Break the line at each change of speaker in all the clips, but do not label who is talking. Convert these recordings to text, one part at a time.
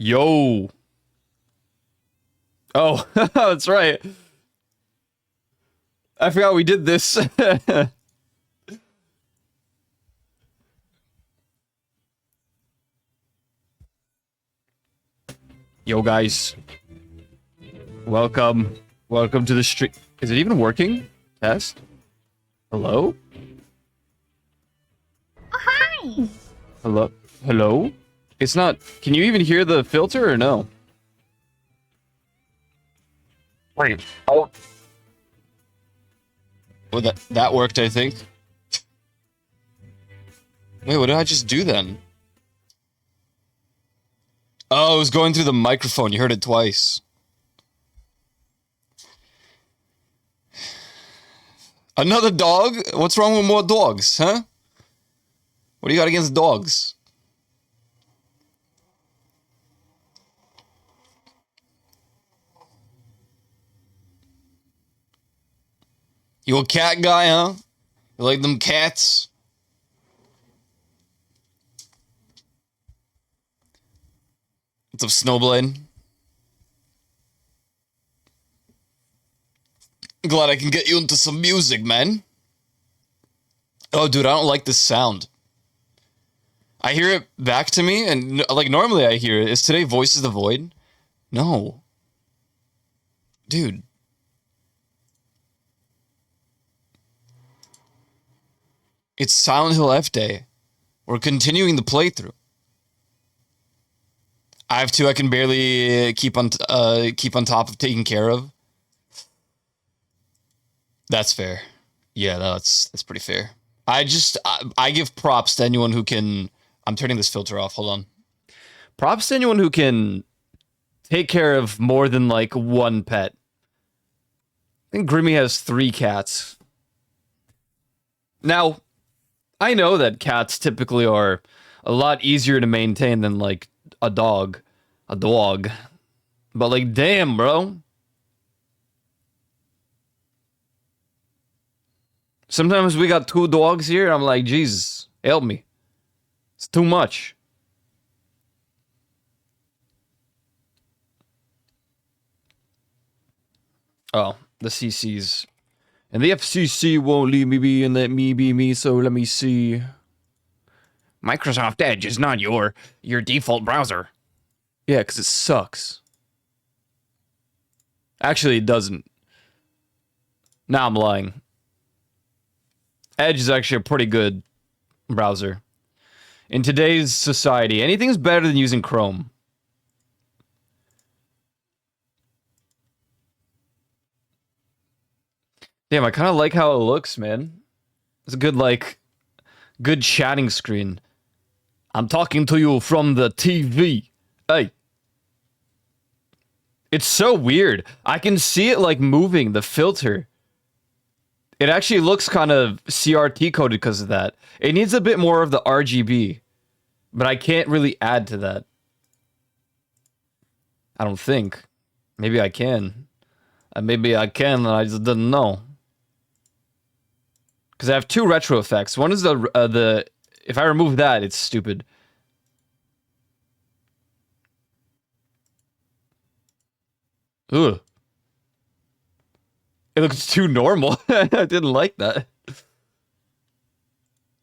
Yo. Oh, that's right. I forgot we did this. Yo, guys. Welcome. Welcome to the street. Is it even working? Test? Hello?
Oh, hi!
Hello? Hello? It's not... Can you even hear the filter or no? Wait. Oh. Well, that worked, I think. Wait, what did I just do then? Oh, it was going through the microphone. You heard it twice. Another dog? What's wrong with more dogs, huh? What do you got against dogs? You a cat guy, huh? You like them cats? What's up, Snowblade? Glad I can get you into some music, man. Oh, dude, I don't like this sound. I hear it back to me, and like normally I hear it. Is today Voices the Void? No. Dude. It's Silent Hill F Day. We're continuing the playthrough. I have two I can barely keep on top of taking care of. That's fair. Yeah, that's pretty fair. I give props to anyone who can. I'm turning this filter off. Hold on. Props to anyone who can take care of more than like one pet. I think Grimmy has 3 cats. Now, I know that cats typically are a lot easier to maintain than like a dog. A dog. But like, damn, bro. Sometimes we got 2 dogs here. I'm like, Jesus, help me. It's too much. Oh, the CCs. And the FCC won't leave me be and let me be me, so let me see. Microsoft Edge is not your default browser. Yeah, because it sucks. Actually, it doesn't. Now I'm lying. Edge is actually a pretty good browser. In today's society, anything's better than using Chrome. Damn, I kind of like how it looks, man. It's a good, like, good chatting screen. I'm talking to you from the TV. Hey. It's so weird. I can see it, like, moving, the filter. It actually looks kind of CRT coded because of that. It needs a bit more of the RGB. But I can't really add to that. I don't think. Maybe I can. Maybe I can, and I just didn't know. Because I have 2 retro effects. One is the... If I remove that, it's stupid. Ugh. It looks too normal. I didn't like that.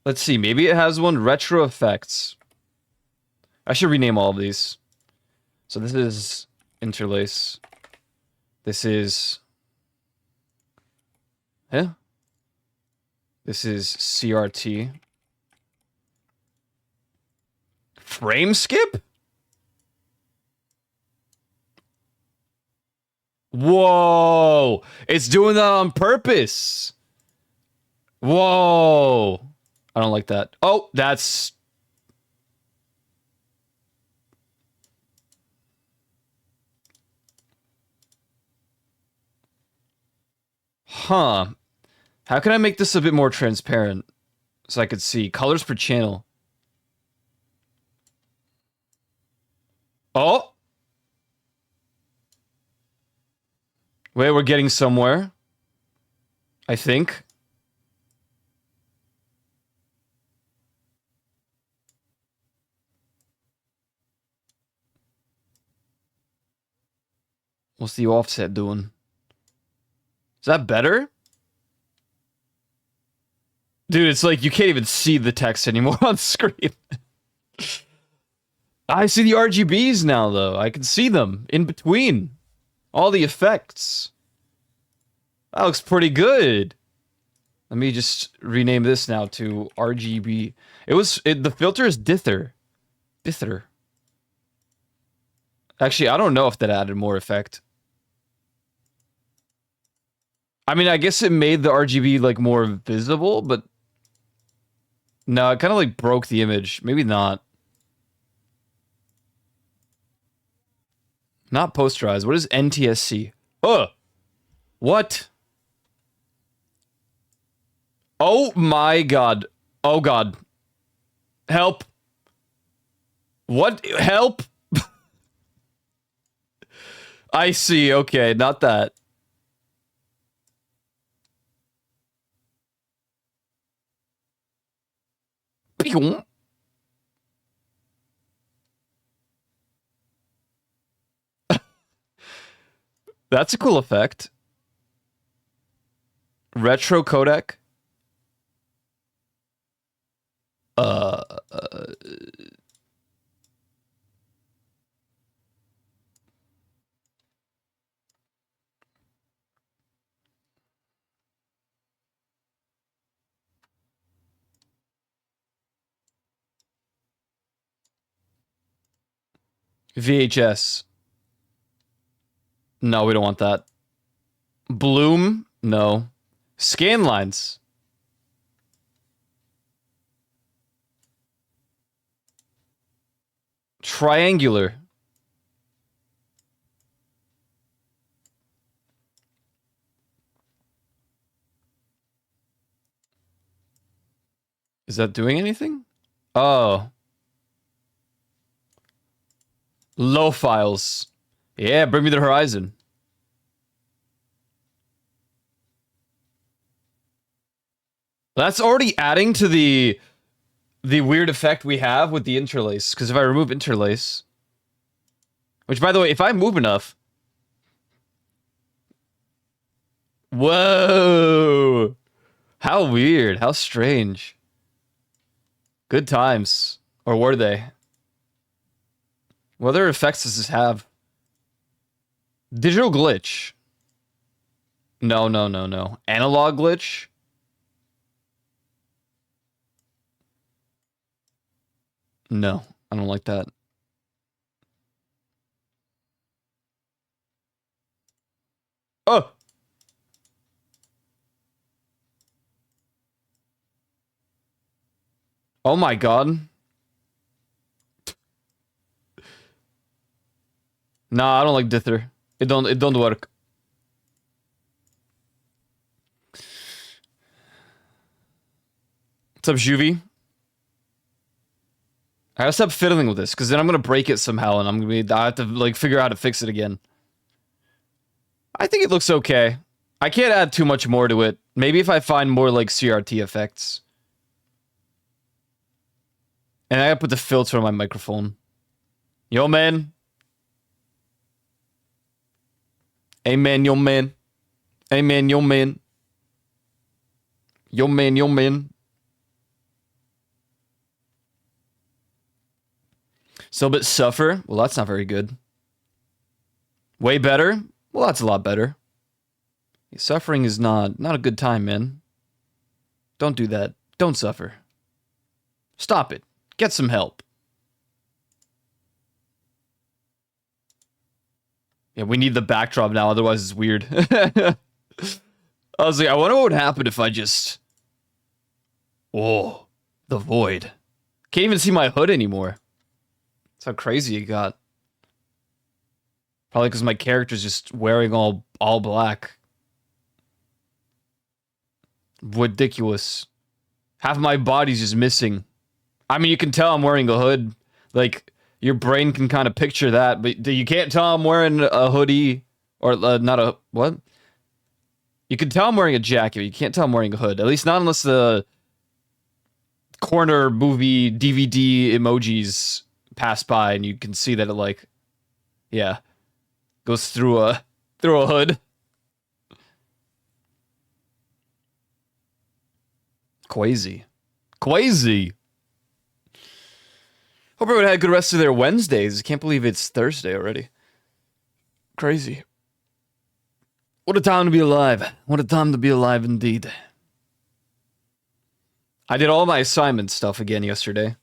Let's see. Maybe it has one retro effects. I should rename all of these. So this is interlace. This is... Huh? This is CRT. Frame skip? Whoa! It's doing that on purpose. Whoa! I don't like that. Oh, that's... Huh. How can I make this a bit more transparent? So I could see. Colors per channel. Oh! Wait, we're getting somewhere. I think. What's the offset doing? Is that better? Dude, it's like you can't even see the text anymore on screen. I see the RGBs now, though. I can see them in between all the effects. That looks pretty good. Let me just rename this now to RGB. The filter is dither. Dither. Actually, I don't know if that added more effect. I mean, I guess it made the RGB like more visible, but no, it kind of like broke the image. Maybe not. Not posterized. What is NTSC? Oh, what? Oh my god. Oh god. Help. What? Help? I see. Okay, not that. That's a cool effect. Retro codec. VHS. No, we don't want that. Bloom? No. Scan lines. Triangular. Is that doing anything? Oh. Low files. Yeah, bring me the horizon. That's already adding to the weird effect we have with the interlace. Because if I remove interlace, which by the way, if I move enough, whoa, how weird, how strange. Good times, or were they? What other effects does this have? Digital glitch. No. Analog glitch. No, I don't like that. Oh! Oh my god. Nah, I don't like dither. It don't work. What's up, Juvie? I gotta stop fiddling with this, because then I'm gonna break it somehow, and I have to like figure out how to fix it again. I think it looks okay. I can't add too much more to it. Maybe if I find more like CRT effects. And I gotta put the filter on my microphone. Yo, man. Hey, man, yo, man. Hey, man, yo, man. Yo, man, yo, man. So, but suffer. Well, that's not very good. Way better. Well, that's a lot better. Suffering is not a good time, man. Don't do that. Don't suffer. Stop it. Get some help. Yeah, we need the backdrop now, otherwise it's weird. I was like, I wonder what would happen if I just... Whoa. The void. Can't even see my hood anymore. That's how crazy it got. Probably because my character's just wearing all black. Ridiculous. Half my body's just missing. I mean, you can tell I'm wearing a hood. Like, your brain can kind of picture that, but you can't tell I'm wearing a hoodie. Or not a... What? You can tell I'm wearing a jacket, but you can't tell I'm wearing a hood. At least not unless the corner movie DVD emojis pass by and you can see that it like... Yeah. Goes through a hood. Quasi. Hope everyone had a good rest of their Wednesdays. Can't believe it's Thursday already. Crazy. What a time to be alive. What a time to be alive indeed. I did all my assignment stuff again yesterday.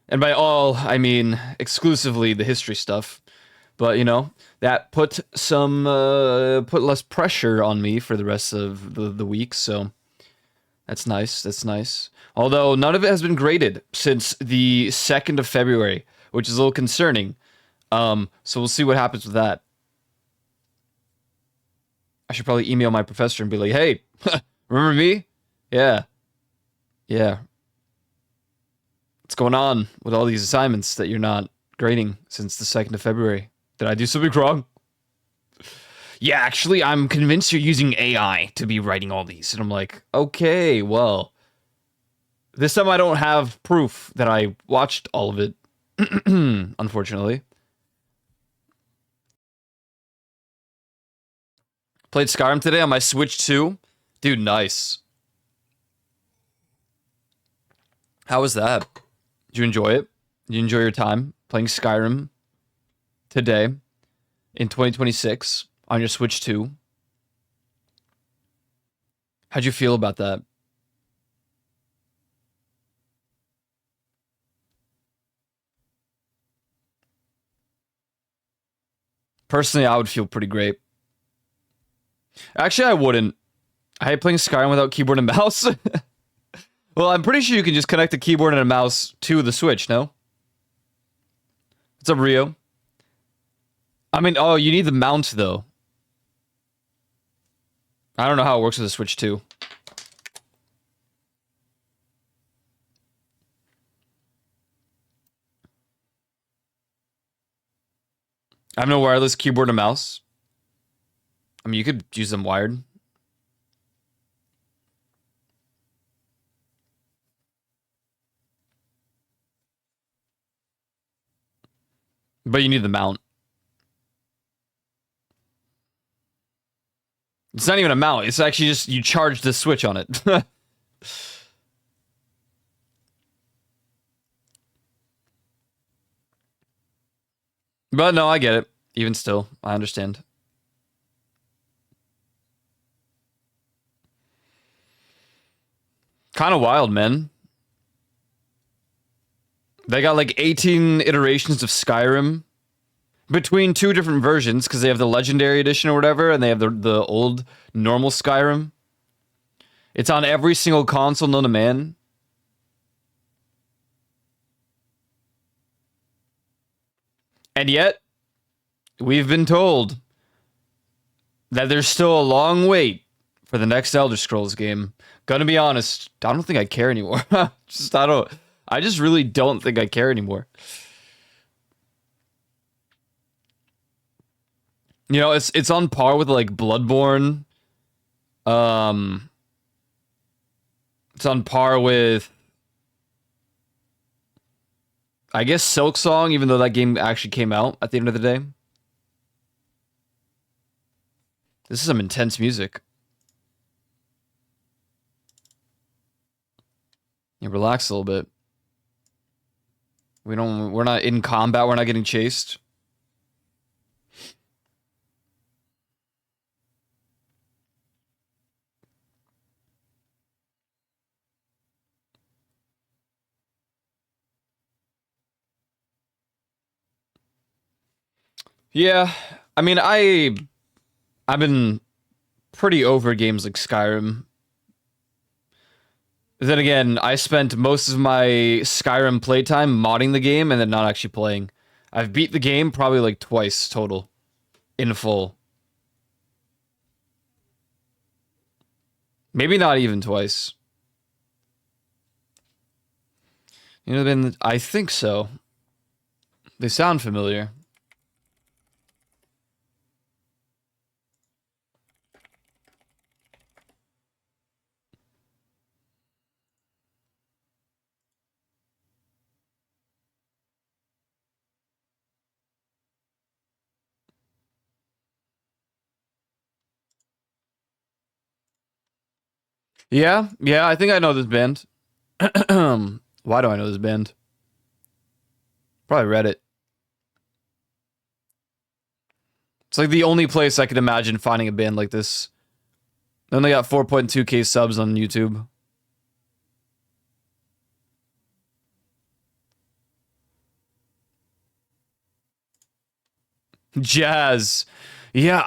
And by all, I mean exclusively the history stuff. But, you know, that put less pressure on me for the rest of the week, so that's nice. Although none of it has been graded since the 2nd of February, which is a little concerning. So we'll see what happens with that. I should probably email my professor and be like, hey, remember me? Yeah. What's going on with all these assignments that you're not grading since the 2nd of February? Did I do something wrong? Yeah, actually, I'm convinced you're using AI to be writing all these. And I'm like, okay, well, this time I don't have proof that I watched all of it, unfortunately. Played Skyrim today on my Switch 2. Dude, nice. How was that? Did you enjoy it? Did you enjoy your time playing Skyrim today in 2026 on your Switch 2? How'd you feel about that? Personally, I would feel pretty great. Actually, I wouldn't. I hate playing Skyrim without keyboard and mouse. Well, I'm pretty sure you can just connect a keyboard and a mouse to the Switch, no? What's up, Rio? I mean, oh, you need the mount, though. I don't know how it works with the Switch 2. I have no wireless keyboard and mouse. I mean, you could use them wired. But you need the mount. It's not even a mount. It's actually just you charge the Switch on it. But no, I get it. Even still, I understand. Kind of wild, man. They got like 18 iterations of Skyrim between two different versions because they have the Legendary Edition or whatever, and they have the old normal Skyrim. It's on every single console known to man. And yet, we've been told that there's still a long wait for the next Elder Scrolls game. Gonna be honest, I don't think I care anymore. I just really don't think I care anymore. You know, it's on par with like Bloodborne. It's on par with, I guess, Silksong, even though that game actually came out at the end of the day. This is some intense music. Yeah, relax a little bit. We're not in combat, we're not getting chased. Yeah, I mean, I've been pretty over games like Skyrim. Then again, I spent most of my Skyrim playtime modding the game and then not actually playing. I've beat the game probably like twice total, in full. Maybe not even twice. You know, then I think so. They sound familiar. Yeah, yeah, I think I know this band. Why do I know this band? Probably Reddit. It's like the only place I could imagine finding a band like this. Then they got 4.2k subs on YouTube. Jazz. Yeah,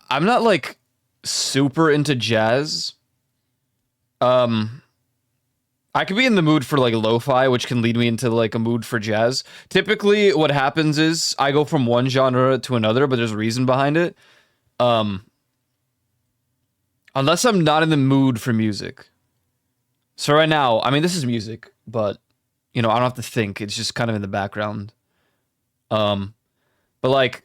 I'm not like super into jazz. Um I could be in the mood for like lo-fi, which can lead me into like a mood for jazz. Typically what happens is I go from one genre to another, but there's a reason behind it. Um Unless I'm not in the mood for music. So right now, I mean this is music, but you know, I don't have to think. It's just kind of in the background. Um but like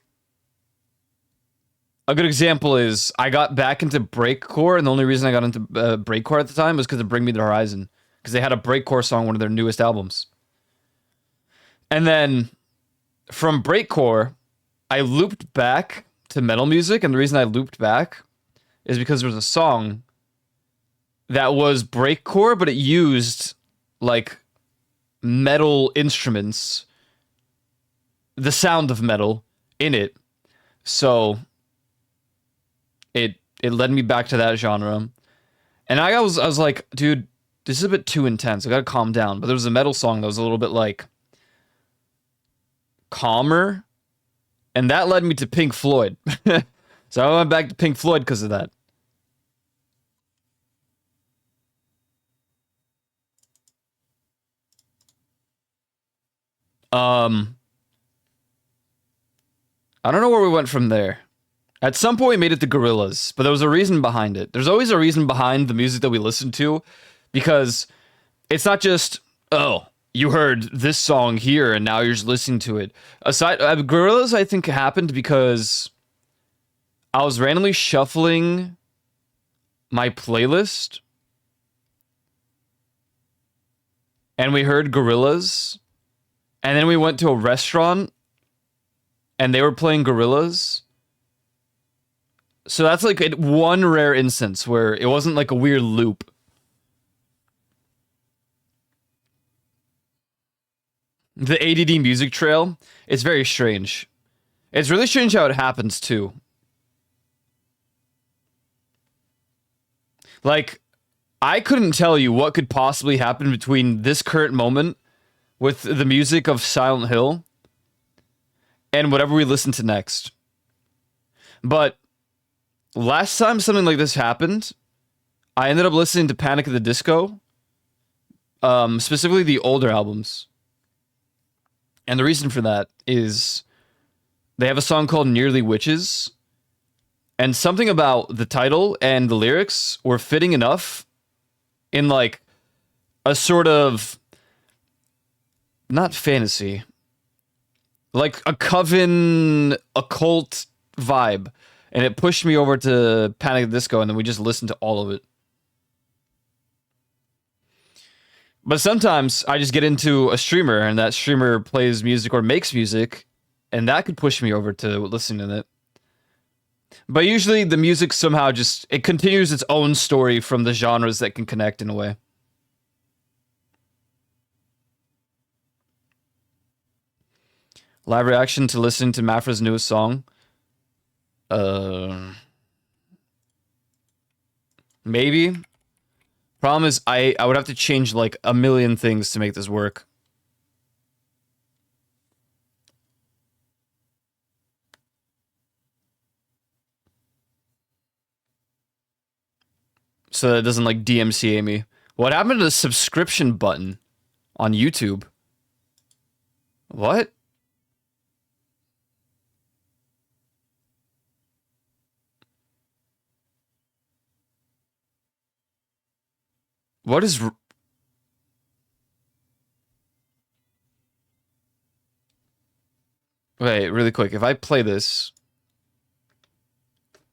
a good example is I got back into breakcore, and the only reason I got into breakcore at the time was because of Bring Me the Horizon, because they had a breakcore song, one of their newest albums. And then from breakcore, I looped back to metal music, and the reason I looped back is because there was a song that was breakcore, but it used like metal instruments, the sound of metal in it. So it led me back to that genre. And I was like, dude, this is a bit too intense. I gotta calm down. But there was a metal song that was a little bit like calmer, and that led me to Pink Floyd. So I went back to Pink Floyd because of that. Um, I don't know where we went from there. At some point, we made it to Gorillaz, but there was a reason behind it. There's always a reason behind the music that we listen to, because it's not just, oh, you heard this song here and now you're just listening to it. Aside, Gorillaz, I think happened because I was randomly shuffling my playlist and we heard Gorillaz, and then we went to a restaurant and they were playing Gorillaz. So that's like one rare instance where it wasn't like a weird loop. The ADD music trail, it's very strange. It's really strange how it happens too. Like, I couldn't tell you what could possibly happen between this current moment with the music of Silent Hill and whatever we listen to next. But last time something like this happened, I ended up listening to Panic at the Disco, specifically the older albums. And the reason for that is they have a song called Nearly Witches, and something about the title and the lyrics were fitting enough in like a sort of not fantasy, like a coven occult vibe, and it pushed me over to Panic at the Disco, and then we just listened to all of it. But sometimes I just get into a streamer, and that streamer plays music or makes music, and that could push me over to listening to it. But usually the music somehow just it continues its own story from the genres that can connect in a way. Live reaction to listening to Mafra's newest song. Uh, Maybe. Problem is, I would have to change like a million things to make this work. So that it doesn't like DMCA me. What happened to the subscription button on YouTube? What? What is... Wait, really quick. If I play this,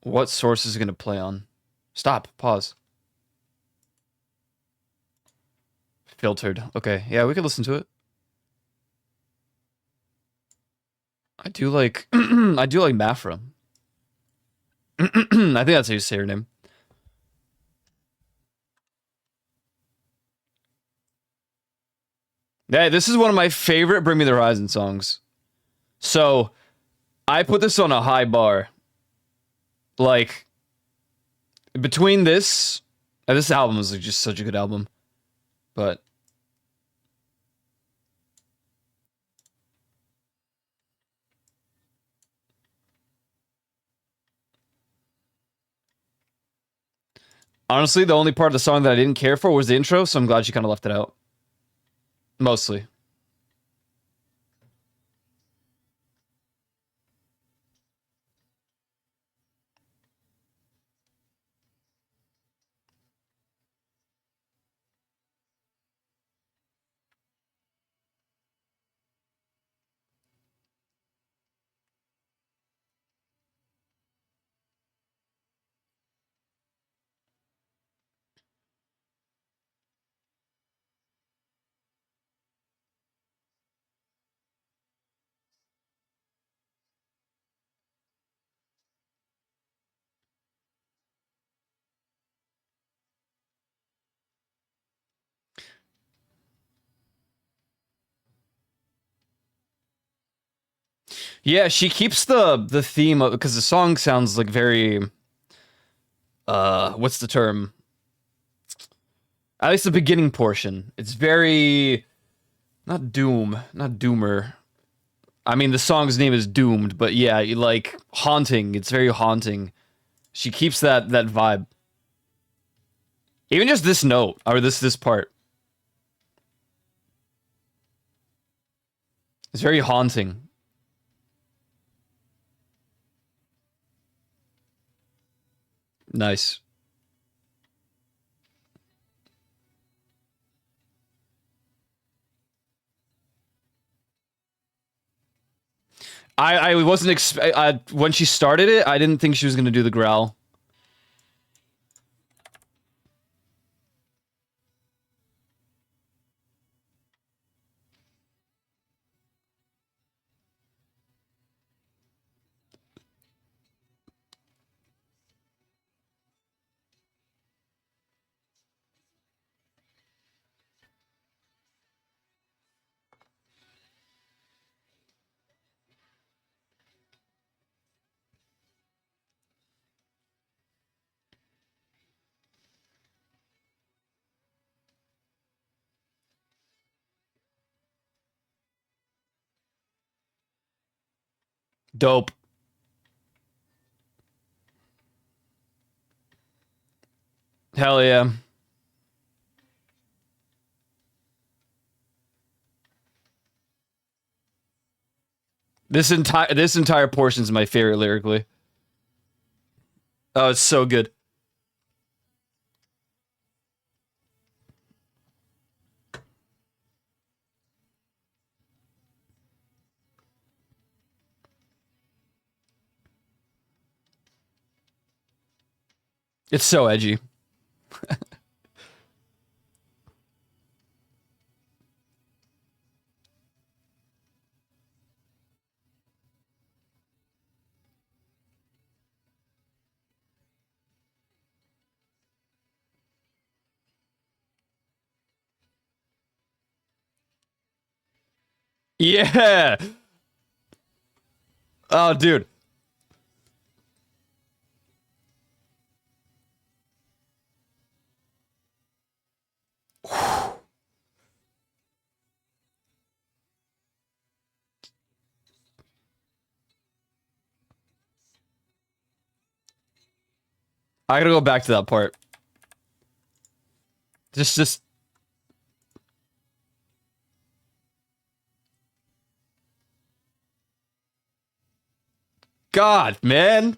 what source is it going to play on? Stop. Pause. Filtered. Okay. Yeah, we could listen to it. I do like... I do like Mafra. I think that's how you say her name. Hey, this is one of my favorite Bring Me the Horizon songs. So I put this on a high bar. Like between this, this album is like just such a good album. But honestly, the only part of the song that I didn't care for was the intro, so I'm glad she kind of left it out. Mostly. Yeah, she keeps the theme of because the song sounds like very what's the term? At least the beginning portion. It's very not doom, not doomer. I mean the song's name is Doomed, but yeah, like haunting. It's very haunting. She keeps that vibe. Even just this note or this part. It's very haunting. Nice. I wasn't when she started it, I didn't think she was gonna do the growl. Dope. Hell yeah. This entire portion is my favorite lyrically. Oh, it's so good. It's so edgy. Yeah. Oh, dude. I gotta go back to that part. Just God, man.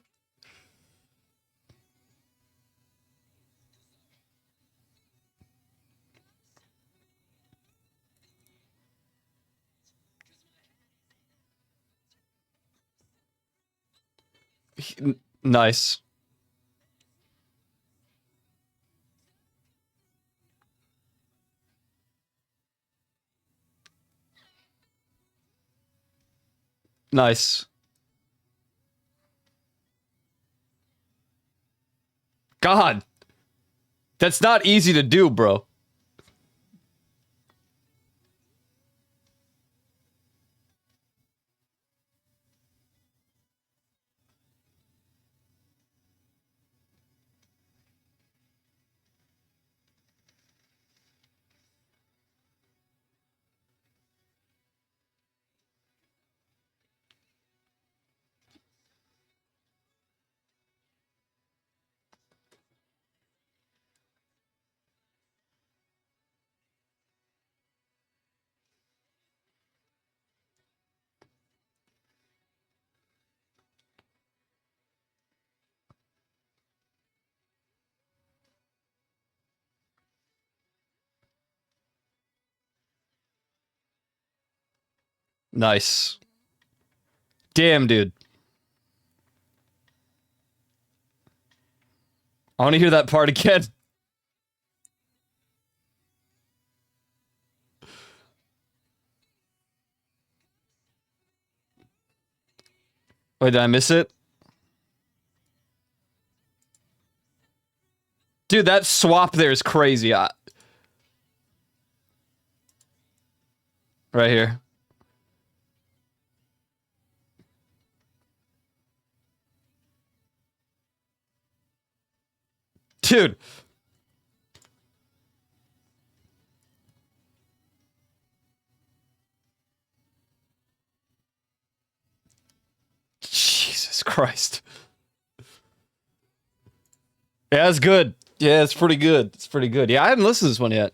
Nice. Nice. God, that's not easy to do, bro. Nice. Damn, dude. I want to hear that part again. Wait, did I miss it? Dude, that swap there is crazy. Right here. Dude. Jesus Christ. Yeah, it's good. Yeah, it's pretty good. It's pretty good. Yeah, I haven't listened to this one yet.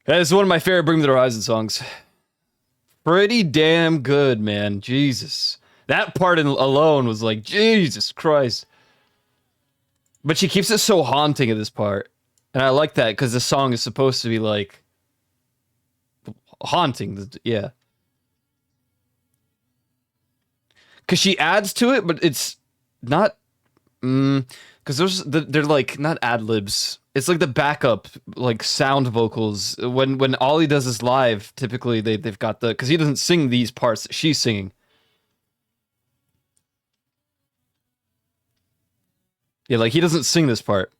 That is one of my favorite Bring Me the Horizon songs. Pretty damn good, man. Jesus. That part alone was like, Jesus Christ. But she keeps it so haunting at this part. And I like that because the song is supposed to be like haunting. Yeah. Because she adds to it, but it's not. Because they're like not ad libs. It's like the backup, like sound vocals. When Ollie does this live, typically they've got because he doesn't sing these parts that she's singing. Yeah, like he doesn't sing this part.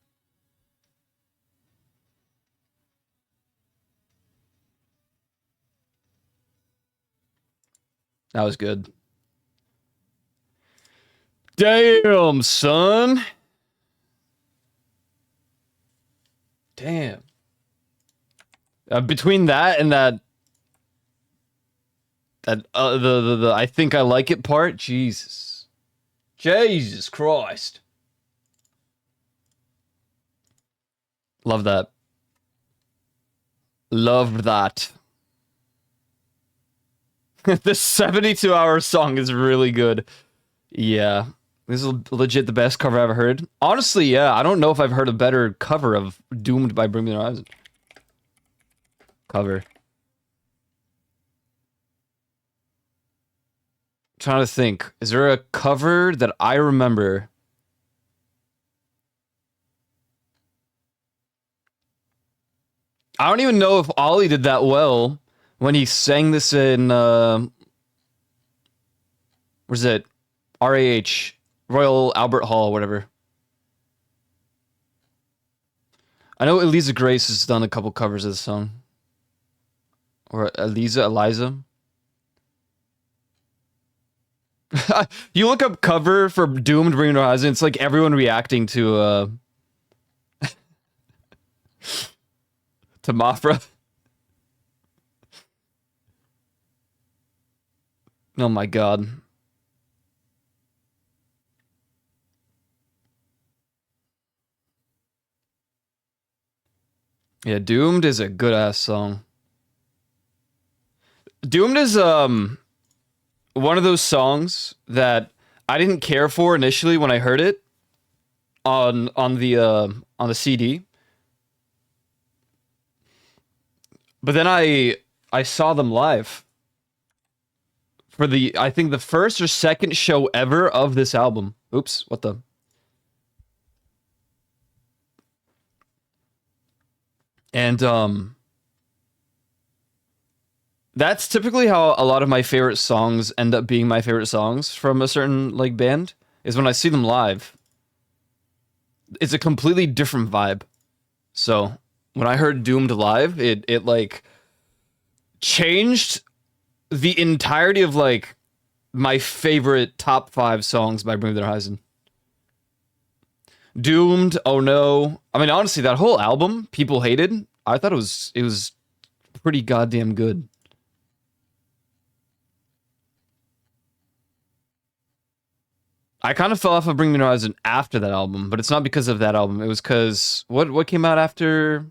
That was good. Damn, son. Damn. Between that and that the I think I like it part, Jesus Christ. Love that. Love that. This 72-hour song is really good. Yeah. This is legit the best cover I've ever heard. Honestly, yeah, I don't know if I've heard a better cover of Doomed by Bring Me the Horizon. Cover. I'm trying to think. Is there a cover that I remember? I don't even know if Ollie did that well when he sang this in where's it? RAH, Royal Albert Hall, whatever. I know Eliza Grace has done a couple covers of the song. Or Eliza. You look up cover for Doomed Bring Me the Horizon, it's like everyone reacting to to Mafra. Oh my god. Yeah, Doomed is a good ass song. Doomed is one of those songs that I didn't care for initially when I heard it on the CD. But then I saw them live for I think the first or second show ever of this album. Oops, what the? And that's typically how a lot of my favorite songs end up being my favorite songs from a certain like band is when I see them live. It's a completely different vibe. So when I heard Doomed live, it like changed the entirety of like my favorite top 5 songs by Bring Me the Horizon. Doomed, Oh No. I mean, honestly, that whole album people hated. I thought it was pretty goddamn good. I kind of fell off of Bring Me the Horizon after that album, but it's not because of that album. It was because what came out after?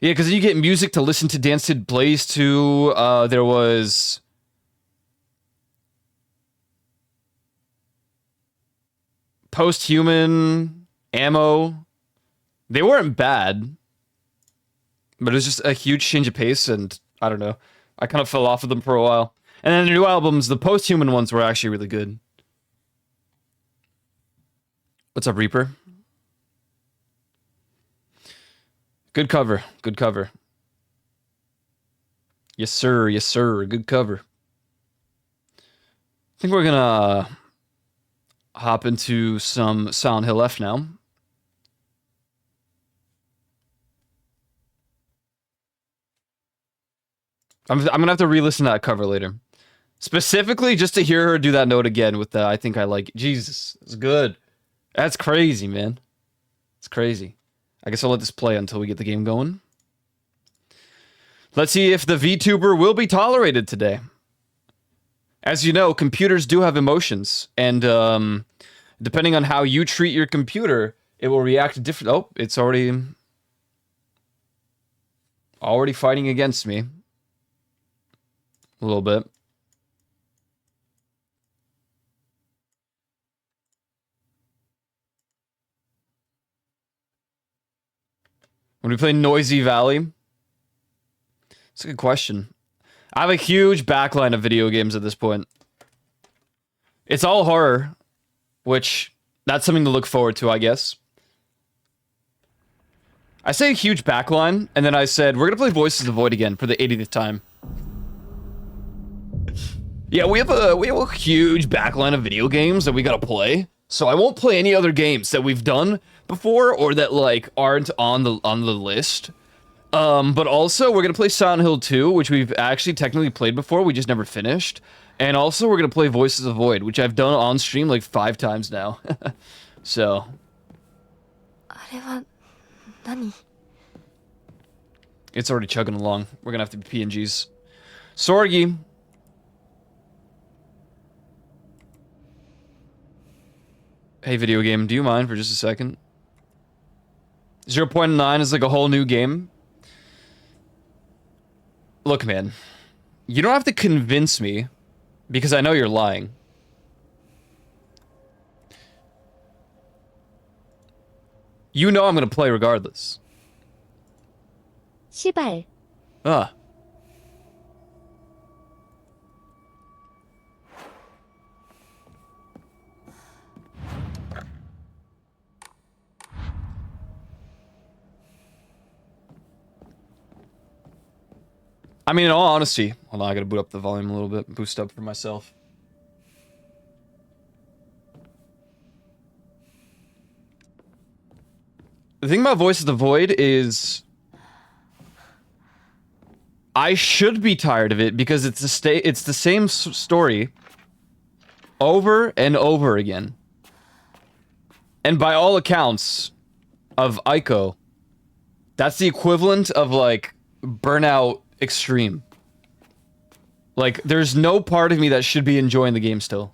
Yeah, because you get music to listen to, dance to, blaze to. There was Posthuman, Ammo. They weren't bad, but it was just a huge change of pace, and I don't know. I kind of fell off of them for a while. And then the new albums, the post-human ones were actually really good. What's up, Reaper? Good cover. Good cover. Yes, sir. Yes, sir. Good cover. I think we're gonna hop into some Silent Hill F now. I'm gonna have to re-listen to that cover later. Specifically, just to hear her do that note again with the I think I like it. Jesus, it's good. That's crazy, man. It's crazy. I guess I'll let this play until we get the game going. Let's see if the VTuber will be tolerated today. As you know, computers do have emotions, and depending on how you treat your computer, it will react different. Oh, it's already fighting against me. A little bit. When we play Noisy Valley, it's a good question. I have a huge backline of video games at this point. It's all horror, which that's something to look forward to, I guess. I say a huge backline, and then I said, we're going to play Voices of the Void again for the 80th time. Yeah, we have a huge backline of video games that we got to play. So I won't play any other games that we've done before or that like aren't on the list. But also we're gonna play Silent Hill 2, which we've actually technically played before, we just never finished. And also we're gonna play Voices of Void, which I've done on stream like 5 times now. So. It's already chugging along. We're gonna have to be PNGs. Sorgi. Hey, video game, do you mind for just a second? 0.9 is like a whole new game. Look, man. You don't have to convince me, because I know you're lying. You know I'm gonna play regardless.
시발.
Ah. I mean, in all honesty, hold on, I gotta boot up the volume a little bit, boost up for myself. The thing about Voice of the Void is I should be tired of it because it's the same story over and over again. And by all accounts of Ico, that's the equivalent of like Burnout Extreme. Like, there's no part of me that should be enjoying the game still.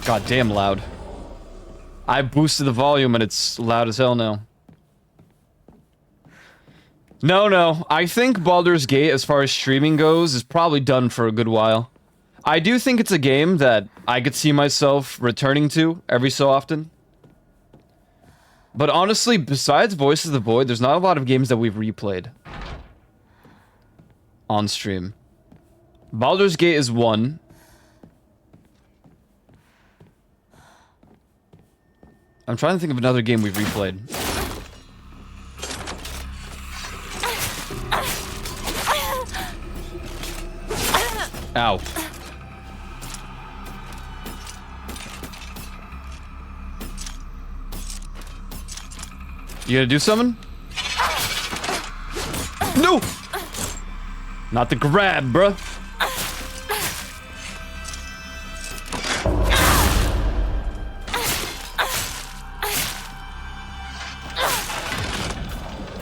God damn loud. I boosted the volume and it's loud as hell now. No. I think Baldur's Gate, as far as streaming goes, is probably done for a good while. I do think it's a game that I could see myself returning to every so often. But honestly, besides Voices of the Void, there's not a lot of games that we've replayed on stream. Baldur's Gate is one. I'm trying to think of another game we've replayed. Ow. You gonna do something? No! Not the grab, bruh.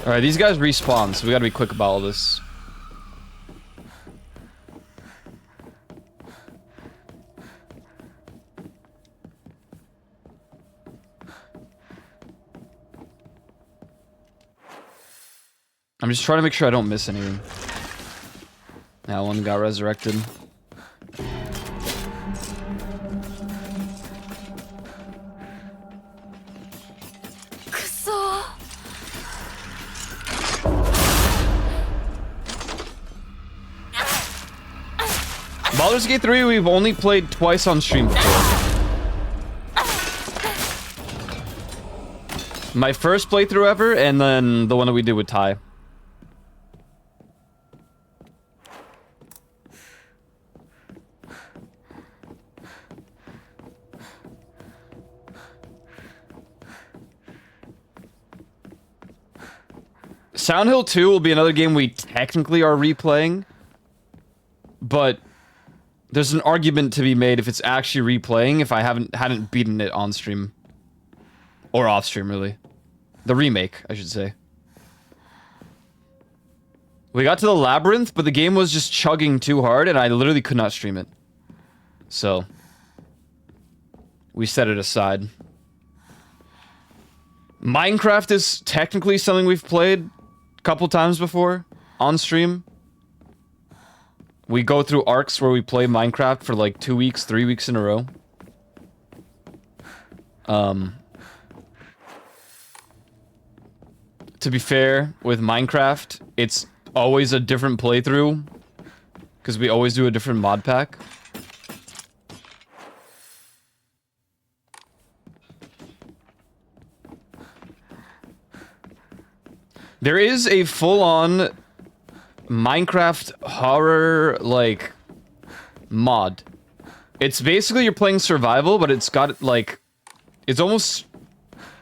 Alright, these guys respawn, so we gotta be quick about all this. I'm just trying to make sure I don't miss anything. That one got resurrected. Baldur's Gate 3 we've only played twice on stream before. My first playthrough ever, and then the one that we did with Ty. Sound Hill 2 will be another game we technically are replaying, but there's an argument to be made if it's actually replaying if I hadn't beaten it on stream. Or off stream, really. The remake, I should say. We got to the labyrinth, but the game was just chugging too hard, and I literally could not stream it. So, we set it aside. Minecraft is technically something we've played a couple times before on stream. We go through arcs where we play Minecraft for like 2 weeks, 3 weeks in a row. To be fair, with Minecraft, it's always a different playthrough, because we always do a different mod pack. There is a full-on Minecraft horror, like, mod. It's basically you're playing survival, but it's got, like, it's almost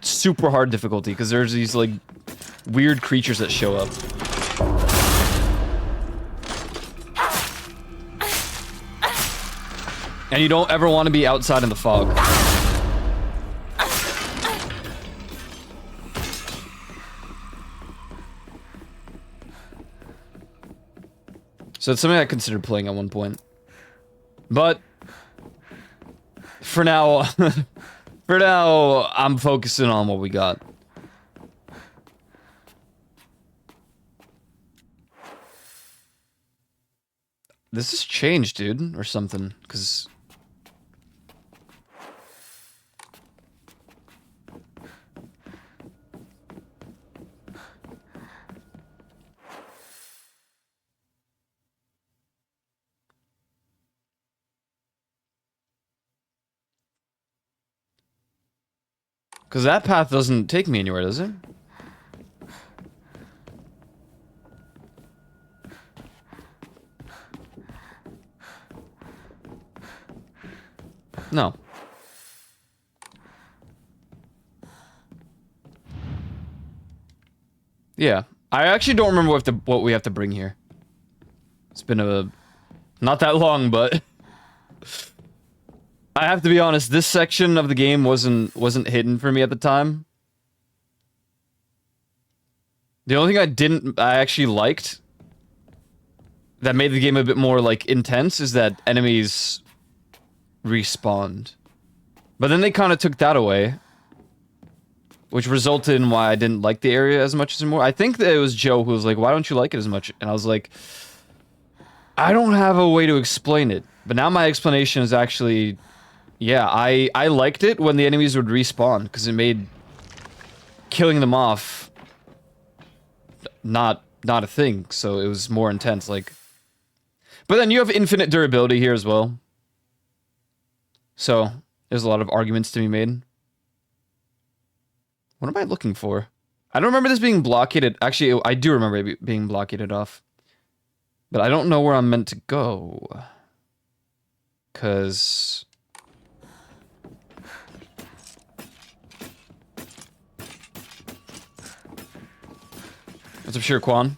super hard difficulty, because there's these, like, weird creatures that show up. And you don't ever want to be outside in the fog. So it's something I considered playing at one point. But for now, I'm focusing on what we got. This has changed, dude, or something, because... Because that path doesn't take me anywhere, does it? No. Yeah. I actually don't remember what we have to bring here. It's been not that long, but I have to be honest, this section of the game wasn't hidden for me at the time. The only thing I actually liked that made the game a bit more, like, intense is that enemies respawned. But then they kind of took that away, which resulted in why I didn't like the area as much anymore. I think that it was Joe who was like, why don't you like it as much? And I was like, I don't have a way to explain it. But now my explanation is actually, yeah, I liked it when the enemies would respawn, because it made killing them off not a thing, so it was more intense, like. But then you have infinite durability here as well. So, there's a lot of arguments to be made. What am I looking for? I don't remember this being blockaded. Actually, I do remember it being blockaded off. But I don't know where I'm meant to go. 'Cause... What's up, Shirquan?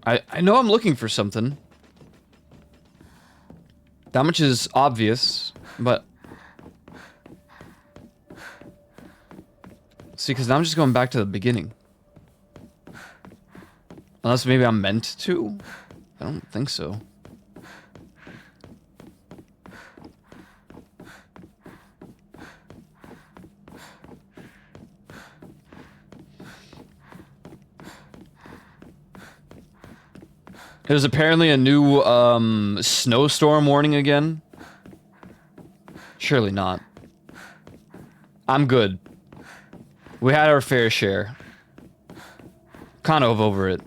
I know I'm looking for something. That much is obvious, but... See, because now I'm just going back to the beginning. Unless maybe I'm meant to? I don't think so. There's apparently a new snowstorm warning again. Surely not. I'm good. We had our fair share. Kind of over it.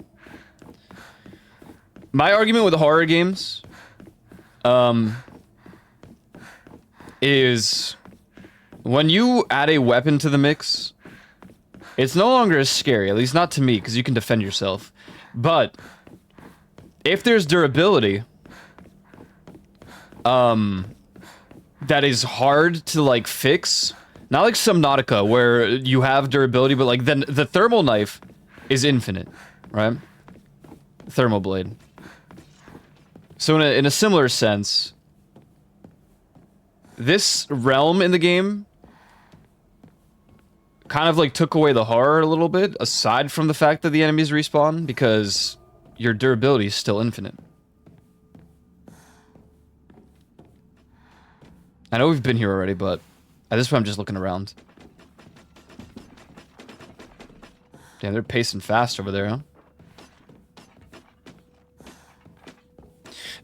My argument with horror games is when you add a weapon to the mix, it's no longer as scary, at least not to me, because you can defend yourself. But if there's durability, that is hard to like fix, not like Subnautica where you have durability, but like then the thermal knife is infinite, right? Thermal blade. So in a similar sense, this realm in the game kind of like took away the horror a little bit, aside from the fact that the enemies respawn, because your durability is still infinite. I know we've been here already, but at this point I'm just looking around. Damn, they're pacing fast over there, huh?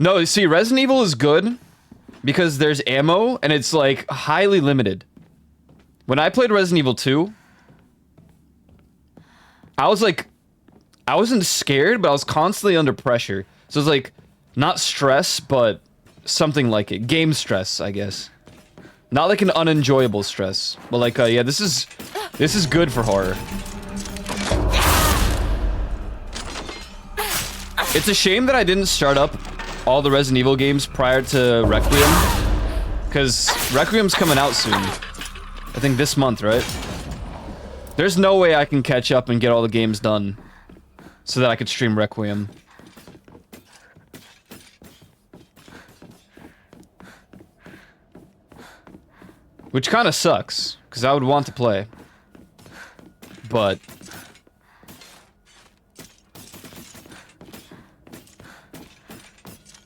No, you see, Resident Evil is good because there's ammo and it's like highly limited. When I played Resident Evil 2, I was like, I wasn't scared, but I was constantly under pressure. So it's like, not stress, but something like it. Game stress, I guess. Not like an unenjoyable stress, but like, yeah, this is good for horror. It's a shame that I didn't start up all the Resident Evil games prior to Requiem, because Requiem's coming out soon. I think this month, right? There's no way I can catch up and get all the games done so that I could stream Requiem. Which kind of sucks, because I would want to play. But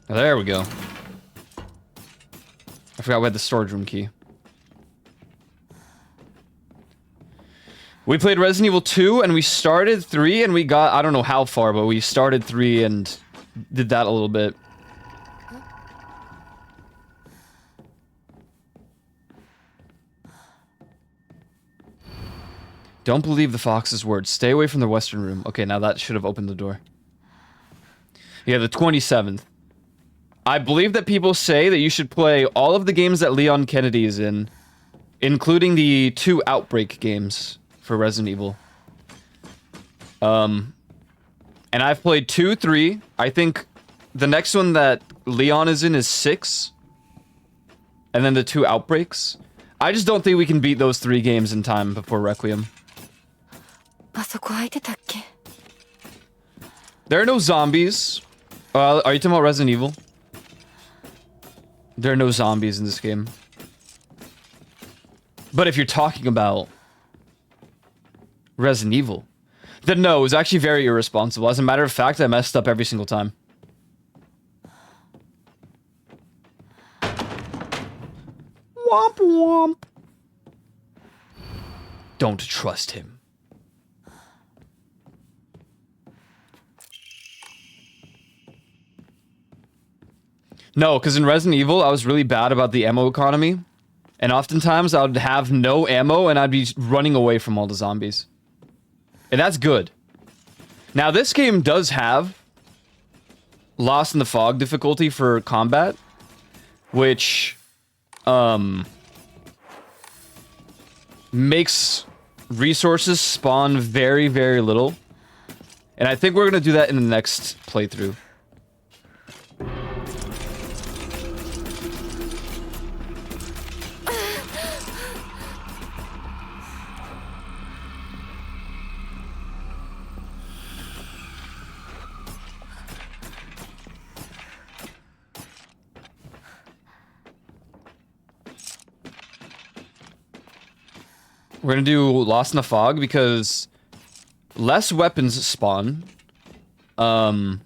there we go. I forgot we had the storage room key. We played Resident Evil 2 and we started 3 and we got, I don't know how far, but we started 3 and did that a little bit. Don't believe the fox's words. Stay away from the western room. Okay, now that should have opened the door. Yeah, the 27th. I believe that people say that you should play all of the games that Leon Kennedy is in, including the 2 Outbreak games for Resident Evil. And I've played 2, 3. I think the next one that Leon is in is 6. And then the 2 Outbreaks. I just don't think we can beat those 3 games in time before Requiem. There are no zombies. Are you talking about Resident Evil? There are no zombies in this game. But if you're talking about Resident Evil, then no, it was actually very irresponsible. As a matter of fact, I messed up every single time. Womp womp. Don't trust him. No, because in Resident Evil, I was really bad about the ammo economy. And oftentimes, I would have no ammo and I'd be running away from all the zombies. And that's good. Now, this game does have Lost in the Fog difficulty for combat, which makes resources spawn very, very little. And I think we're going to do that in the next playthrough. We're gonna do Lost in the Fog because less weapons spawn, and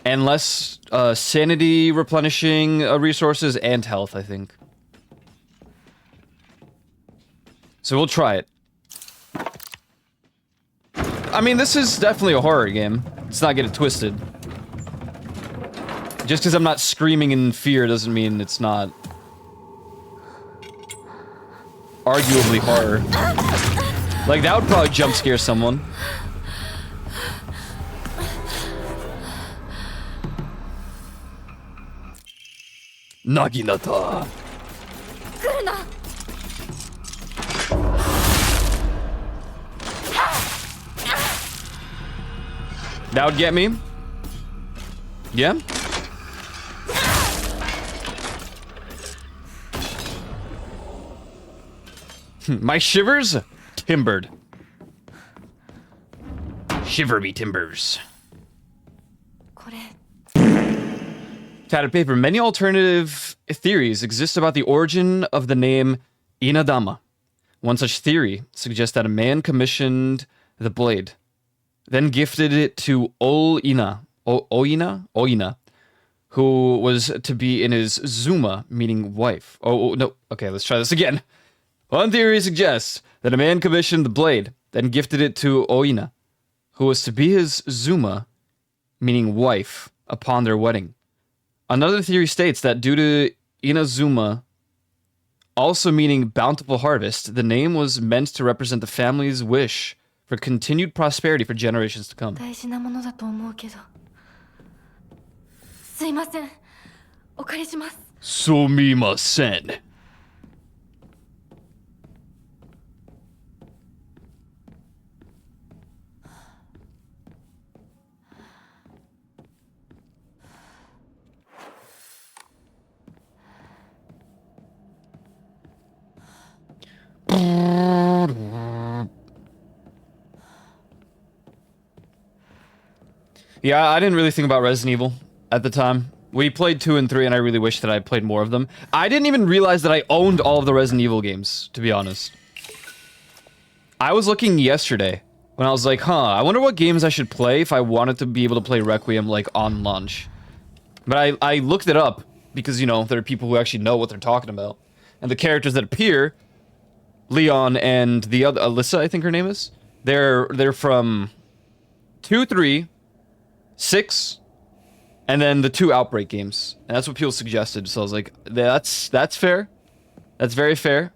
less sanity replenishing resources and health, I think. So we'll try it. I mean, this is definitely a horror game. Let's not get it twisted. Just because I'm not screaming in fear doesn't mean it's not arguably horror. Like, that would probably jump scare someone. Naginata. That would get me. Yeah. My shivers? Timbered. Shiver me timbers. Tattered paper. Many alternative theories exist about the origin of the name Inadama. One such theory suggests that a man commissioned the blade, then gifted it to Oina, who was to be in his Zuma, meaning wife. Oh, no. Okay, let's try this again. One theory suggests that a man commissioned the blade, then gifted it to Oina, who was to be his Zuma, meaning wife, upon their wedding. Another theory states that due to Inazuma also meaning bountiful harvest, the name was meant to represent the family's wish for continued prosperity for generations to come. Sumimasen. Yeah, I didn't really think about Resident Evil at the time. We played 2 and 3, and I really wish that I played more of them. I didn't even realize that I owned all of the Resident Evil games, to be honest. I was looking yesterday, when I was like, I wonder what games I should play if I wanted to be able to play Requiem, like, on launch. But I looked it up, because, you know, there are people who actually know what they're talking about. And the characters that appear, Leon and the other, Alyssa, I think her name is, they're from 2, 3, 6, and then the 2 Outbreak games. And that's what people suggested, so I was like, that's fair. That's very fair.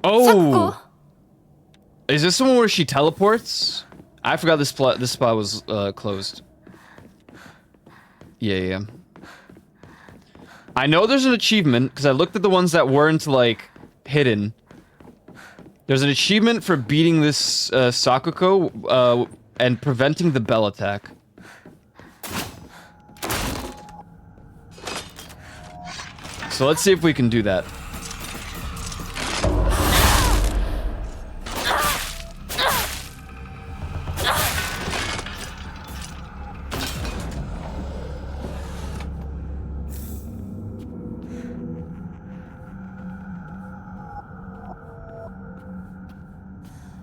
Oh! Is this the one where she teleports? I forgot this spot was closed. Yeah. I know there's an achievement, because I looked at the ones that weren't, like, hidden. There's an achievement for beating this Sakuko and preventing the bell attack. So let's see if we can do that.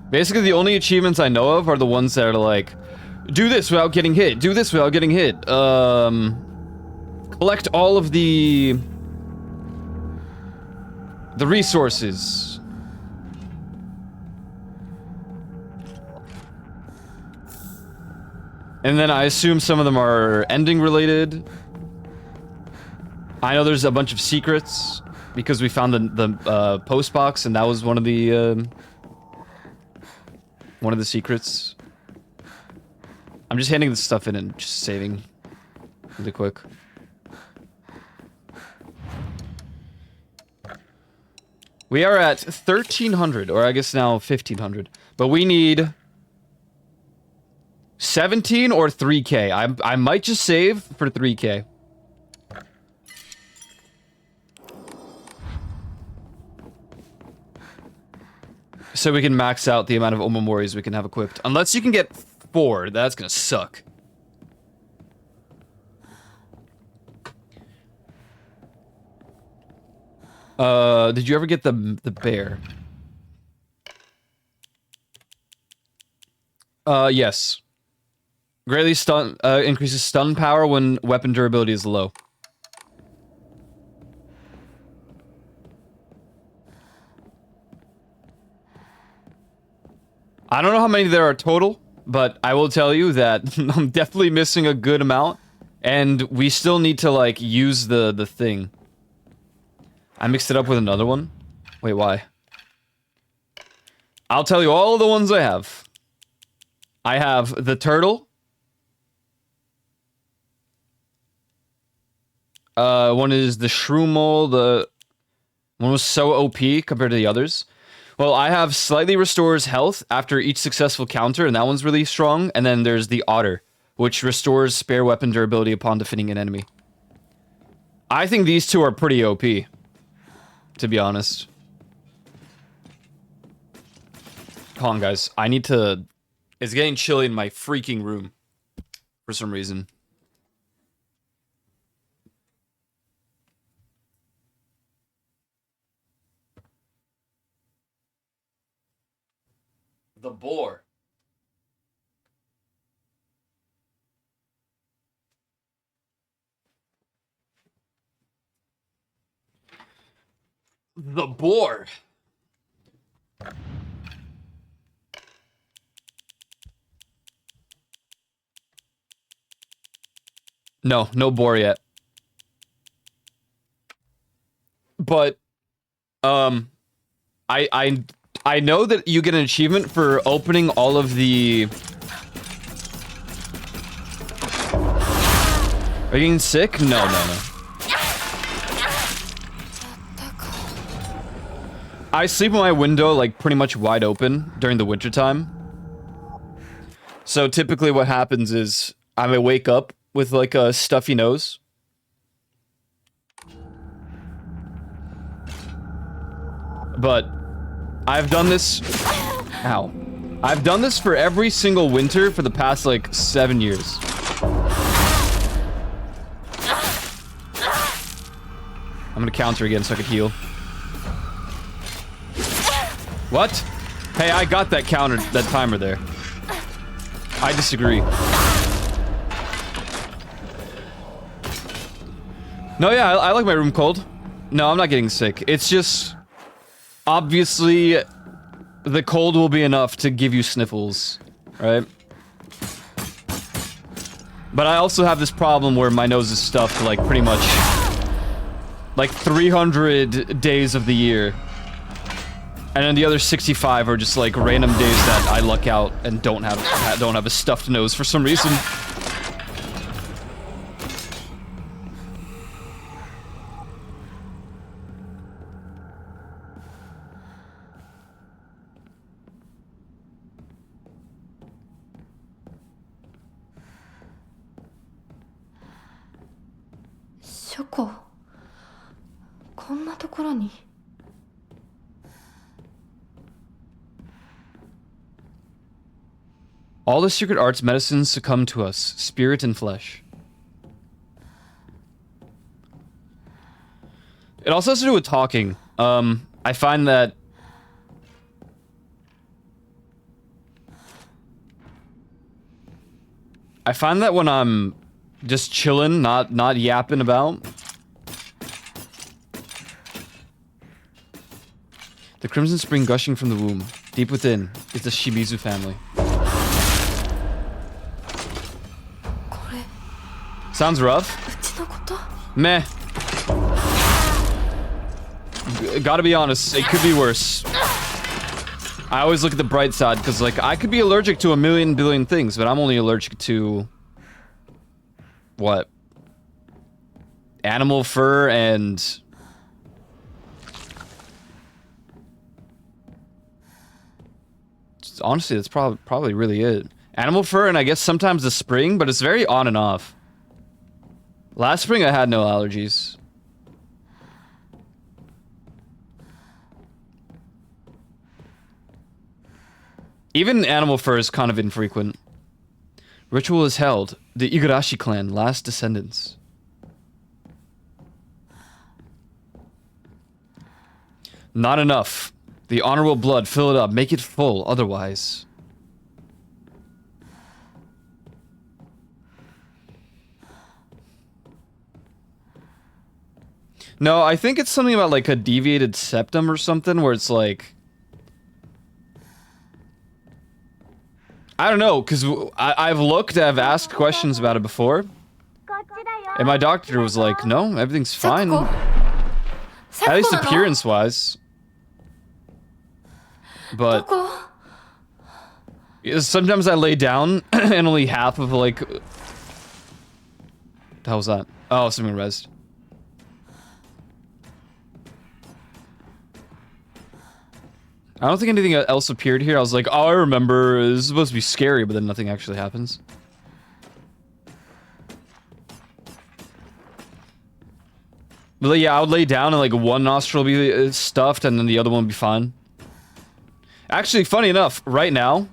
Basically, the only achievements I know of are the ones that are like, do this without getting hit, do this without getting hit, collect all of the resources. And then I assume some of them are ending related. I know there's a bunch of secrets, because we found the post box, and that was one of the secrets. I'm just handing this stuff in and just saving really quick. We are at 1,300, or I guess now 1,500. But we need 17 or 3K. I might just save for 3K. So we can max out the amount of Omomoris we can have equipped. Unless you can get 4, that's gonna suck. Did you ever get the bear? Yes. Greatly increases stun power when weapon durability is low. I don't know how many there are total, but I will tell you that I'm definitely missing a good amount, and we still need to, like, use the thing. I mixed it up with another one. Wait, why? I'll tell you all the ones I have. I have the turtle. One is the Shroomole. The one was so OP compared to the others. Well, I have slightly restores health after each successful counter, and that one's really strong. And then there's the Otter, which restores spare weapon durability upon defeating an enemy. I think these two are pretty OP, to be honest. Hold on, guys. I need to... It's getting chilly in my freaking room for some reason. The boar. The boar. No, no boar yet. But, I know that you get an achievement for opening all of the... Are you getting sick? No, no, no. I sleep with my window, like, pretty much wide open during the wintertime. So typically what happens is I may wake up with, like, a stuffy nose. But I've done this... Ow. I've done this for every single winter for the past, like, 7 years. I'm gonna counter again so I can heal. What? Hey, I got that counter, that timer there. I disagree. No, yeah, I like my room cold. No, I'm not getting sick. It's just... Obviously, the cold will be enough to give you sniffles, right? But I also have this problem where my nose is stuffed, like, pretty much... Like, 300 days of the year. And then the other 65 are just, like, random days that I luck out and don't have a stuffed nose for some reason.
Shoko, こんなところに。
All the secret arts medicines succumb to us, spirit and flesh. It also has to do with talking. I find that... when I'm just chilling, not yapping about... The crimson spring gushing from the womb. Deep within is the Shimizu family. Sounds rough. Meh. Gotta be honest, it could be worse. I always look at the bright side, because, like, I could be allergic to a million billion things, but I'm only allergic to... What? Animal fur and... Honestly, that's probably really it. Animal fur and I guess sometimes the spring, but it's very on and off. Last spring I had no allergies. Even animal fur is kind of infrequent. Ritual is held. The Igarashi clan, last descendants. Not enough. The honorable blood, fill it up, make it full, otherwise. No, I think it's something about like a deviated septum or something where it's like... I don't know, because I've looked, I've asked questions about it before. And my doctor was like, no, everything's fine. At least appearance-wise. But... sometimes I lay down and only half of like... What the hell was that? Oh, something rezzed. I don't think anything else appeared here. I was like, oh, I remember. This is supposed to be scary, but then nothing actually happens. But yeah, I would lay down and like one nostril would be stuffed and then the other one would be fine. Actually, funny enough, right now,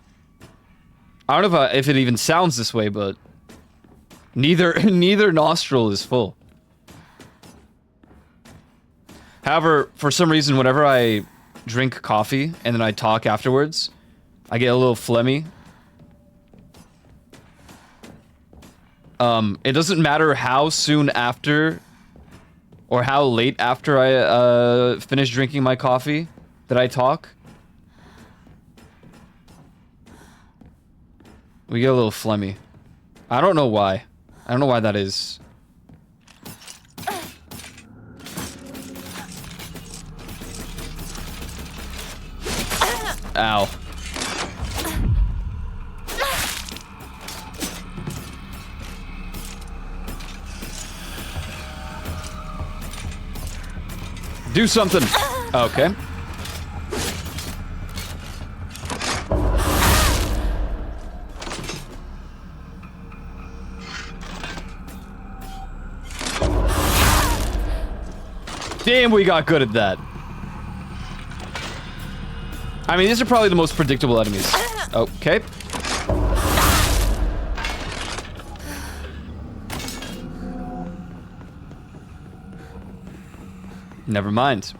I don't know if it even sounds this way, but neither nostril is full. However, for some reason, whenever I drink coffee and then I talk afterwards, I get a little phlegmy. It doesn't matter how soon after or how late after I finish drinking my coffee that I talk. We get a little phlegmy. I don't know why. I don't know why that is. Ow. Do something. Okay. Damn, we got good at that. I mean, these are probably the most predictable enemies. Okay. Never mind.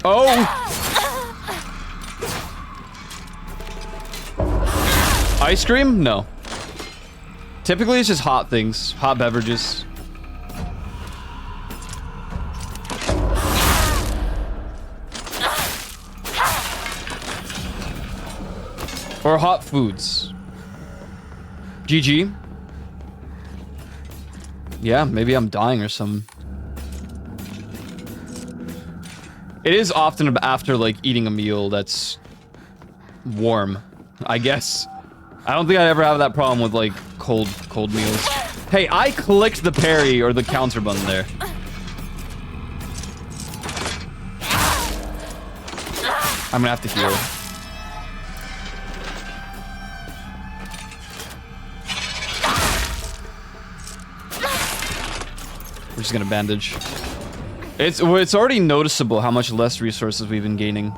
Oh! Ice cream? No. Typically, it's just hot things. Hot beverages. Or hot foods. GG. Yeah, maybe I'm dying or something. It is often after, like, eating a meal that's warm, I guess. I don't think I ever have that problem with, like, cold meals. Hey, I clicked the parry or the counter button there. I'm gonna have to heal. We're just gonna bandage. It's already noticeable how much less resources we've been gaining.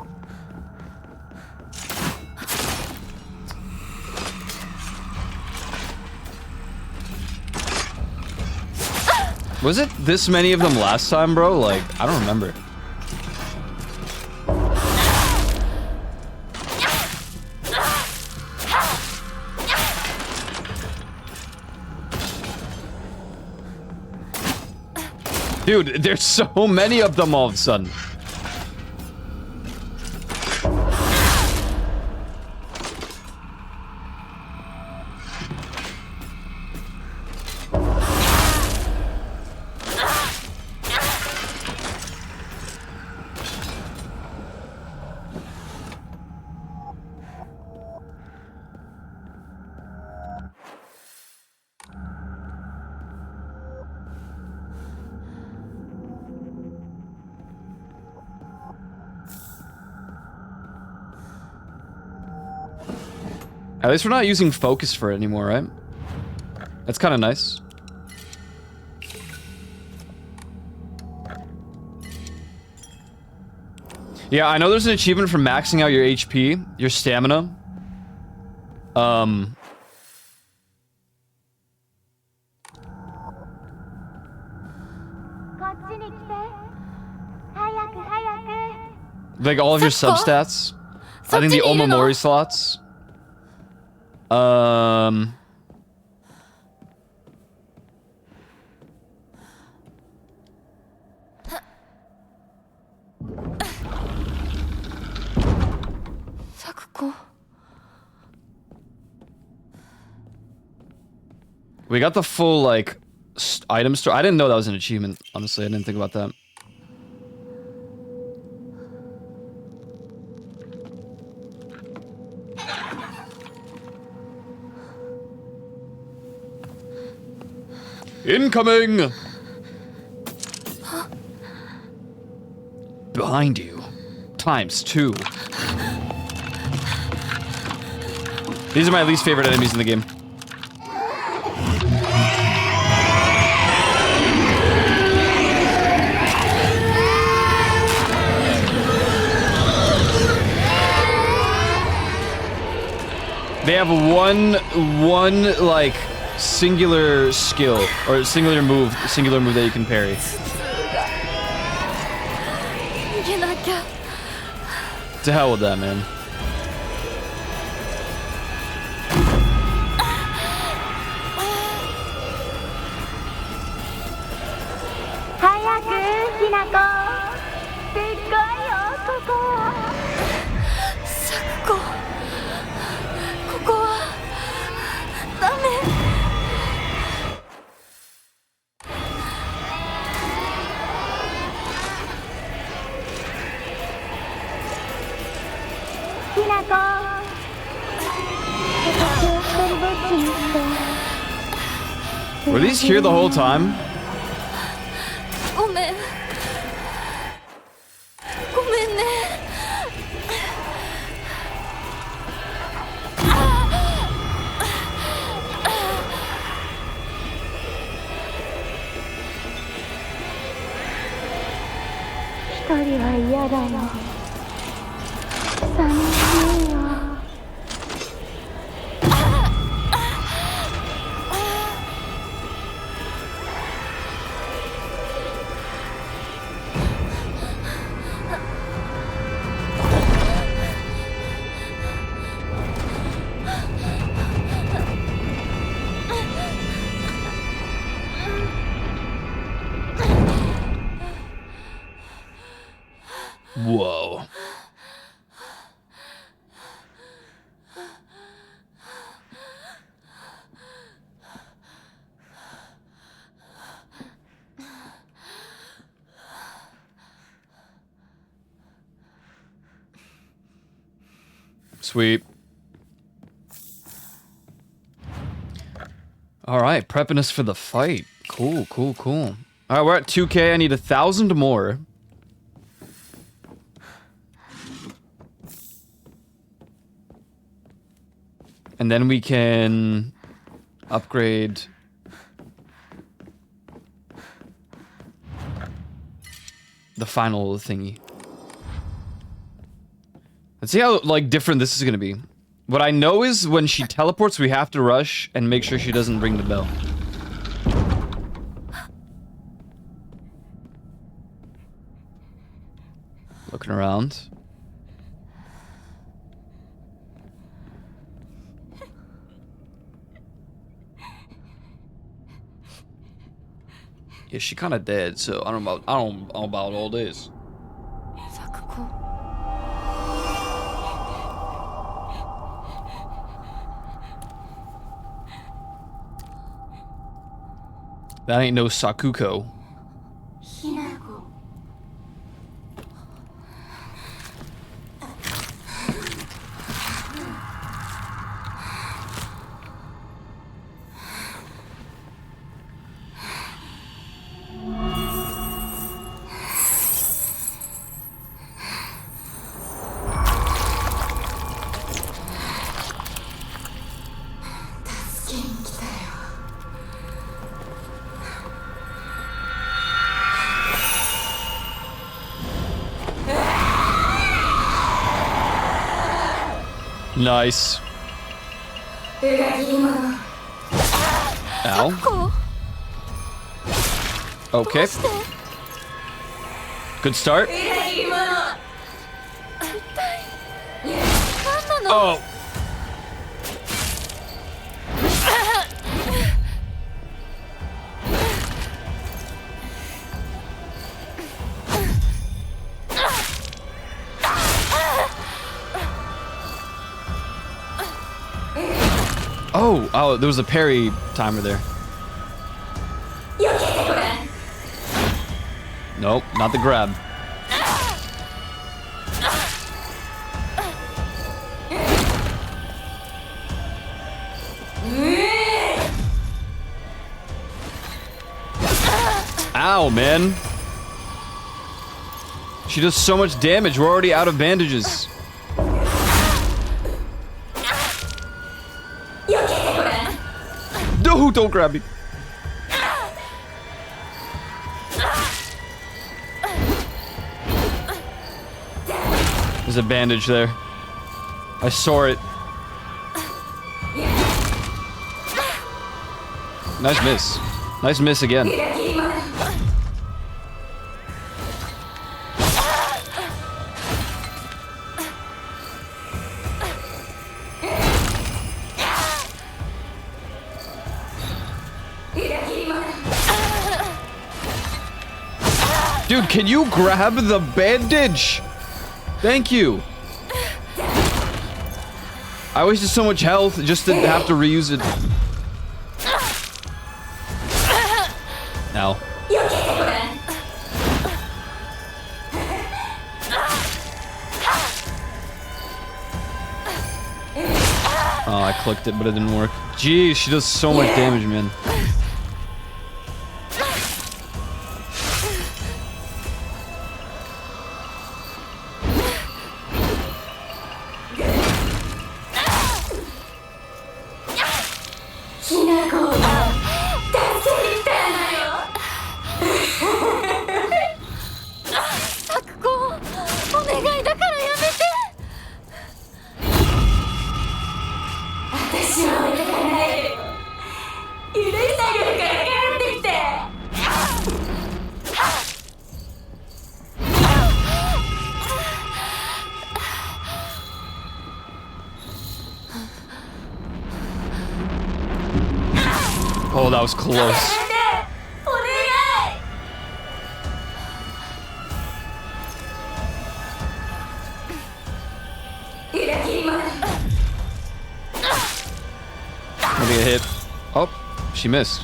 Was it this many of them last time, bro? Like, I don't remember. Dude, there's so many of them all of a sudden. At least we're not using focus for it anymore, right? That's kind of nice. Yeah, I know there's an achievement for maxing out your HP, your stamina. Like all of your substats. I think the Omamori slots.
Sakuko.
We got the full like item store. I didn't know that was an achievement. Honestly, I didn't think about that. Incoming! Behind you. ×2. These are my least favorite enemies in the game. They have one like singular skill or singular move that you can parry. To hell with that, man.
Sakuko. ここはダメ。
Were these here the whole time?
ごめん。ごめんね。一人は嫌だよ。寂しいよ。
Whoa. Sweet. All right, prepping us for the fight. Cool, cool, cool. All right, we're at 2K. I need 1,000 more. And then we can upgrade the final thingy. Let's see how like different this is gonna be. What I know is when she teleports, we have to rush and make sure she doesn't ring the bell. Looking around. Yeah, she kind of dead, so I don't know about all this.
Sakuko.
That ain't no Sakuko.
Hinako.
Nice. Ow. Okay. Good start. Oh. Oh, there was a parry timer there. Nope, not the grab. Ow, man. She does so much damage. We're already out of bandages. No, don't grab me. There's a bandage there. I saw it. Nice miss. Nice miss again. Dude, can you grab the bandage? Thank you. I wasted so much health just to have to reuse it. Ow. Oh, I clicked it, but it didn't work. Jeez, she does so much damage, man. Oh, that was close. Maybe a hit. Oh, she missed.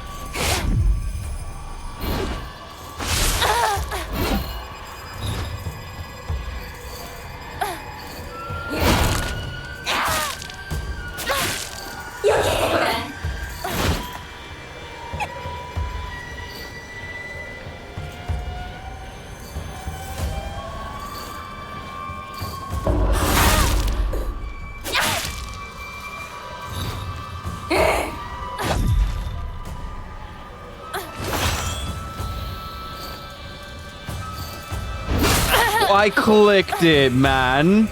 I clicked it, man.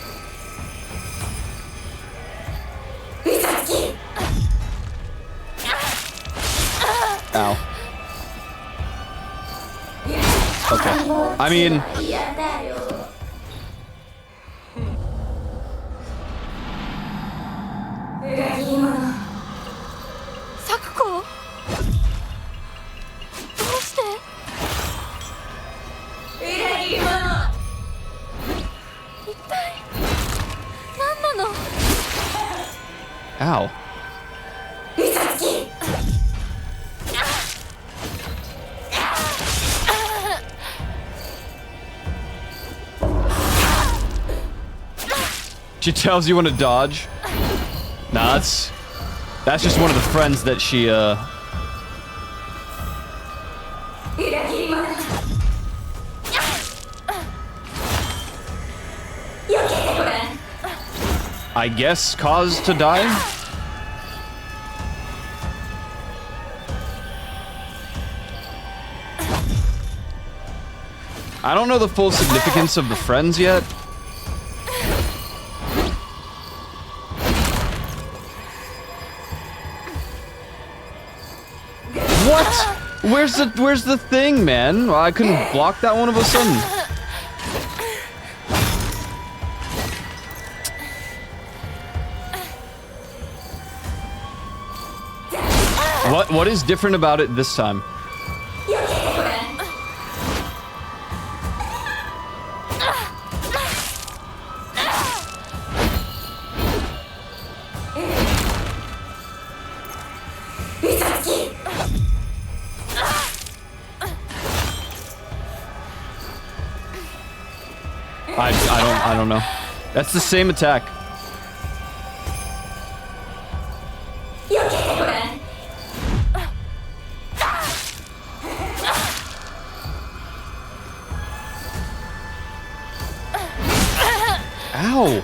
Ow. Okay. I mean...
Sakuko? どうして?
Ow. She tells you when to dodge. Nah, that's just one of the friends that she I guess caused to die? I don't know the full significance of the friends yet. What? Where's the thing, man? Well, I couldn't block that one of a sudden. What is different about it this time? I don't know. That's the same attack. Ow.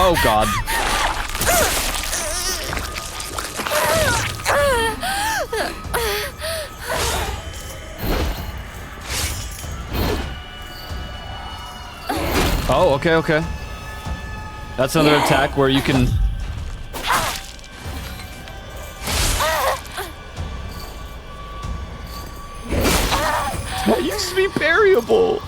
Oh god. Oh, okay, okay. That's another attack where you can... That used to be parryable!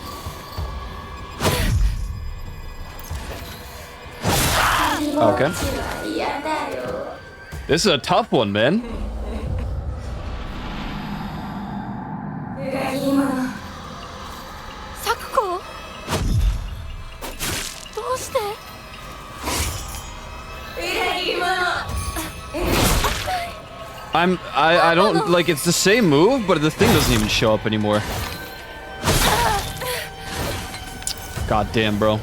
Okay. This is a tough one, man.
Sakuko?
I don't, like, it's the same move, but the thing doesn't even show up anymore. God damn, bro.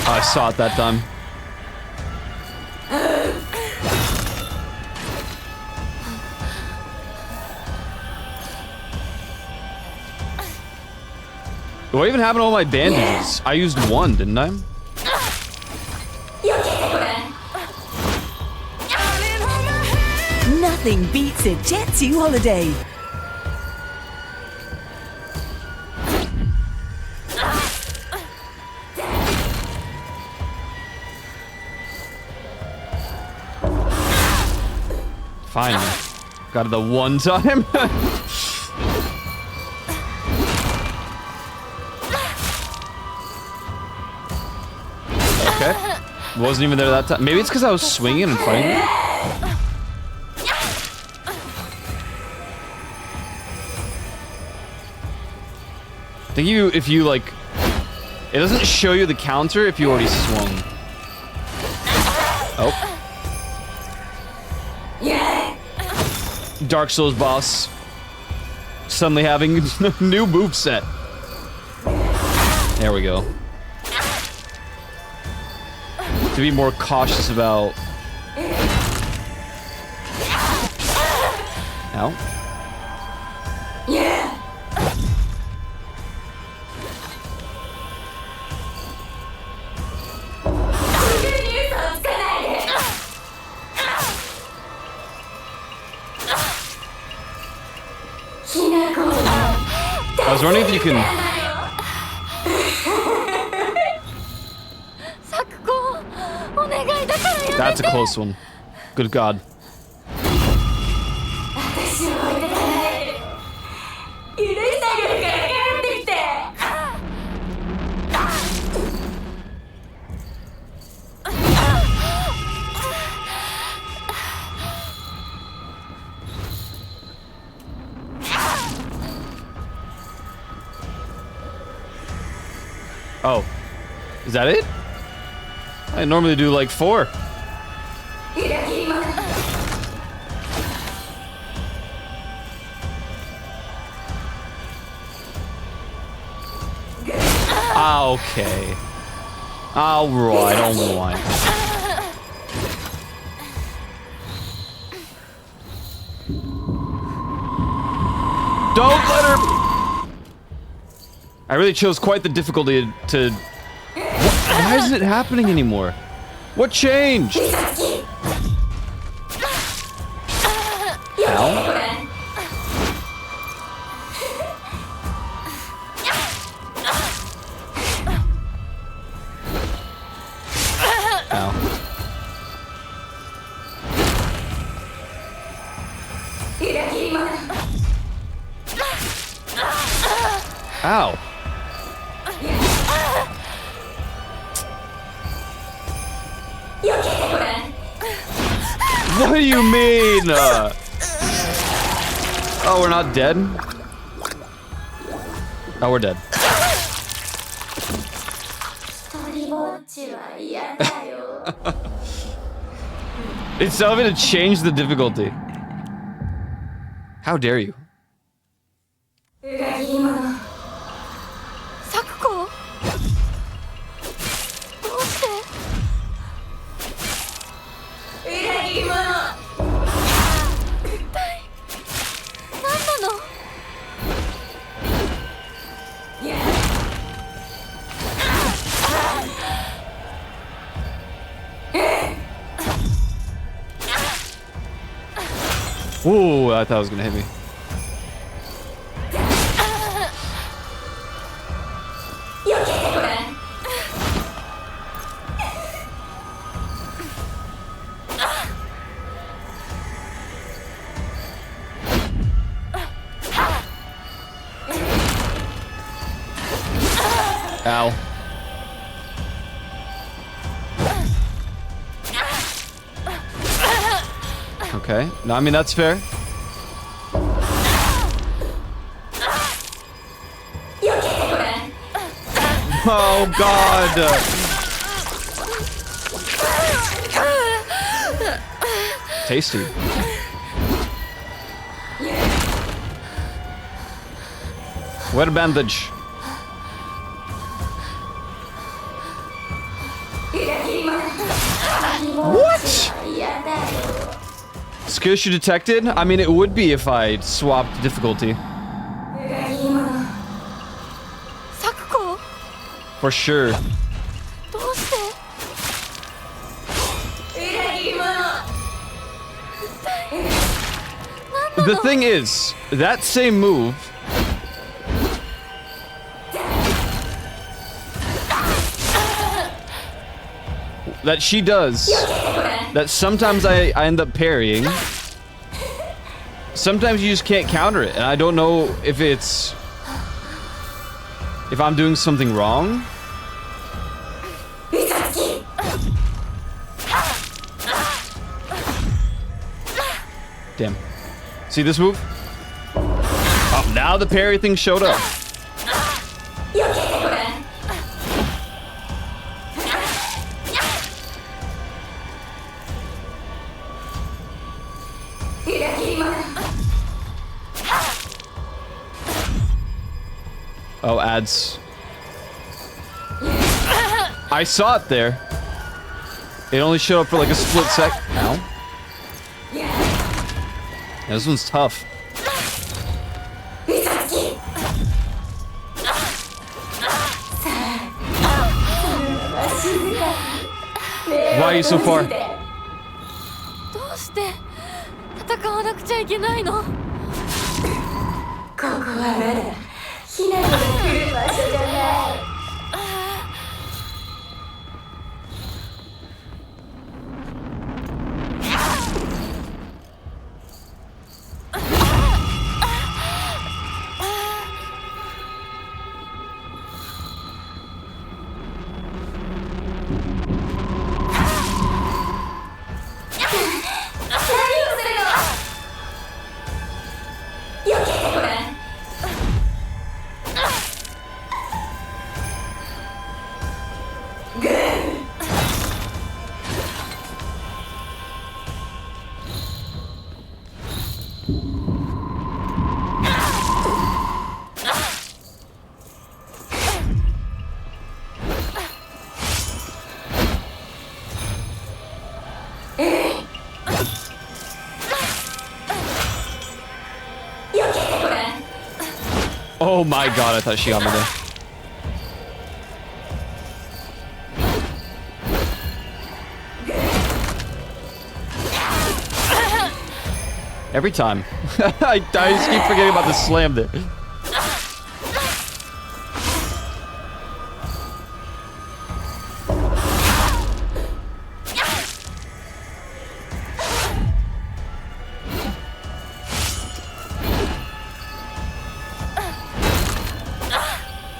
I saw it that time. What even happened to all my bandages? I used one, didn't I?
Nothing beats a Jetsu holiday.
Finally. Got it the one time. Okay. Wasn't even there that time. Maybe it's because I was swinging and fighting it. I think if you like, it doesn't show you the counter if you already swung. Oh. Dark Souls boss suddenly having new moveset. There we go. To be more cautious about. Ow. I was wondering if you can. That's a close one. Good God. Oh. Is that it? I normally do like 4. Okay. Alright, alright. Don't let her... I really chose quite the difficulty to... Why isn't it happening anymore? What changed? Ow. Ow. What do you mean? Oh, we're not dead? Oh, we're dead. It's telling me to change the difficulty. How dare you?
Sakuko? どうして裏切り者一体何なの
Ooh, I thought it was gonna hit me. Ow. Okay. No, I mean, that's fair. Oh, God. Tasty. Wet bandage. What? Skill issue detected? I mean, it would be if I swapped difficulty.
Sakuko?
For sure.
どうして裏切り者
The thing is, that same move that she does, that sometimes I end up parrying, sometimes you just can't counter it, and I don't know if it's... if I'm doing something wrong. Damn. See this move? Oh, now the parry thing showed up. Oh, ads. I saw it there. It only showed up for like a split sec. Ow. Yeah, this one's tough. Why are you so far?
どうして戦わなくちゃいけないのここはまだひなたが来る場所じゃない
Oh my god, I thought she got me there. Every time. I just keep forgetting about the slam there.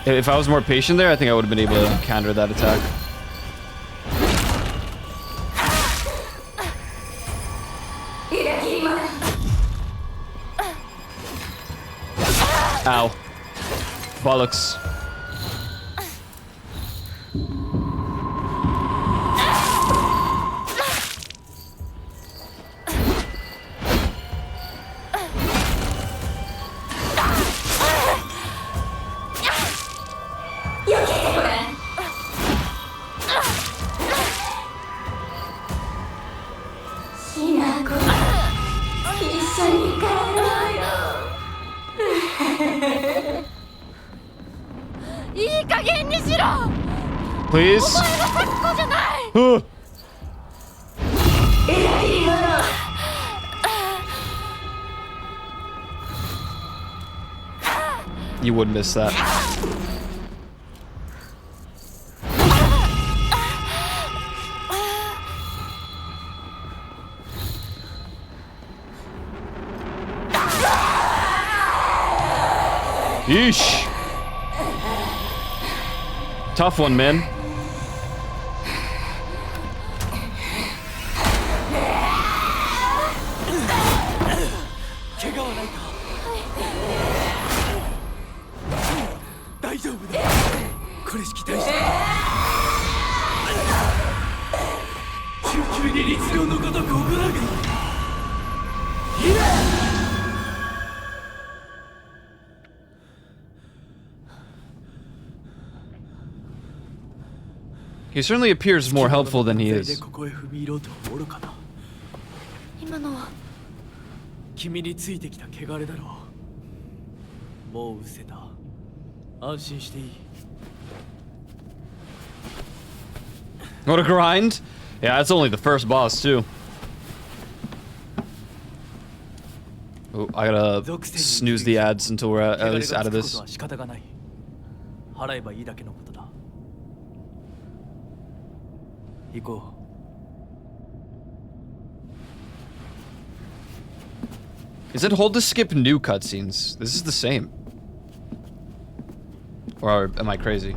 If I was more patient there, I think I would have been able to counter that attack. Ow. Bollocks. Please? You would miss that. Yeesh. Tough one, man. He certainly appears more helpful than he is.
今のは
君についてきた汚れだろう。もう失せた。安心していい。
What a grind! Yeah, that's only the first boss too. Oh, I gotta snooze the ads until we're at least out of this.
払えばいいだけのことだ。行こう。
Is it hold to skip new cutscenes? This is the same. Or am I crazy?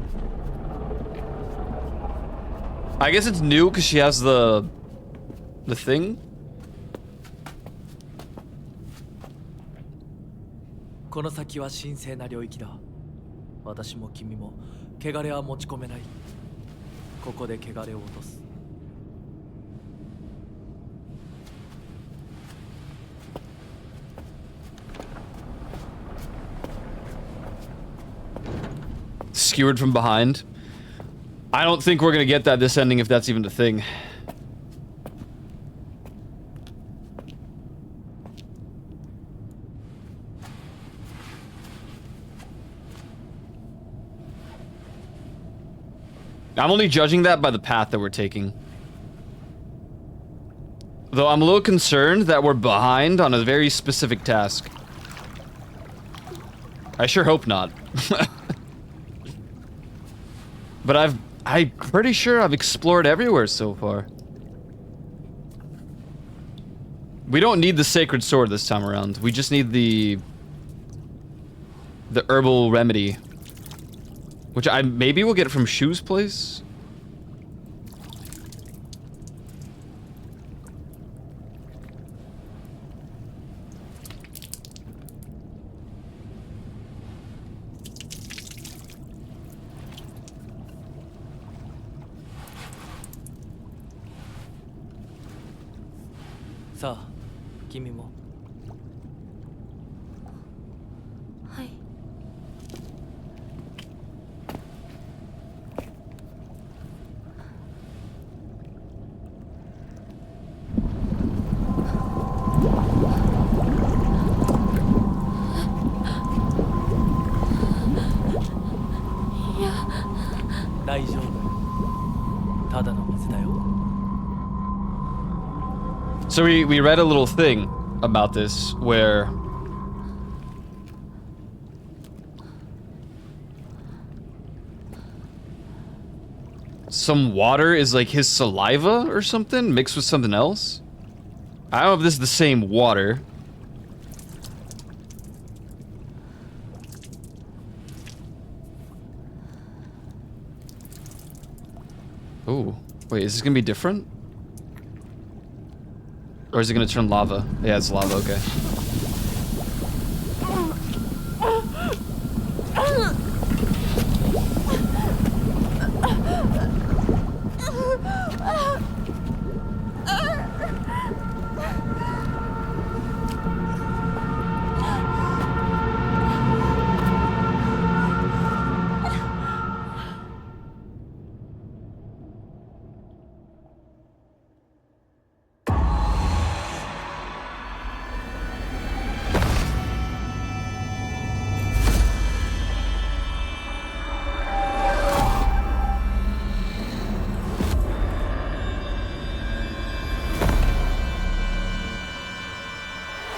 I guess it's new because she has the thing.
この先は神聖な領域だ。私も君も汚れは持ち込めない。ここで汚れを落とす。
Skewered from behind. I don't think we're gonna get that this ending if that's even a thing. I'm only judging that by the path that we're taking. Though I'm a little concerned that we're behind on a very specific task. I sure hope not. But I'm pretty sure I've explored everywhere so far. We don't need the sacred sword this time around. We just need the herbal remedy. Which maybe we'll get from Shu's place?
Sa, 君も。
はい。
こ大丈夫。ただの水だよ。
So we read a little thing about this where some water is like his saliva or something mixed with something else. I don't know if this is the same water. Oh, wait, is this gonna be different? Or is it gonna turn lava? Yeah, it's lava, okay.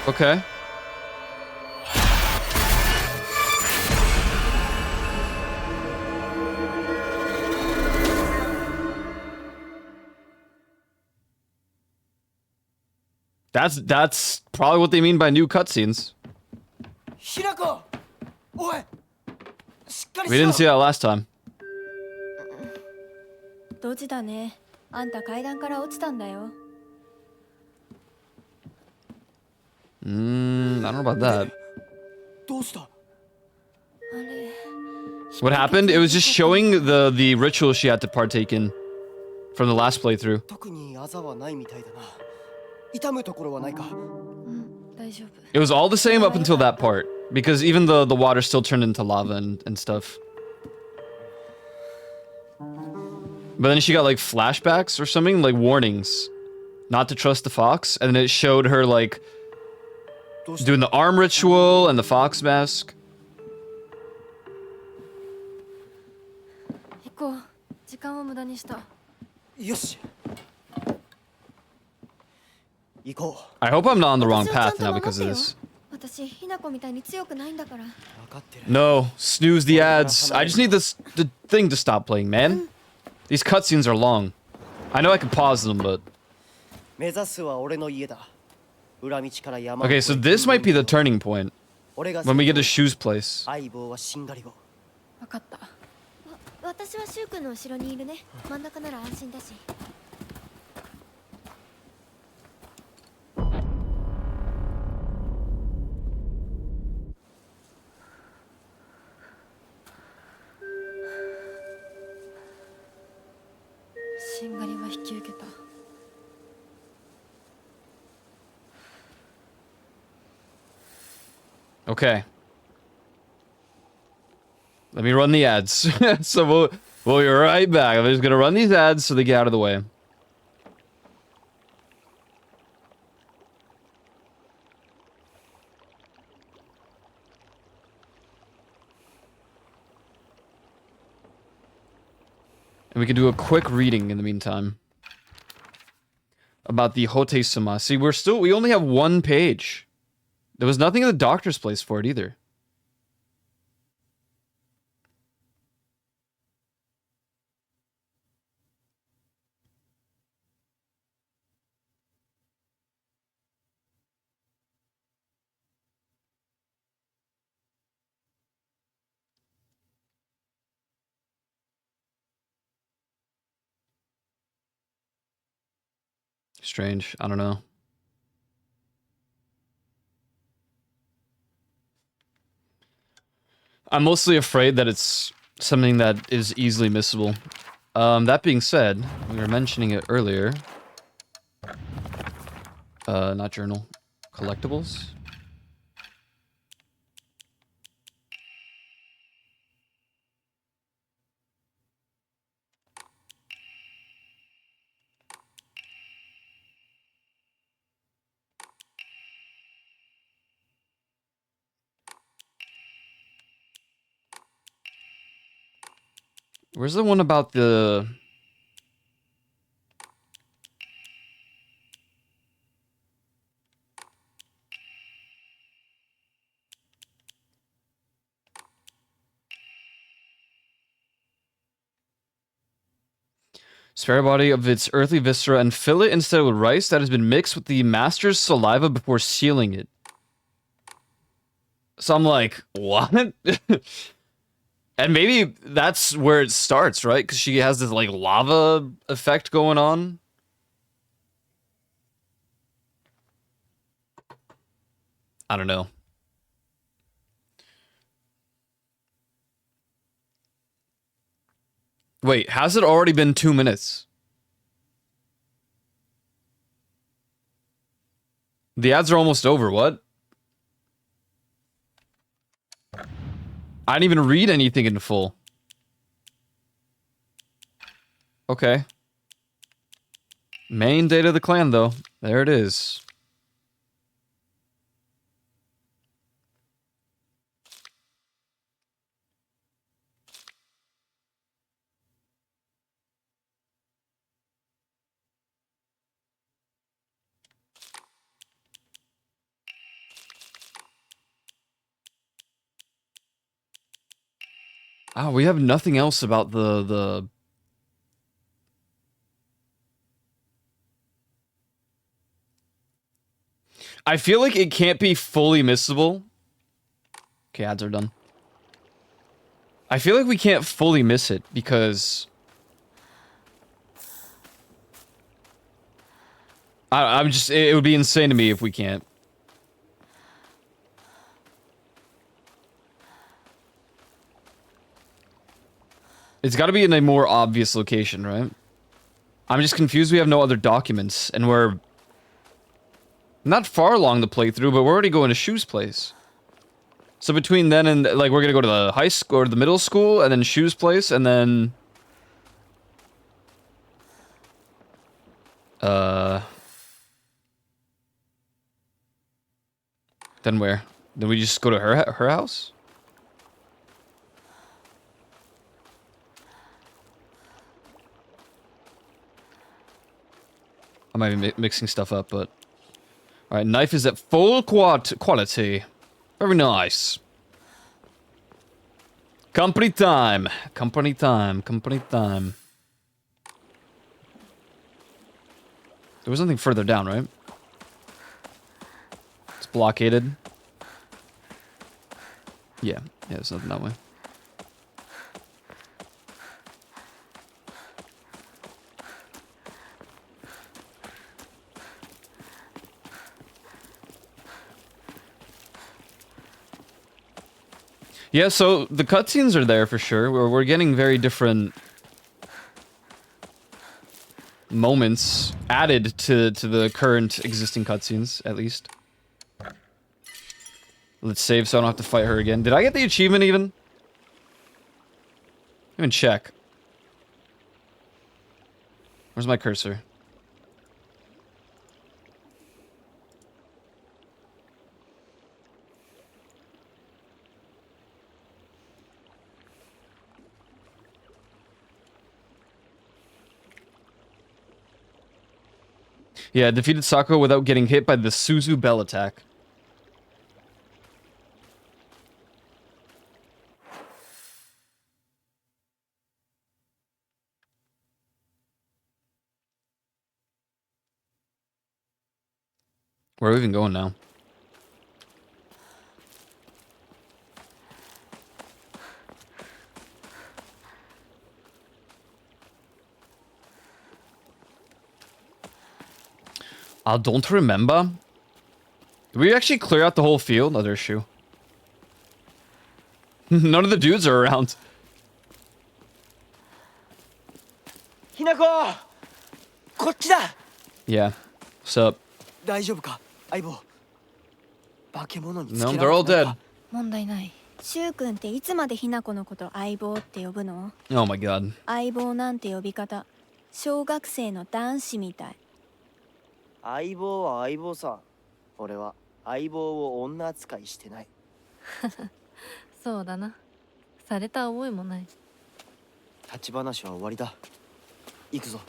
Okay. That's probably what they mean by new cutscenes.
Hirako! Oi!
We didn't see that last time.
ドジだね。あんた階段から落ちたんだよ。
I don't know about that.
どうした？
あれ。
What happened? It was just showing the ritual she had to partake in from the last playthrough.
特にあざはないみたいだな。痛むところはないか？
大丈夫。
It was all the same up until that part, because even the water still turned into lava and stuff. But then she got like flashbacks or something, like warnings not to trust the fox, and then it showed her like doing the arm ritual and the fox mask.
行こう。時間を無駄にした。
よし。行こう。
I hope I'm not on the wrong path now because of this.
私、ひなこみたいに強くないんだから。
分かってる。
No, snooze the ads. I just need the thing to stop playing, man. These cutscenes are long. I know I can pause them, but
目指すは俺の家だ。裏道から山。
okay. So this might be the turning point
俺が
when we get to Shu's place.
相棒はしんがりを。
分かった。私はシュウ君の後ろにいるね。真ん中なら安心だし。しんがりは引き受けた。
Okay. Let me run the ads. So we'll be right back. I'm just gonna run these ads so they get out of the way. And we can do a quick reading in the meantime about the Hote-sama. See, we only have one page. There was nothing in the doctor's place for it either. Strange. I don't know. I'm mostly afraid that it's something that is easily missable. That being said, we were mentioning it earlier. Not journal. Collectibles. Where's the one about the... Spare body of its earthly viscera and fill it instead with rice that has been mixed with the master's saliva before sealing it. So I'm like, what? And maybe that's where it starts, right? Because she has this like lava effect going on. I don't know. Wait, has it already been 2 minutes? The ads are almost over, what? I didn't even read anything in full. Okay. Main data of the clan, though. There it is. Oh, we have nothing else about the... I feel like it can't be fully missable. Okay, ads are done. I feel like we can't fully miss it because... I'm just... It would be insane to me if we can't. It's got to be in a more obvious location, right? I'm just confused we have no other documents, and we're not far along the playthrough, but we're already going to Shu's place. So between then and, like, we're gonna go to the high school, or the middle school, and then Shu's place, and then... Then where? Then we just go to her house? I might be mixing stuff up, but... Alright, knife is at full quality. Very nice. Company time. Company time. Company time. There was nothing further down, right? It's blockaded. Yeah. Yeah, there's nothing that way. Yeah, so the cutscenes are there for sure. We're getting very different moments added to the current existing cutscenes, at least. Let's save so I don't have to fight her again. Did I get the achievement even? Even check. Where's my cursor? Yeah, defeated Sako without getting hit by the Suzu Bell attack. Where are we even going now? I don't remember. Did we actually clear out the whole field? Oh, there's Shu. None of the dudes are around.
Hinako! こっちだ!
Yeah. What's up?
大丈夫か相棒化け物につけ
No,
られ
they're all
てない
dead.
か
問題ない。シュウ君っていつまでひな子のこと相棒って呼ぶの？
Oh my god.
相棒なんて呼び方、小学生の男子みたい。
相棒は相棒さ。俺は相棒を女扱いしてない。
そうだな。された覚えもない。
立ち話は終わりだ。行くぞ。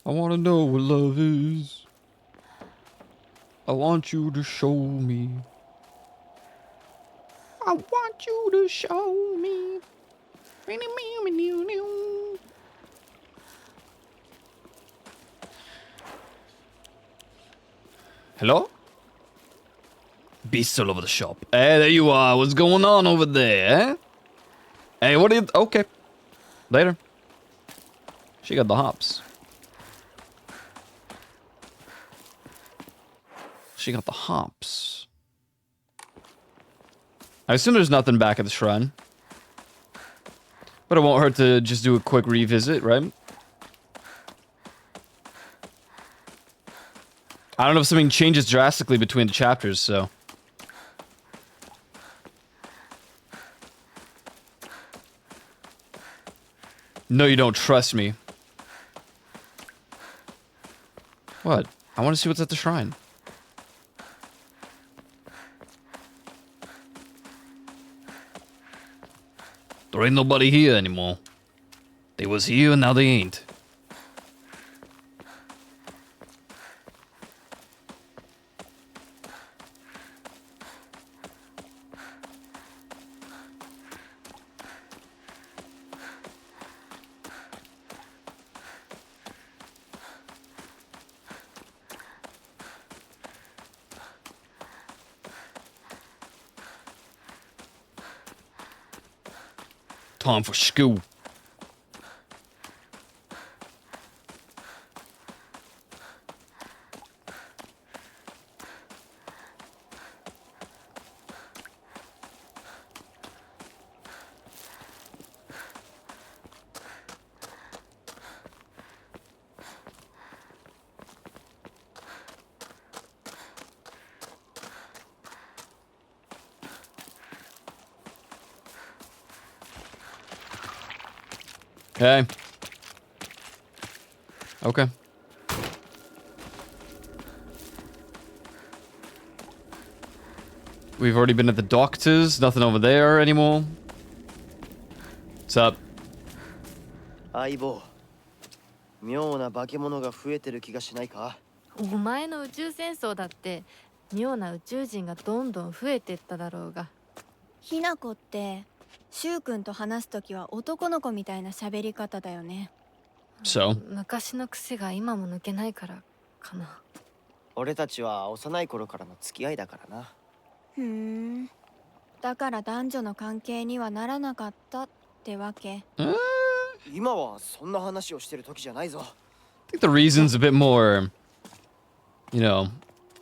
I wanna know what love is. I want you to show me. I want you to show me. Hello? Beasts all over the shop. Hey, there you are. What's going on over there, eh? Hey, what are you... Okay. Later. She got the hops. She got the hops. I assume there's nothing back at the shrine. But it won't hurt to just do a quick revisit, right? I don't know if something changes drastically between the chapters, so... No, you don't trust me. What? I want to see what's at the shrine. There ain't nobody here anymore. They was here and now they ain't. Time for school. Okay. Okay. We've already been at the doctor's. Nothing over there anymore. What's up?
相棒、妙な化け物が増えてる気がしないか？
お前の宇宙戦争だって妙な宇宙人がどんどん増えてっただろうが。
ひなこってシュウ君と話すときは男の子みたいな喋り方だよね。
So?
昔の癖が今も抜けないからかな。
俺たちは幼い頃からの付き合いだからな。
ふーん。だから男女の関係にはならなかったってわけ。
今はそんな話をしてる時じゃないぞ。
I think the reason's a bit more, you know,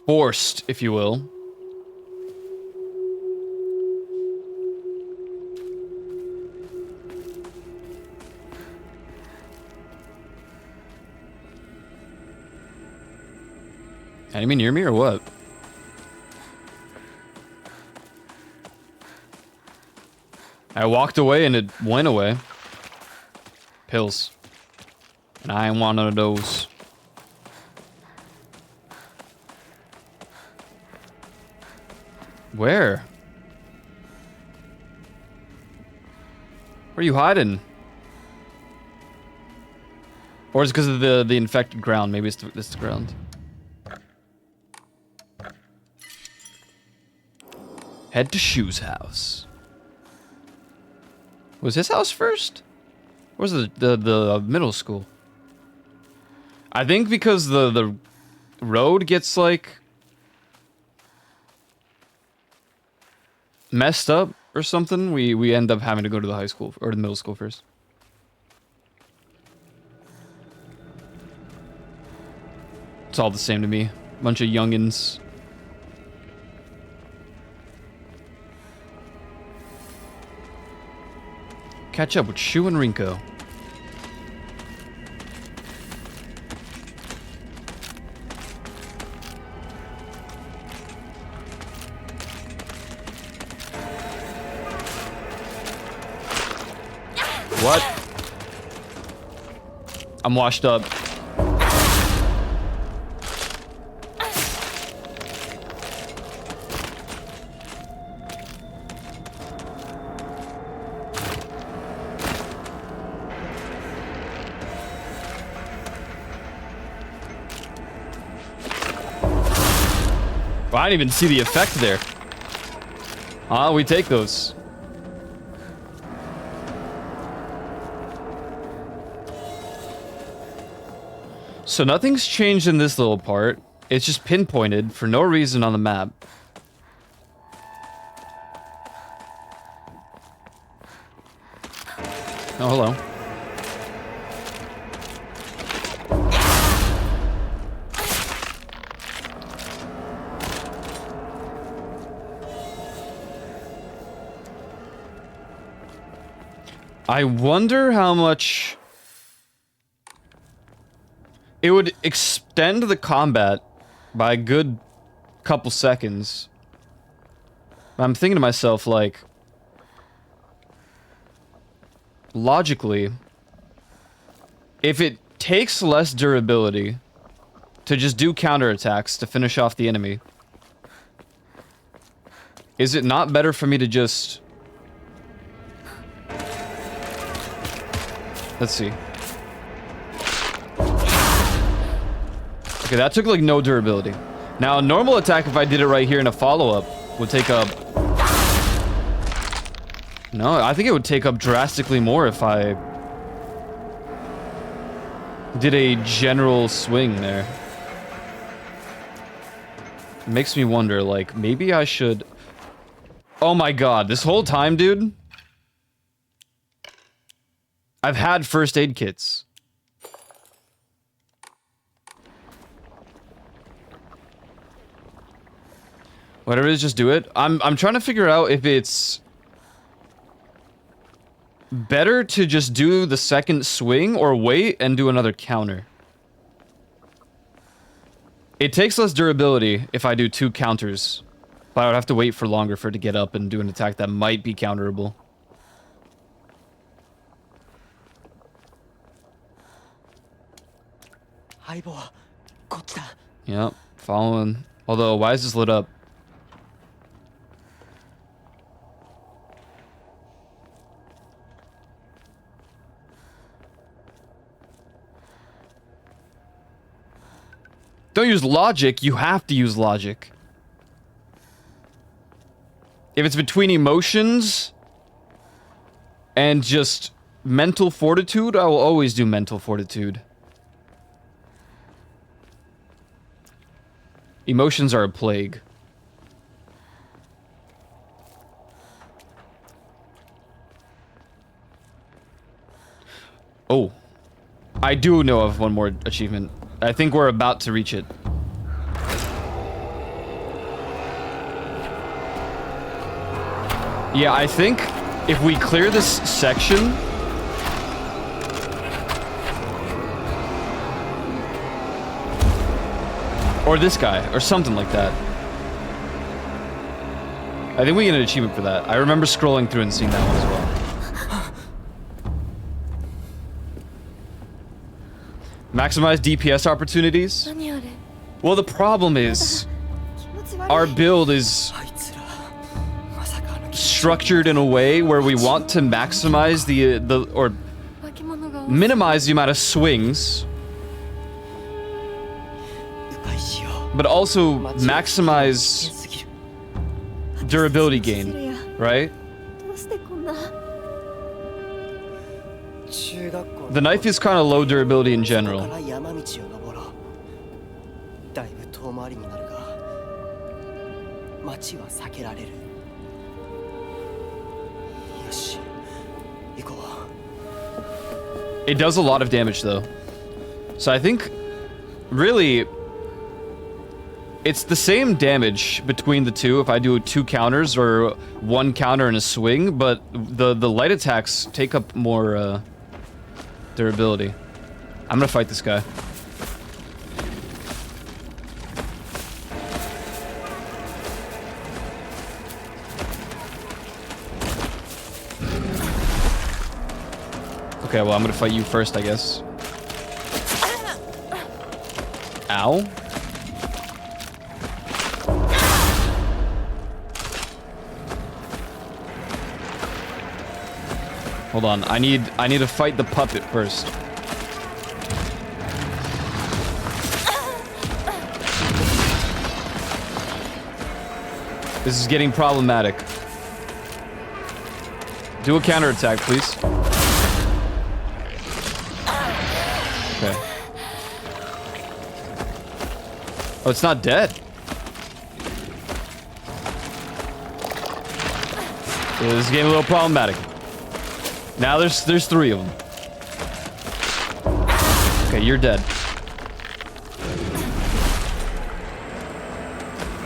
forced, if you will. Enemy near me or what? I walked away and it went away. Pills. And I ain't one of those. Where? Where are you hiding? Or is it because of the infected ground? Maybe it's this ground. Head to Shu's house. Was his house first? Or was it the middle school? I think because the road gets like messed up or something, we end up having to go to the high school or the middle school first. It's all the same to me. Bunch of youngins. Catch up with Shu and Rinko. What? I'm washed up. Well, I didn't even see the effect there. Ah, we take those. So nothing's changed in this little part. It's just pinpointed for no reason on the map. Oh, hello. I wonder how much it would extend the combat by a good couple seconds. I'm thinking to myself, like, logically, if it takes less durability to just do counterattacks to finish off the enemy, is it not better for me to just... Let's see. Okay, that took like no durability. Now, a normal attack, if I did it right here in a follow-up, would take up... No, I think it would take up drastically more if I did a general swing there. It makes me wonder, like, maybe I should... Oh my god, this whole time, dude, I've had first aid kits. Whatever it is, just do it. I'm trying to figure out if it's better to just do the second swing or wait and do another counter. It takes less durability if I do 2 counters, but I would have to wait for longer for it to get up and do an attack that might be counterable. Yep, following. Although, why is this lit up? Don't use logic, you have to use logic. If it's between emotions and just mental fortitude, I will always do mental fortitude. Emotions are a plague. Oh. I do know of one more achievement. I think we're about to reach it. Yeah, I think if we clear this section... Or this guy, or something like that. I think we get an achievement for that. I remember scrolling through and seeing that one as well. Maximize DPS opportunities? Well, the problem is... Our build is... structured in a way where we want to maximize or minimize the amount of swings, but also maximize durability gain, right? The knife is kind of low durability in general. It does a lot of damage though. So I think really it's the same damage between the two if I do 2 counters or 1 counter and a swing, but the light attacks take up more durability. I'm gonna fight this guy. Okay, well, I'm gonna fight you first, I guess. Ow. Hold on, I need to fight the puppet first. This is getting problematic. Do a counterattack, please. Okay. Oh, it's not dead. Yeah, this is getting a little problematic. Now there's 3 of them. Okay, you're dead.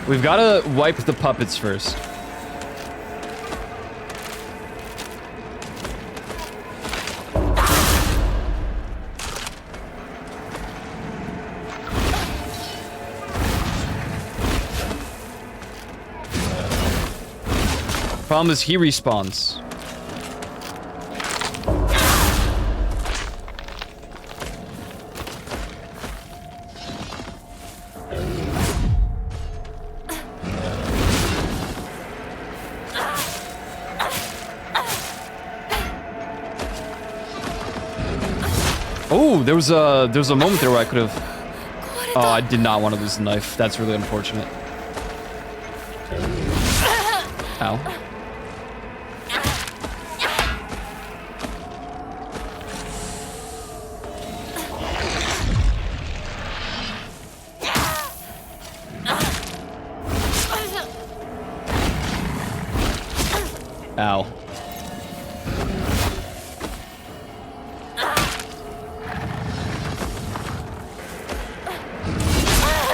We've got to wipe the puppets first. Problem is he respawns. Oh, there was a moment there where I could have. Oh, I did not want to lose the knife. That's really unfortunate. Ow. Ow.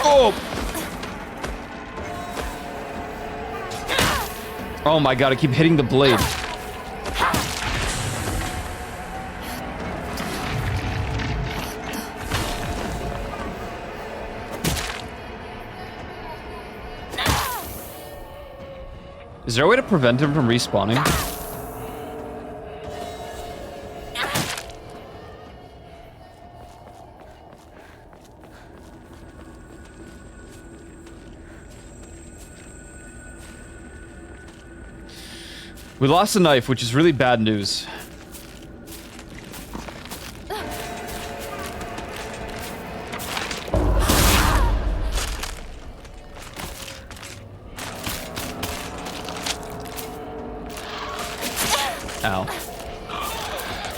Oh! Oh my god, I keep hitting the blade. Is there a way to prevent him from respawning? We lost a knife, which is really bad news. Ow.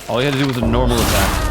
All he had to do was a normal attack.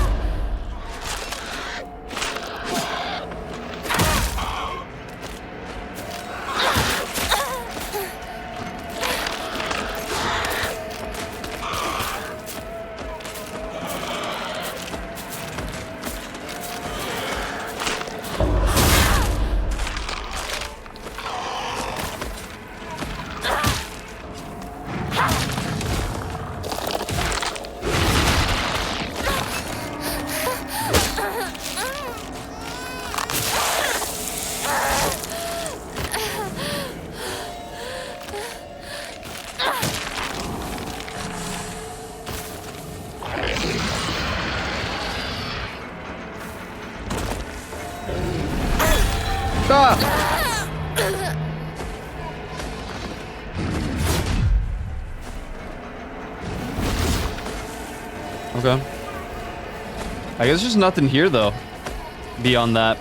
Okay. I guess there's nothing here, though, beyond that.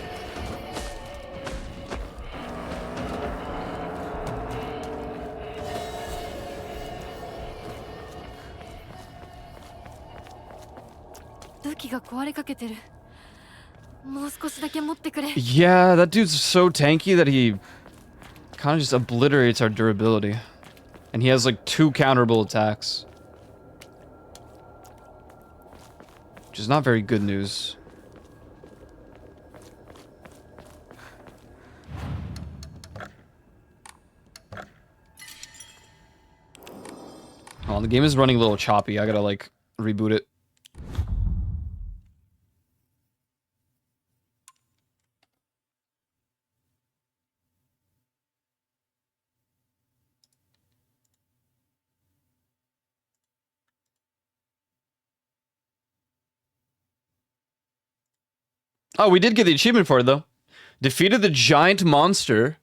Yeah, that dude's so tanky that he kind of just obliterates our durability. And he has like 2 counterable attacks. Which is not very good news. Oh, the game is running a little choppy. I gotta like reboot it. Oh, we did get the achievement for it, though. Defeated the giant monster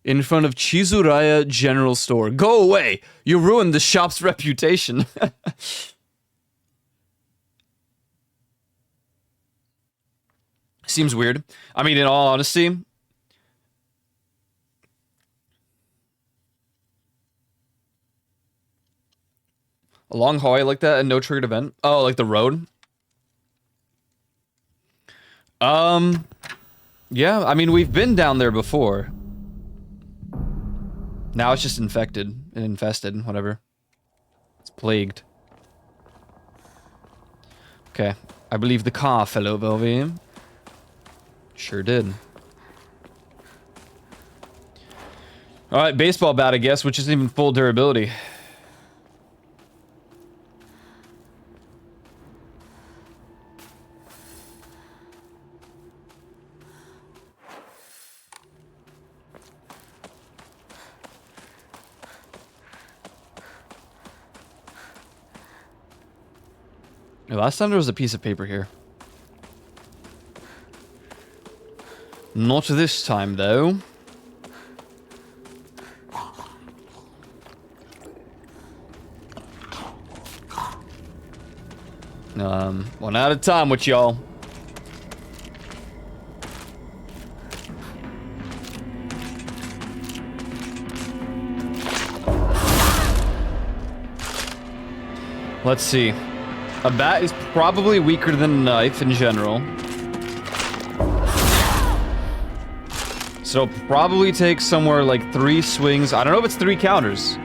in front of Chizuraya General Store. Go away! You ruined the shop's reputation. Seems weird. I mean, in all honesty, A long hallway like that and no triggered event? Oh, like the road? Yeah, I mean, we've been down there before. Now it's just infected and infested, whatever. It's plagued. Okay, I believe the car fell over here. Sure did. Alright, baseball bat, I guess, which isn't even full durability. Last time there was a piece of paper here. Not this time, though. One at a time with y'all. Let's see. A bat is probably weaker than a knife in general. So it'll probably take somewhere like 3 swings. I don't know if it's 3 counters.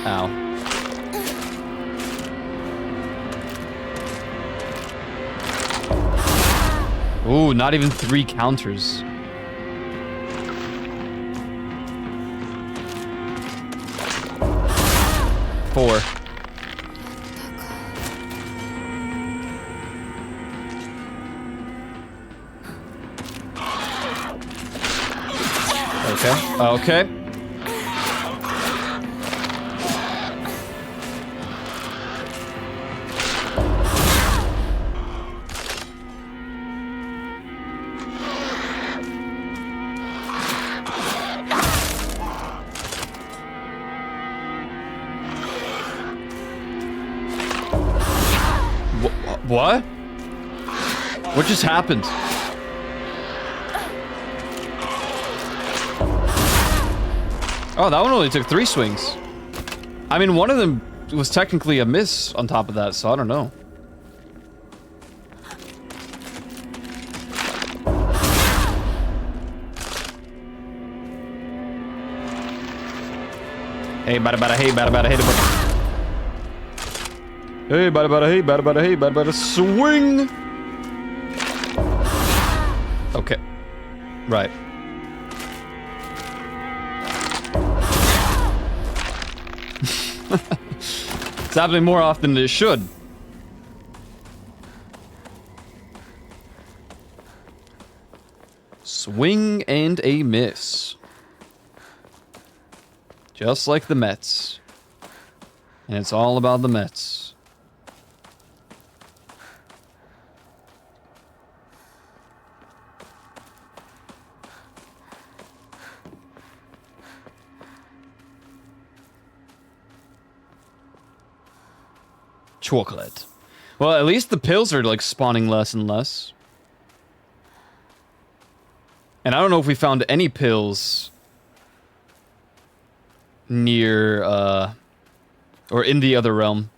Ow. Ooh, not even 3 counters. Four. Okay. Okay. What? What just happened? Oh, that one only took 3 swings. I mean, one of them was technically a miss on top of that, so I don't know. Hey, bada bada, hey, bada bada, hey, bada. Hey, bada bada, hey, bada bada, hey, bada bada, swing! Okay. Right. It's happening more often than it should. Swing and a miss. Just like the Mets. And it's all about the Mets. Chocolate. Well, at least the pills are like spawning less and less. And I don't know if we found any pills near or in the other realm.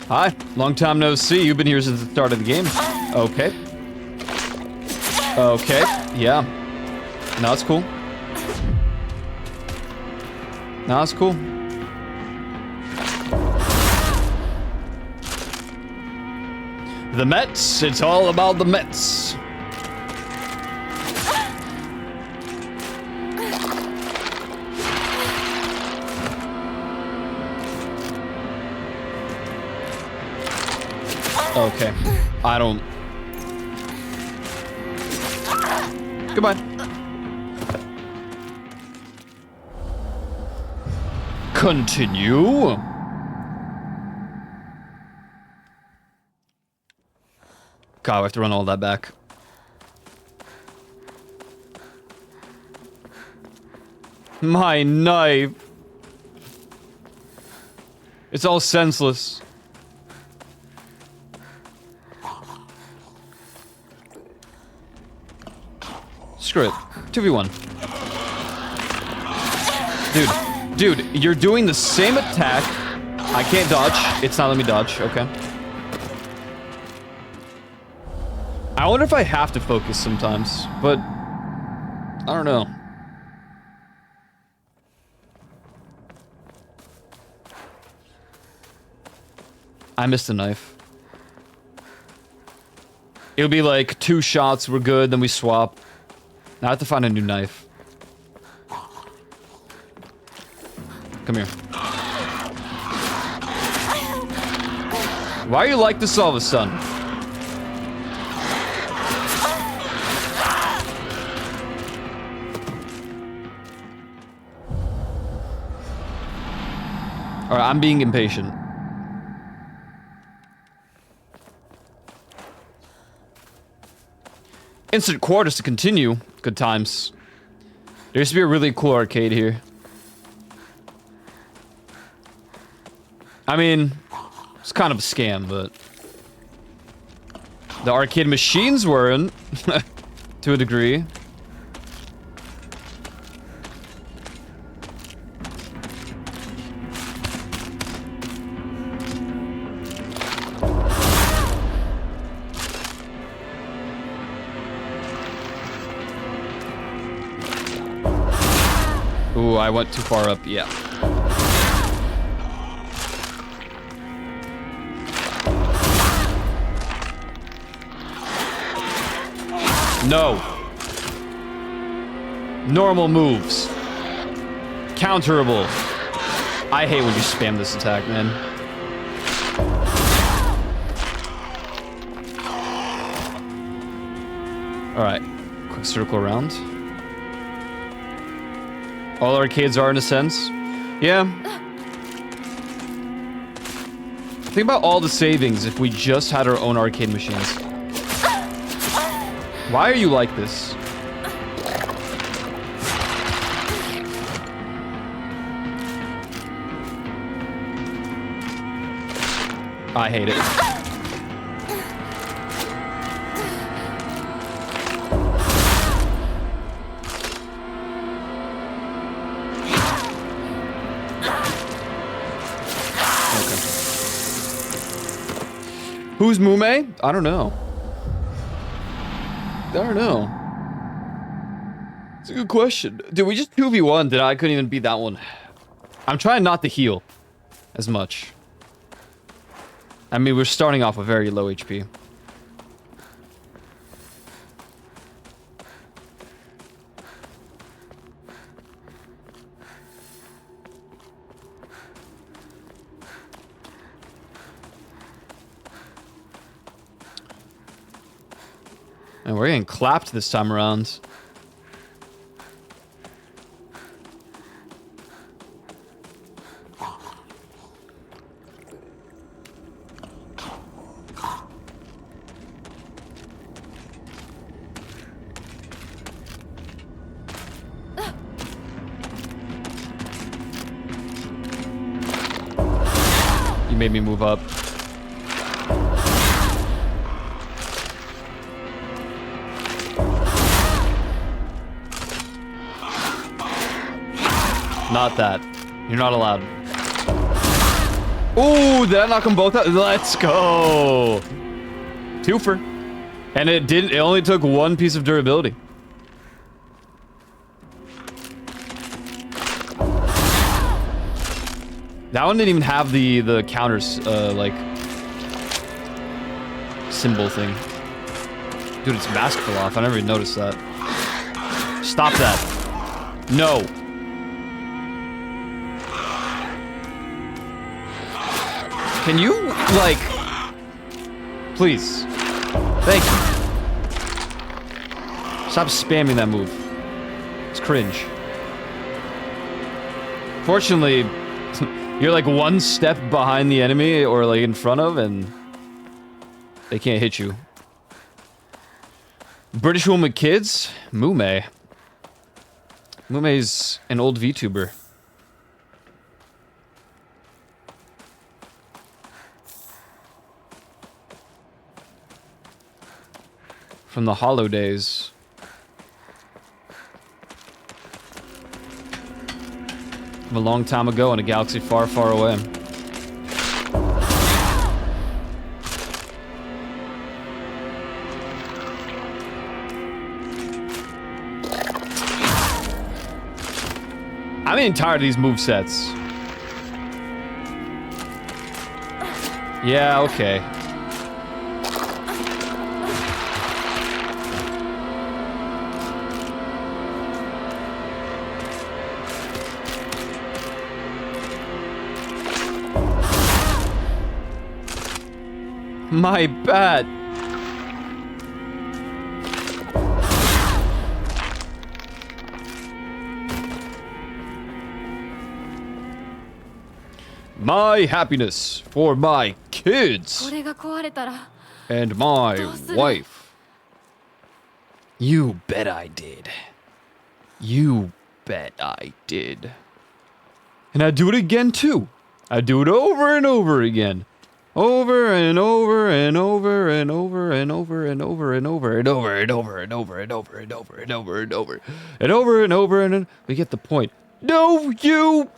Hi, long time no see. You've been here since the start of the game. Okay. Okay, yeah. No, it's cool. No, it's cool. The Mets, it's all about the Mets. Okay. I don't... Goodbye. Continue. God, I have to run all that back. My knife. It's all senseless. Screw it. 2v1. Dude, you're doing the same attack. I can't dodge. It's not letting me dodge. Okay. I wonder if I have to focus sometimes, but I don't know. I missed the knife. It'll be like 2 shots, we're good, then we swap. Now I have to find a new knife. Come here. Why are you like this all of a sudden? Alright, I'm being impatient. Instant quarters to continue. Good times. There used to be a really cool arcade here. I mean, it's kind of a scam, but the arcade machines weren't, to a degree. Ooh, I went too far up, yeah. No. Normal moves. Counterable. I hate when you spam this attack, man. Alright. Quick circle around. All arcades are in a sense. Yeah. Think about all the savings if we just had our own arcade machines. Why are you like this? I hate it. Who's Mume? I don't know. I don't know. It's a good question. Did we just 2v1? I couldn't even beat that one. I'm trying not to heal as much. I mean, we're starting off with very low HP. And we're getting clapped this time around. You made me move up. Not that. You're not allowed. Ooh, did I knock them both out? Let's go. Twofer. And it only took 1 piece of durability. That one didn't even have the counters, like, symbol thing. Dude, its mask fell off. I never even noticed that. Stop that. No. Can you, like... Please. Thank you. Stop spamming that move. It's cringe. Fortunately, you're like 1 step behind the enemy or like in front of and they can't hit you. British woman kids? Mume. Mume's an old VTuber. From the Hollow days. From a long time ago in a galaxy far, far away. I'm getting tired of these movesets. Yeah, okay. My bad. My happiness for my
こ
kids
れが壊れたら
and my
どうする？
wife. You bet I did. You bet I did. And I'd do it again too. I'd do it over and over again. Over and over and over and over and over and over and over and over and over and over and over and over and over and over and over and over and we get the point. No, you.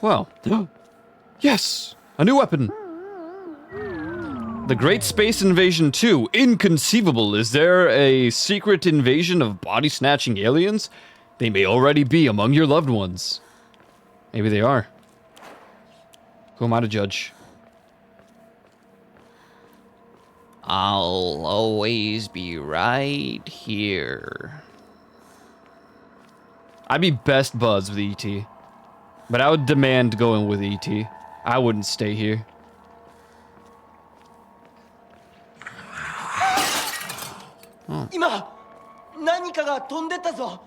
Well, yes, a new weapon. The Great Space Invasion 2. Inconceivable. Is there a secret invasion of body-snatching aliens? They may already be among your loved ones. Maybe they are. Who am I to judge? I'll always be right here. I'd be best buds with E.T. But I would demand going with E.T. I wouldn't stay here. Oh.
今何かが飛んでったぞ。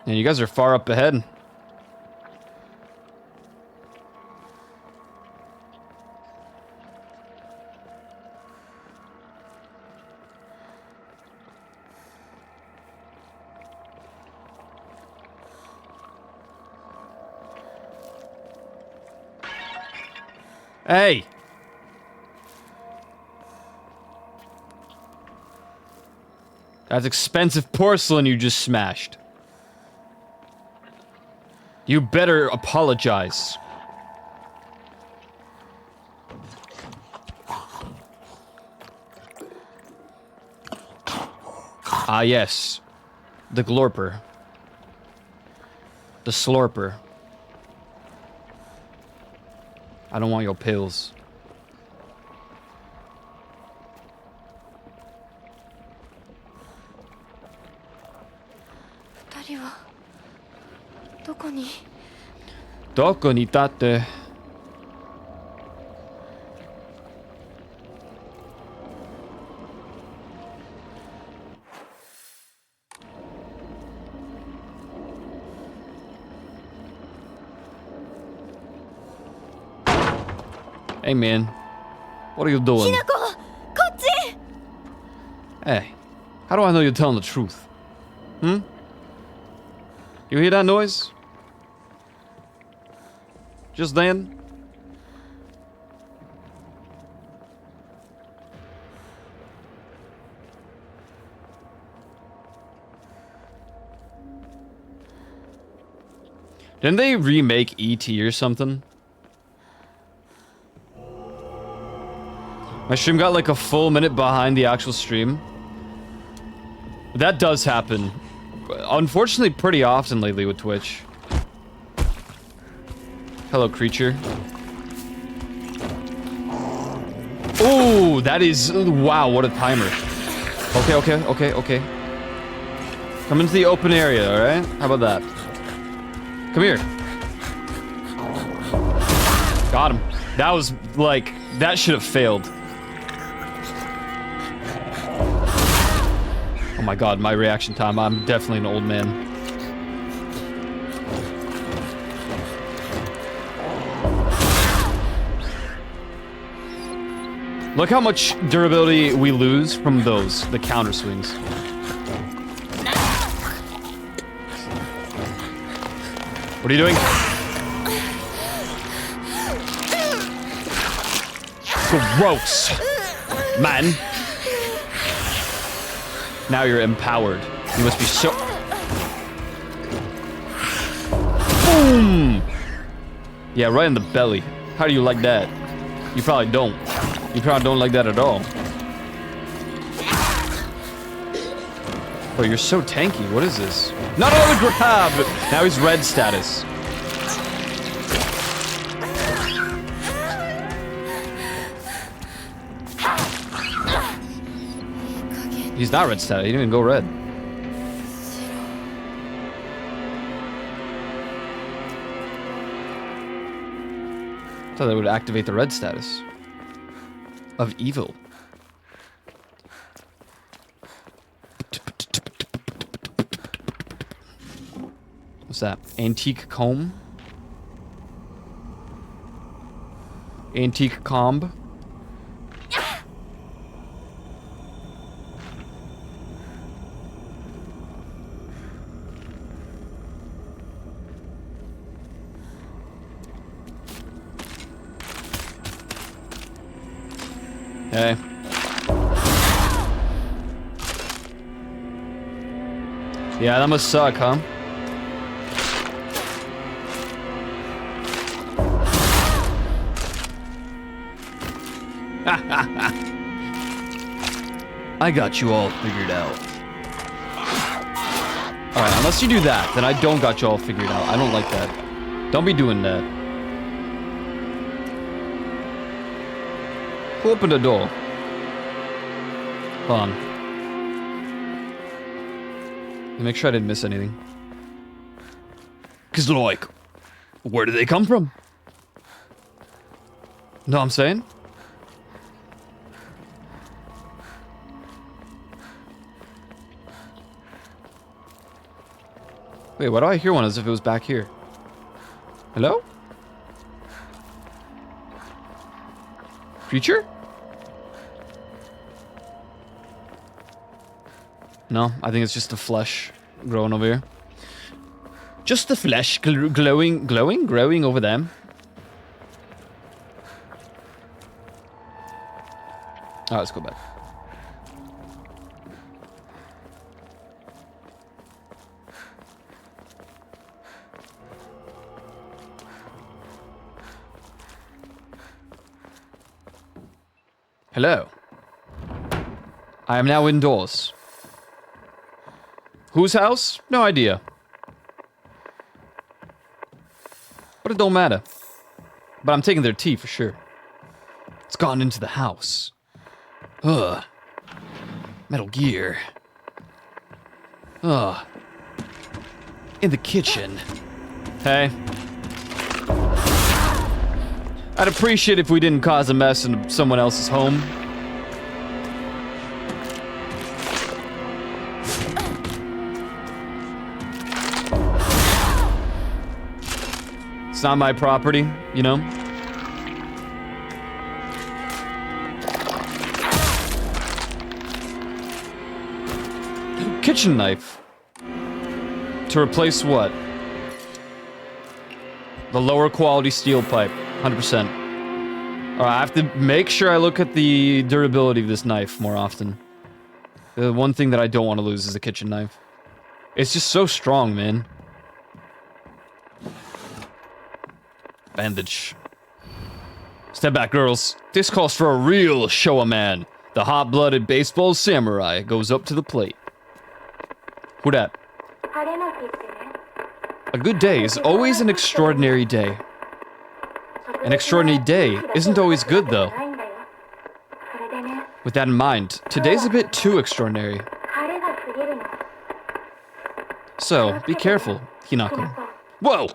And you guys are far up ahead. Hey! That's expensive porcelain you just smashed. You better apologize. Ah, yes. The glorper. The slurper. I don't want your pills. Doko ni tate. Hey man, what are you doing? Hey, how do I know you're telling the truth? Hmm? You hear that noise? Just then? Didn't they remake E.T. or something? My stream got like a full minute behind the actual stream. That does happen. Unfortunately, pretty often lately with Twitch. Hello, creature. Oh, that is... Wow, what a timer. Okay. Come into the open area, alright? How about that? Come here. Got him. That was, like... That should have failed. Oh my god, my reaction time. I'm definitely an old man. Look how much durability we lose from those, the counter swings. What are you doing? Gross. Man. Now you're empowered. You must be so... Boom! Yeah, right in the belly. How do you like that? You probably don't. You probably don't like that at all. Bro, you're so tanky. What is this? Not another grab! Now he's red status. He's not red status. He didn't even go red. I thought that would activate the red status of evil. What's that? Antique comb? Antique comb? Hey. Yeah, that must suck, huh? I got you all figured out. Alright, unless you do that, then I don't got you all figured out. I don't like that. Don't be doing that. Who opened the door? Hold on. Let me make sure I didn't miss anything. Cause like, where did they come from? Know what I'm saying? Wait, why do I hear one as if it was back here? Hello? Creature? No, I think it's just the flesh growing over here. Just the flesh growing over them. Alright, let's go back. Hello. I am now indoors. Whose house? No idea. But it don't matter. But I'm taking their tea for sure. It's gone into the house. Ugh. Metal Gear. Ugh. In the kitchen. Hey. I'd appreciate if we didn't cause a mess in someone else's home. It's not my property, you know? Kitchen knife. To replace what? The lower quality steel pipe. 100%. Alright, I have to make sure I look at the durability of this knife more often. The one thing that I don't want to lose is a kitchen knife. It's just so strong, man. Bandage. Step back, girls. This calls for a real show-a-man. The hot-blooded baseball samurai goes up to the plate. Who dat? A good day is always an extraordinary day. An extraordinary day isn't always good, though. With that in mind, today's a bit too extraordinary. So, be careful, Hinako. Whoa!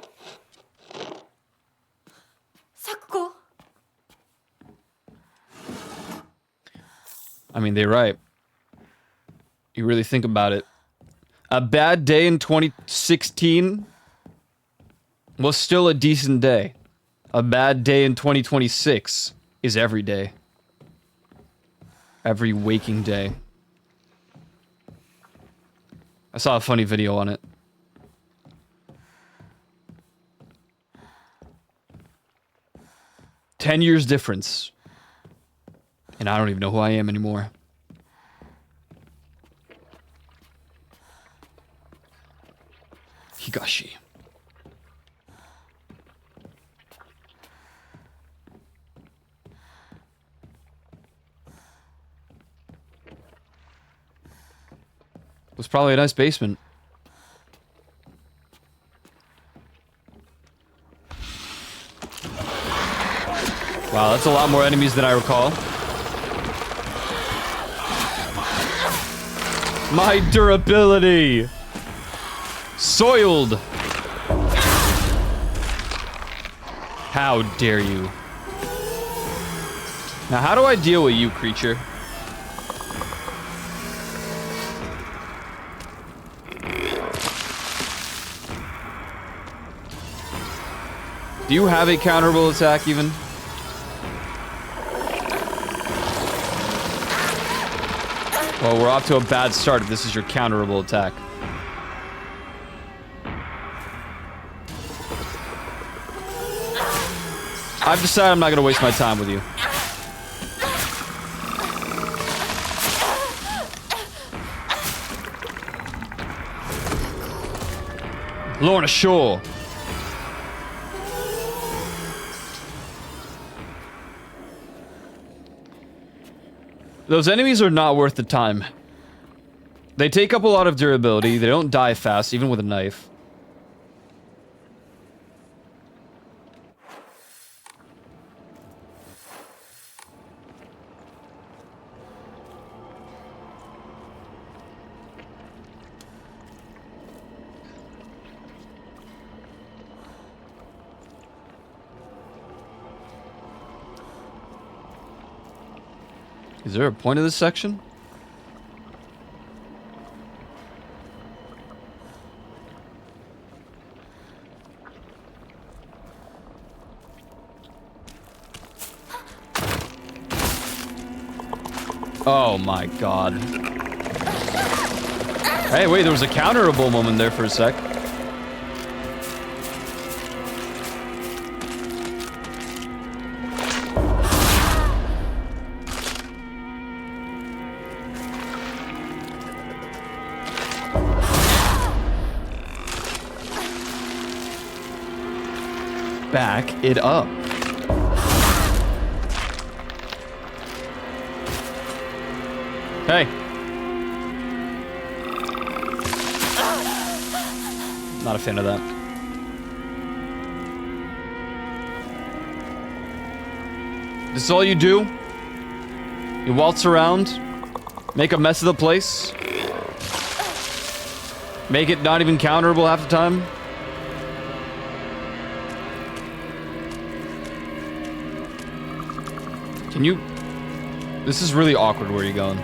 Sakuko.
I mean, they're right. You really think about it. A bad day in 2016 was still a decent day. A bad day in 2026 is every day. Every waking day. I saw a funny video on it. "10 years difference. And I don't even know who I am anymore." Higashi. It was probably a nice basement. Wow, that's a lot more enemies than I recall. My durability! Soiled! How dare you? Now, how do I deal with you, creature? Do you have a counterable attack, even? Well, we're off to a bad start if this is your counterable attack. I've decided I'm not going to waste my time with you. Lorna Shore. Those enemies are not worth the time. They take up a lot of durability. They don't die fast, even with a knife. Is there a point of this section? Oh my god. Hey, wait, there was a counterable moment there for a sec. Back it up. Hey. Not a fan of that. This is all you do? You waltz around, make a mess of the place, make it not even counterable half the time? Can you... This is really awkward where you're going.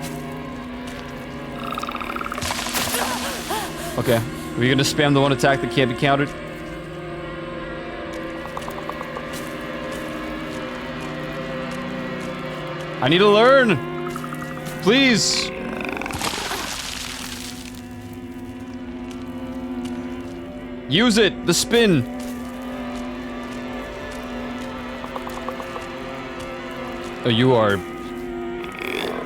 Okay. Are you gonna spam the one attack that can't be countered? I need to learn! Please! Use it! The spin! Oh, you are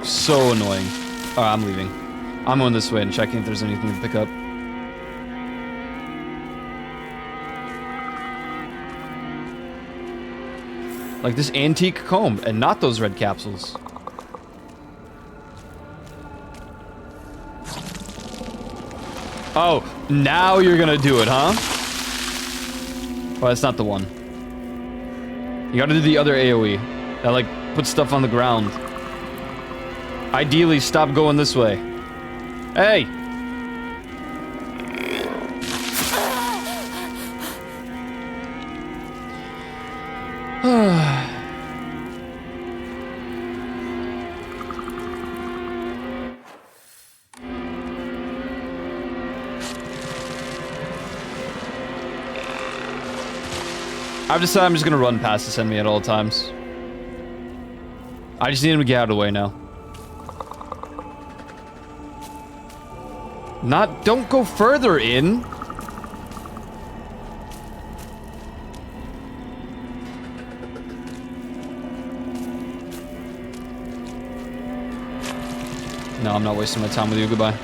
so annoying. Alright, I'm leaving. I'm going this way and checking if there's anything to pick up. Like this antique comb, and not those red capsules. Oh, now you're gonna do it, huh? Oh, that's not the one. You gotta do the other AoE. That, like, puts stuff on the ground. Ideally, stop going this way. Hey! I've decided I'm just gonna run past this enemy at all times. I just need him to get out of the way now. Don't go further in. No, I'm not wasting my time with you. Goodbye.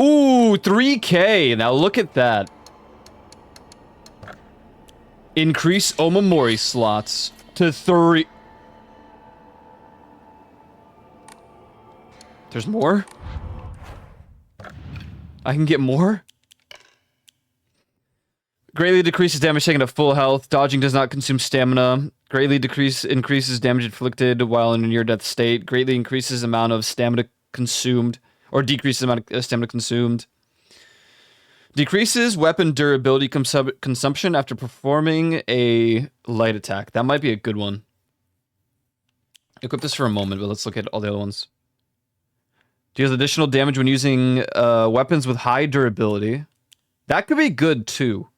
Ooh, 3K. Now look at that. Increase Omamori slots to 3. There's more? I can get more? Greatly decreases damage taken at full health. Dodging does not consume stamina. Greatly increases damage inflicted while in a near-death state. Greatly increases amount of stamina consumed. Or decreases the amount of stamina consumed. Decreases weapon durability consumption after performing a light attack. That might be a good one. Equip this for a moment, but let's look at all the other ones. Deals additional damage when using weapons with high durability. That could be good too.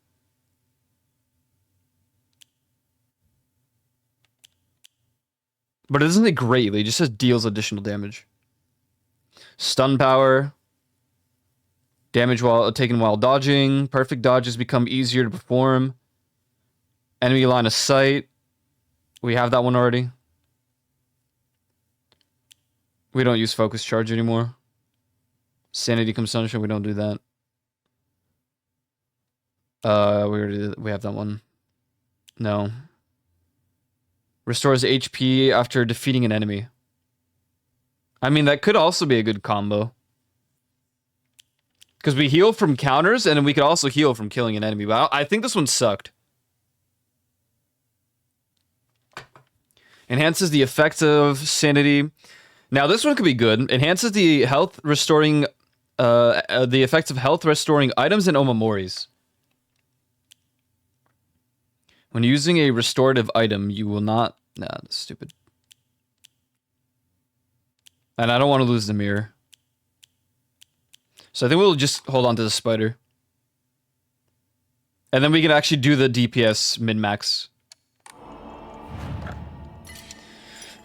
But it doesn't say greatly, it just says deals additional damage. Stun power. Damage while taken while dodging. Perfect dodges become easier to perform. Enemy line of sight. We have that one already. We don't use focus charge anymore. Sanity consumption, we don't do that. We have that one. No. Restores HP after defeating an enemy. I mean, that could also be a good combo. Because we heal from counters, and then we could also heal from killing an enemy. But I think this one sucked. Enhances the effect of sanity. Now, this one could be good. Enhances the health restoring... the effects of health restoring items and omamoris. When using a restorative item, you will not... Nah, that's stupid. And I don't want to lose the mirror. So I think we'll just hold on to the spider. And then we can actually do the DPS min-max.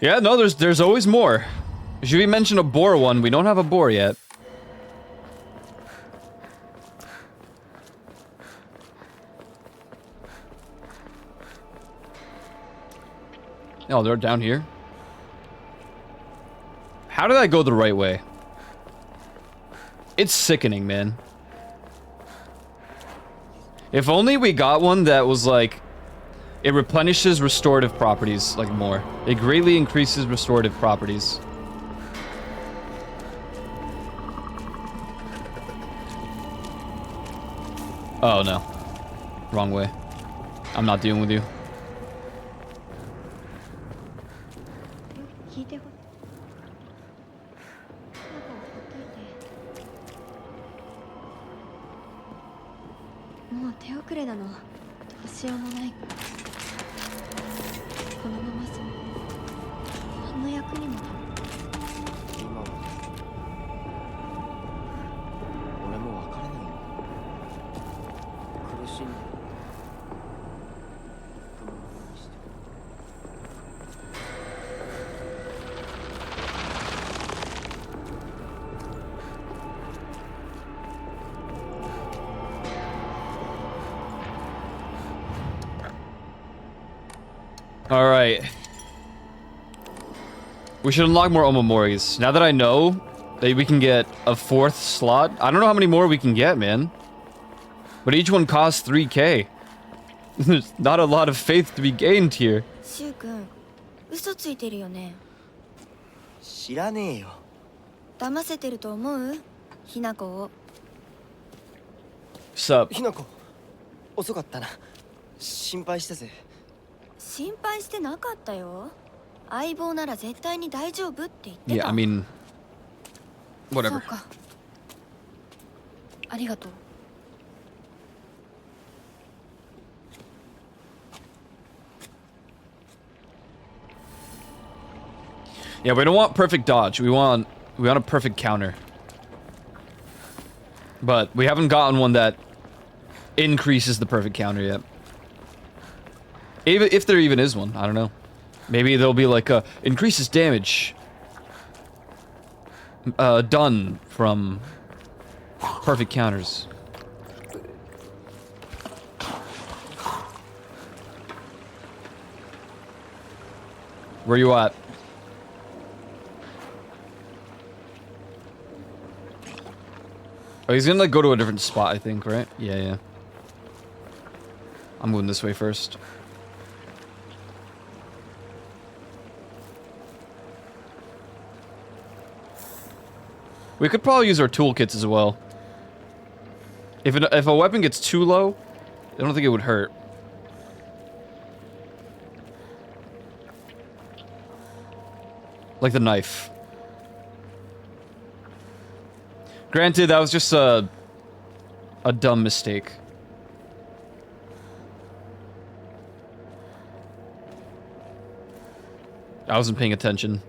Yeah, no, there's always more. Should we mention a boar one? We don't have a boar yet. Oh, they're down here. How did I go the right way? It's sickening, man. If only we got one that was like... It replenishes restorative properties, like, more. It greatly increases restorative properties. Oh, no. Wrong way. I'm not dealing with you. Alright. We should unlock more Omamoris. Now that I know that we can get a 4th slot, I don't know how many more we can get, man. But each one costs 3K. There's not a lot of faith to be gained here.
シュウ君、嘘ついてるよね。
知らねえよ。
騙せてると思う？ひなこを。
Sup?
ひなこ、遅かったな。心配したぜ。
心配してなかったよ。相棒なら絶対に大丈夫って言ってた。
Yeah, I mean...
そう
Whatever.
か。
ありがとう。
Yeah, we don't want perfect dodge. We want a perfect counter. But we haven't gotten one that increases the perfect counter yet. Even if there even is one, I don't know. Maybe there'll be like a increases damage done from perfect counters. Where you at? Oh, he's gonna like go to a different spot, I think, right? Yeah. I'm moving this way first. We could probably use our toolkits as well. If a weapon gets too low, I don't think it would hurt. Like the knife. Granted, that was just a dumb mistake. I wasn't paying attention.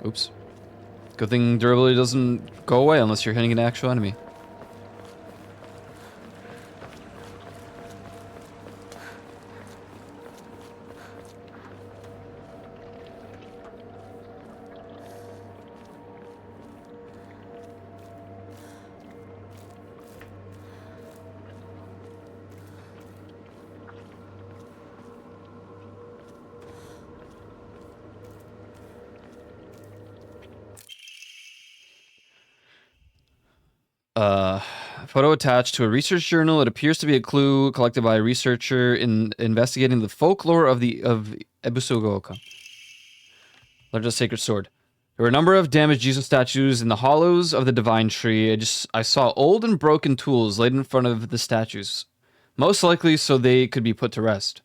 Oops. Good thing durability doesn't go away unless you're hitting an actual enemy. Photo attached to a research journal. It appears to be a clue collected by a researcher in investigating the folklore of Ebusugaoka. Legend of Sacred Sword. There were a number of damaged Jesus statues in the hollows of the Divine Tree. I saw old and broken tools laid in front of the statues, most likely so they could be put to rest.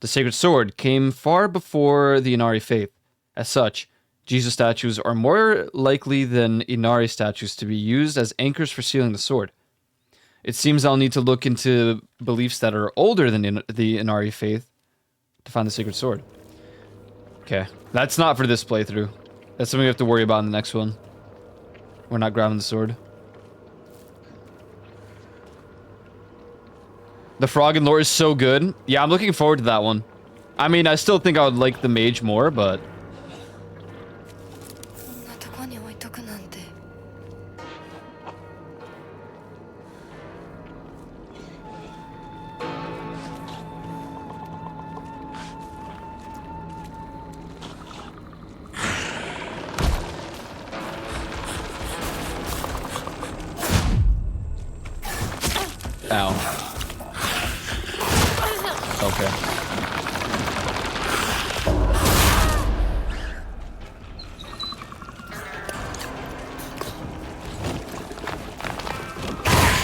The Sacred Sword came far before the Inari faith. As such, Jesus statues are more likely than Inari statues to be used as anchors for sealing the sword. It seems I'll need to look into beliefs that are older than the Inari faith to find the sacred sword. Okay, that's not for this playthrough. That's something we have to worry about in the next one. We're not grabbing the sword. The frog and lore is so good. Yeah, I'm looking forward to that one. I mean, I still think I would like the mage more, but... Ow. Okay.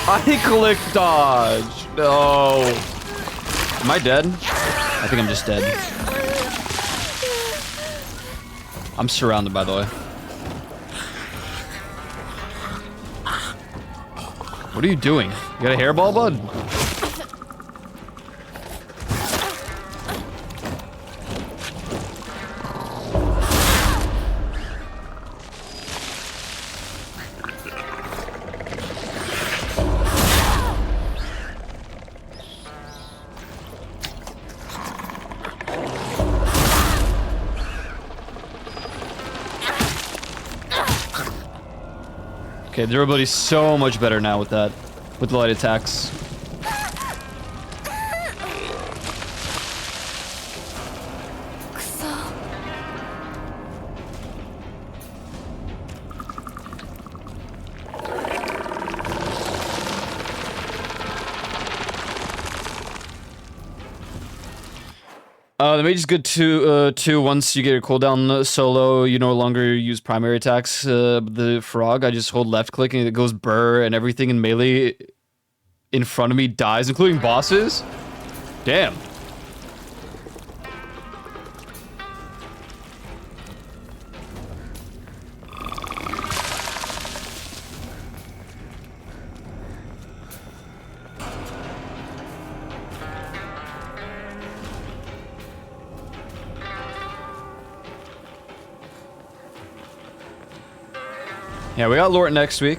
I clicked dodge. No. Am I dead? I think I'm just dead. I'm surrounded, by the way. What are you doing? You got a hairball, bud? Okay, durability's so much better now with that. With the light attacks. The mage is good too. Once you get your cooldown solo, you no longer use primary attacks. The frog, I just hold left click and it goes burr, and everything in melee in front of me dies, including bosses. Damn. Yeah, we got Lort next week.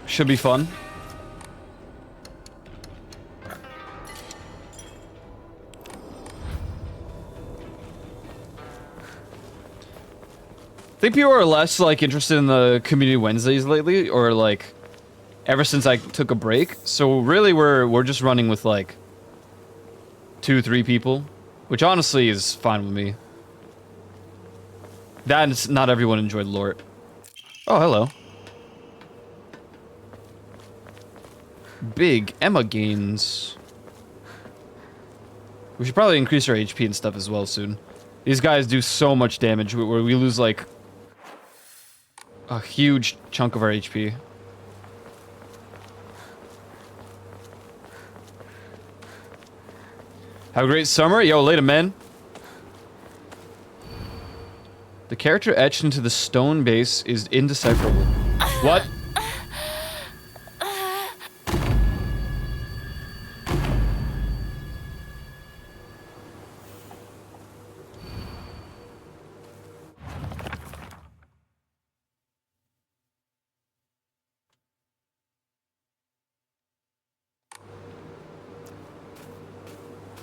Should be fun. I think people are less like interested in the community Wednesdays lately, or like ever since I took a break. So really we're just running with like 2-3 people, which honestly is fine with me. That's not everyone enjoyed Lort. Oh, hello. Big Emma gains. We should probably increase our HP and stuff as well soon. These guys do so much damage where we lose like a huge chunk of our HP. Have a great summer. Yo, later, man. The character etched into the stone base is indecipherable. What?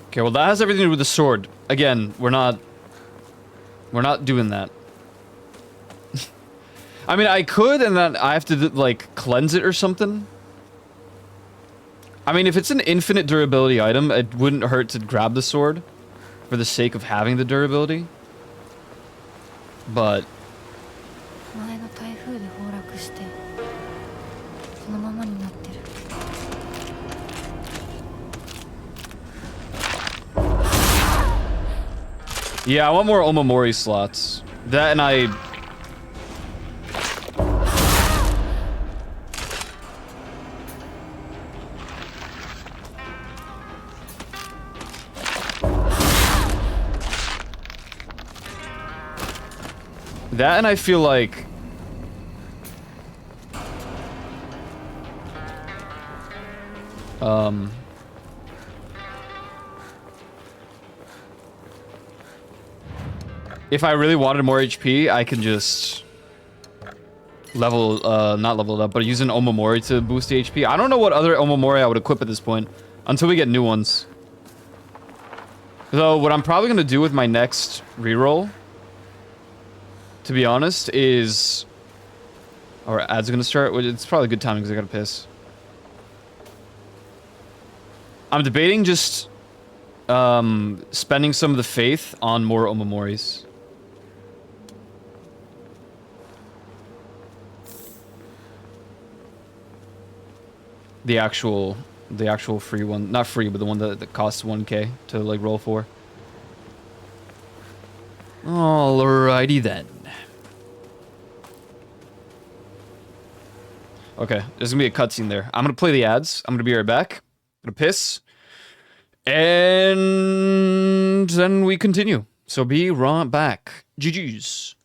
Okay, well that has everything to do with the sword. Again, we're not doing that. I mean, I could, and then I have to, like, cleanse it or something. I mean, if it's an infinite durability item, it wouldn't hurt to grab the sword for the sake of having the durability. But...
前の台風で崩落してそのままになってる
yeah, I want more Omamori slots. That and I... That and I feel like... if I really wanted more HP, I can just... level, not level it up, but use an Omamori to boost the HP. I don't know what other Omamori I would equip at this point, until we get new ones. So what I'm probably going to do with my next reroll, to be honest, is... Our ads are going to start. It's probably good timing because I got to piss. I'm debating just spending some of the faith on more Omamoris. The actual free one. Not free, but the one that costs 1k to like roll for. Alrighty then. Okay, there's gonna be a cutscene there. I'm gonna play the ads. I'm gonna be right back. I'm gonna piss. And then we continue. So be right back. GG's.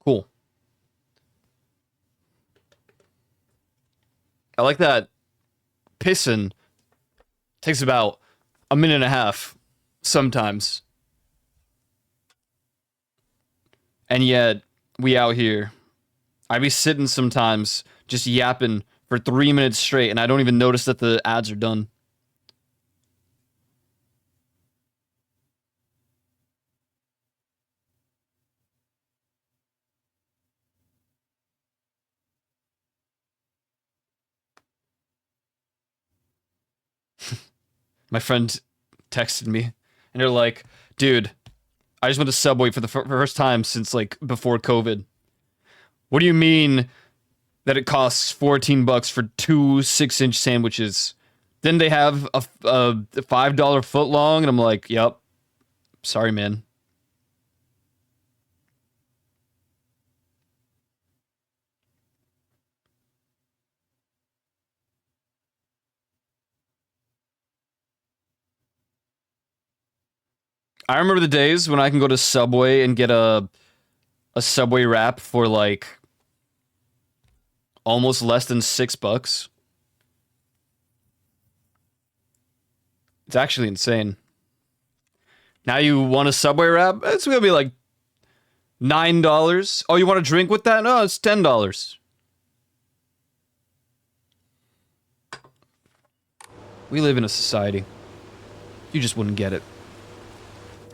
Cool. I like that pissing takes about a minute and a half sometimes. And yet, we out here. I be sitting sometimes just yapping for 3 minutes straight, and I don't even notice that the ads are done. My friend texted me, and they're like, dude, I just went to Subway for the first time since, like, before COVID. What do you mean that it costs $14 for 2 6-inch sandwiches? Then they have a $5 foot long, and I'm like, yep. Sorry, man. I remember the days when I can go to Subway and get a Subway wrap for like almost less than $6. It's actually insane. Now you want a Subway wrap? It's gonna be like $9. Oh, you want a drink with that? No, it's $10. We live in a society. You just wouldn't get it.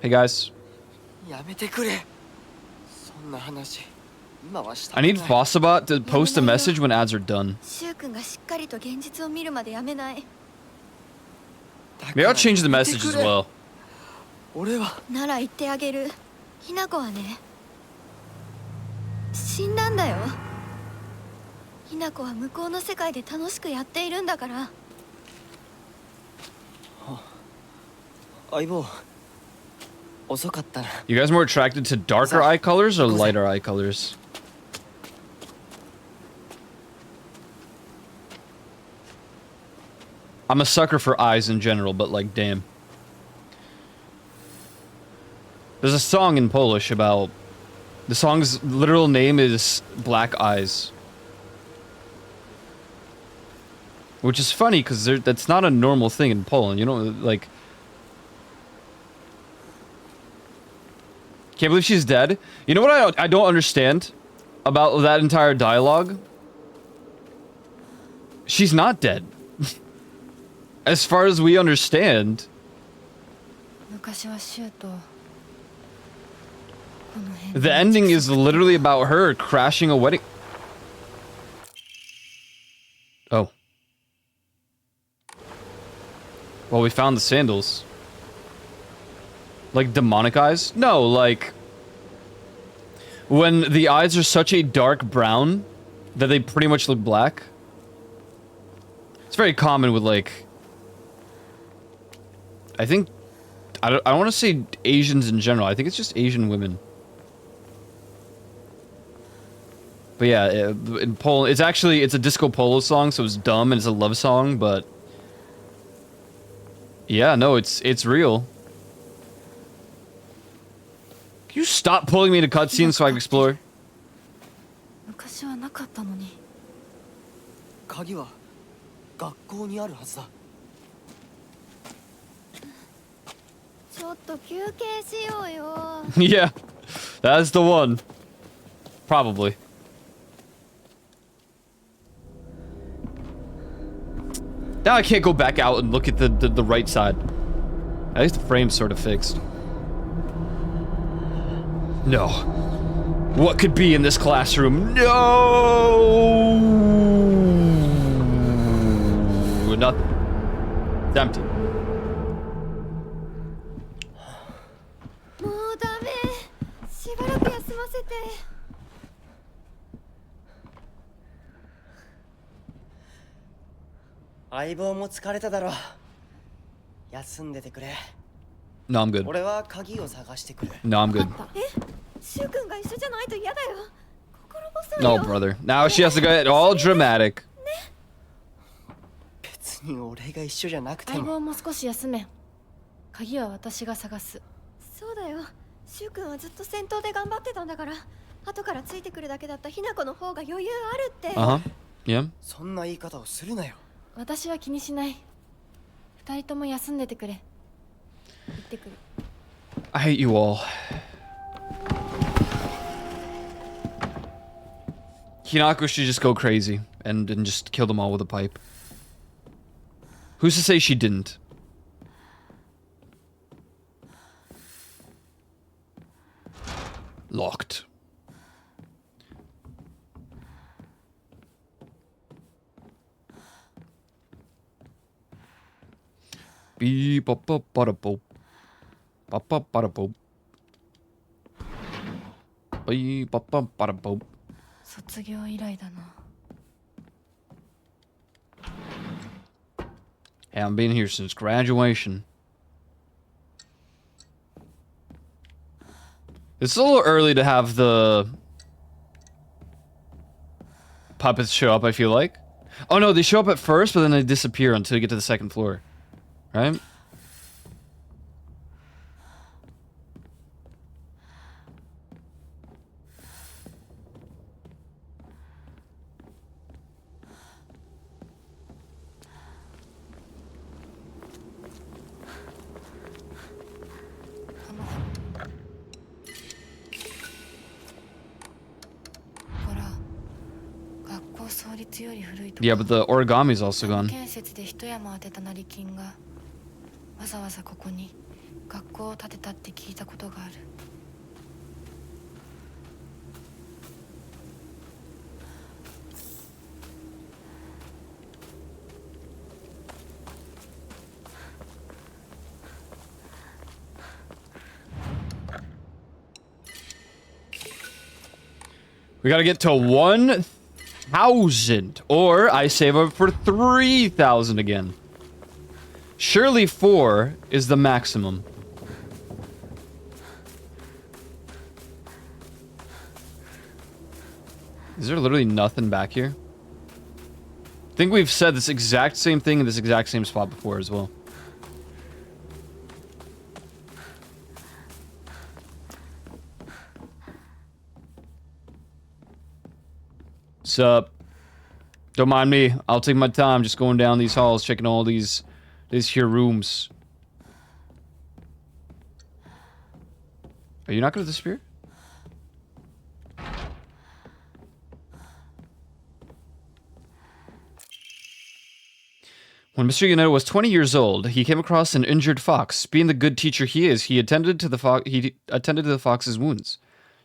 Hey guys. I need Fossabot to post a message when ads are done. Maybe I'll change the message as well.
なら言ってあげる。ひな子はね、死んだんだよ。ひな子は向こうの世界で楽しくやっているんだから。
相棒、遅かったな。
You guys more attracted to darker eye colors or lighter eye colors? I'm a sucker for eyes in general, but like, damn. There's a song in Polish about... The song's literal name is Black Eyes. Which is funny, because that's not a normal thing in Poland. You know, like... Can't believe she's dead. You know what I don't understand about that entire dialogue? She's not dead. As far as we understand. The ending is literally about her crashing a wedding. Oh. Well, we found the sandals. Like demonic eyes? No, like... When the eyes are such a dark brown that they pretty much look black. It's very common with like... I think... I don't want to say Asians in general. I think it's just Asian women. But yeah, in Poland, it's a disco polo song, so it's dumb and it's a love song, but... Yeah, no, it's real. Can you stop pulling me into cutscenes so I can explore?
昔はなかったのに。鍵は学校にあるはずだ。
ちょっと休憩しようよ。
Yeah, that's the one. Probably. Now I can't go back out and look at the right side. At least the frame's sort of fixed. No. What could be in this classroom? No! Nothing. It's empty.
もうダメ。しばらく休ませて。
相棒も疲れただろう。休んでてくれ。
No, I'm good.
俺は鍵を探してくる。
No, I'm good.
シュウ君が一緒じゃないと嫌だよ。心細い
No,
よ。
brother. Now she has to get all dramatic.
別に俺が一緒じゃなくても。
相棒も少し休め。鍵は私が探す。
そうだよ。シュウ君はずっと戦闘で頑張ってたんだから、後からついてくるだけだったひな子の方が余裕あるって。
Uh-huh. Yeah.
そんな言い方をするなよ。
私は気にしない。二人とも休んでてくれ。行ってくる。
I hate you all. Hinako should just go crazy and just kill them all with a pipe. Who's to say she didn't? Locked. Beep, bop, bop, bada, bop. Bop, bop, bada, bop. Beep, bop, bop, bada, bop.
卒業以来だな。
Hey, I've been here since graduation. It's a little early to have the puppets show up, I feel like. Oh no, they show up at first, but then they disappear until you get to the second floor. Right? Yeah, but the origami's also gone.
建設で一山当てた成金がわざわざここに学校を建てたって聞いたことがある。
We gotta get to 1,000, or I save up for 3,000 again. Surely 4 is the maximum. Is there literally nothing back here? I think we've said this exact same thing in this exact same spot before as well. Sup? Don't mind me. I'll take my time just going down these halls, checking all these here rooms. Are you not going to disappear? When Mr. Yoneta was 20 years old, he came across an injured fox. Being the good teacher he is, he attended to the fox's wounds,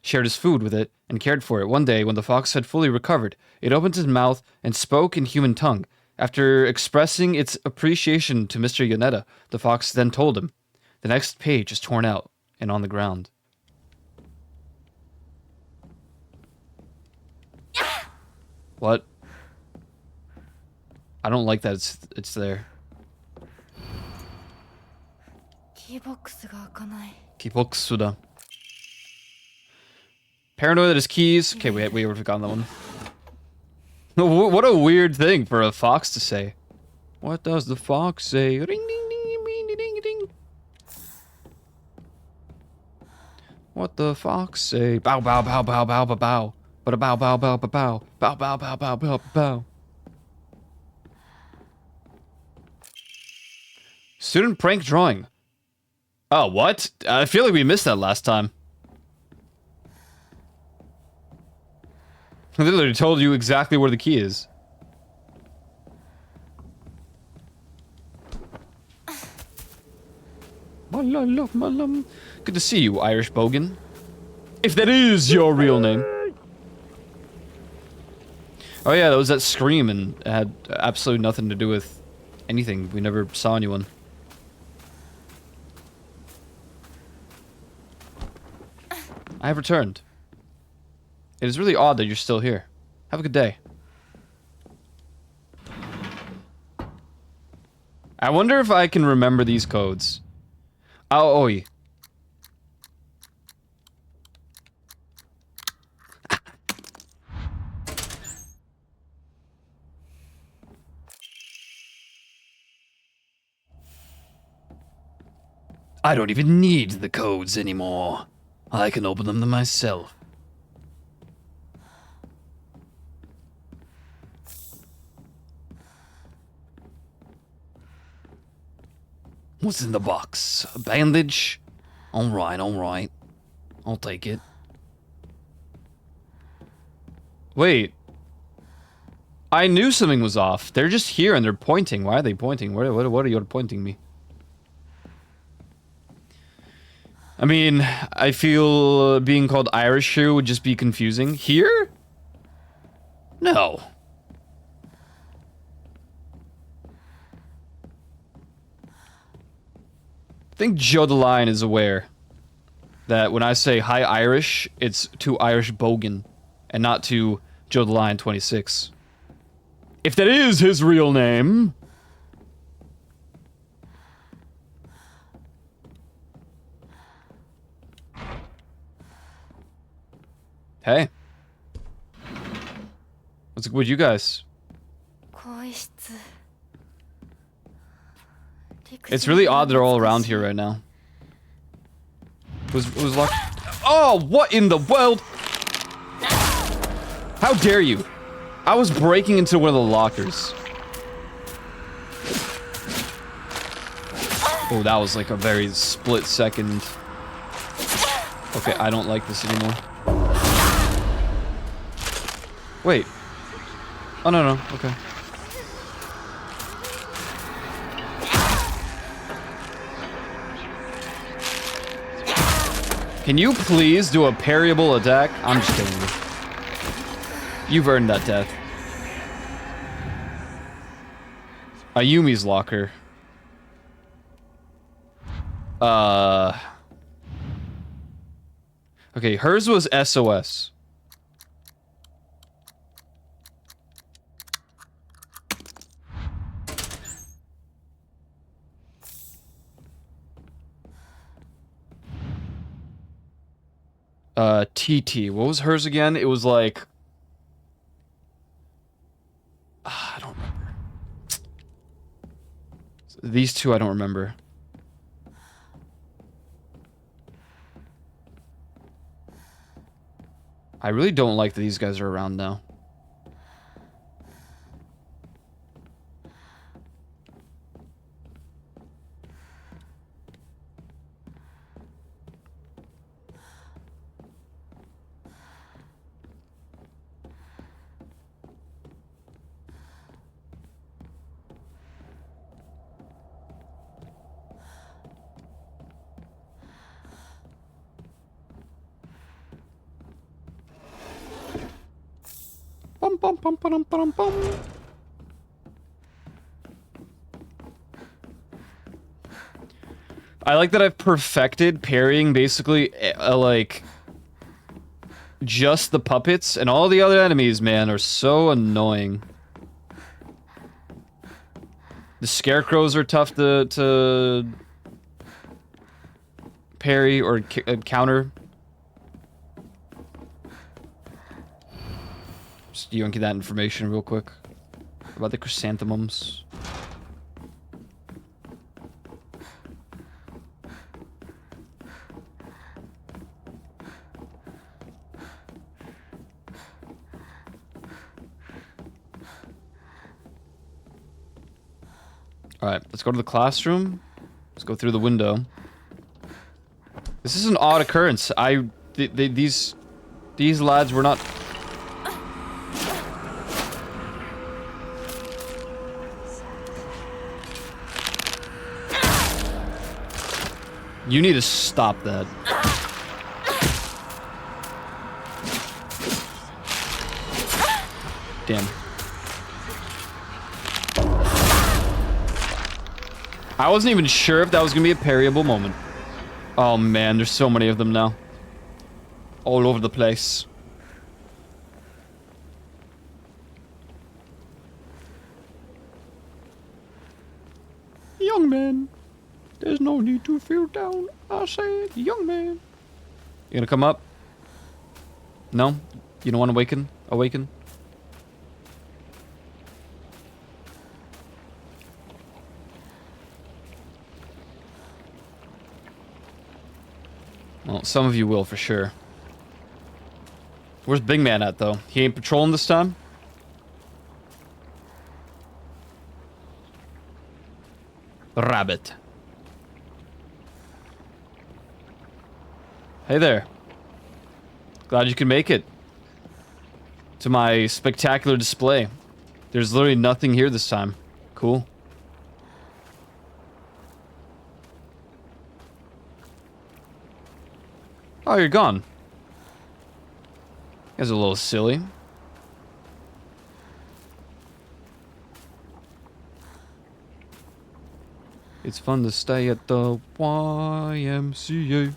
shared his food with it, and cared for it. One day, when the fox had fully recovered, it opened its mouth and spoke in human tongue. After expressing its appreciation to Mr. Yoneta, the fox then told him. The next page is torn out and on the ground. What? I don't like that it's there.
キーボックスが開かない。
Kiboksuda. Paranoid that his keys... Okay, we would have forgotten that one. What a weird thing for a fox to say. What does the fox say? Ring, ding, ding, ding, ding, ding, ding. What the fox say? Bow, bow, bow, bow, bow, bow, bow. But a bow, bow, bow, bow, bow. Bow, bow, bow, bow, bow, bow. Student prank drawing. Oh, what? I feel like we missed that last time. I literally told you exactly where the key is. Good to see you, Irish Bogan. If that is your real name. Oh yeah, that was that scream and it had absolutely nothing to do with anything. We never saw anyone. I have returned. It is really odd that you're still here. Have a good day. I wonder if I can remember these codes. Aoi. I don't even need the codes anymore. I can open them myself. What's in the box? A bandage? Alright, alright. I'll take it. Wait. I knew something was off. They're just here and they're pointing. Why are they pointing? What are you pointing me? I mean, I feel being called Irish here would just be confusing. Here? No. I think Joe the Lion is aware that when I say hi Irish, it's to Irish Bogan and not to Joe the Lion 26. If that is his real name. Hey. What's good with you guys? It's really odd they're all around here right now. Was locked. Oh, what in the world? How dare you? I was breaking into one of the lockers. Oh, that was like a very split second. Okay, I don't like this anymore. Wait. Oh, no, okay. Can you please do a parryable attack? I'm just kidding you. You've earned that death. Ayumi's locker. Okay, hers was SOS. TT. What was hers again? It was like... I don't remember. These two I don't remember. I really don't like that these guys are around now. Bum, bum, bum, bum, bum, bum. I like that I've perfected parrying basically like just the puppets, and all the other enemies, man, are so annoying. The scarecrows are tough to parry or counter. Just yoinking that information real quick about the chrysanthemums. Alright, let's go to the classroom. Let's go through the window. This is an odd occurrence. These lads were not... You need to stop that. Damn. I wasn't even sure if that was gonna be a parryable moment. Oh man, there's so many of them now. All over the place. Young man. There's no need to feel down. I said, young man. You gonna come up? No? You don't want to awaken? Awaken? Well, some of you will for sure. Where's Big Man at, though? He ain't patrolling this time? Rabbit. Hey there. Glad you can make it to my spectacular display. There's literally nothing here this time. Cool. Oh, you're gone. You guys are a little silly. It's fun to stay at the YMCA.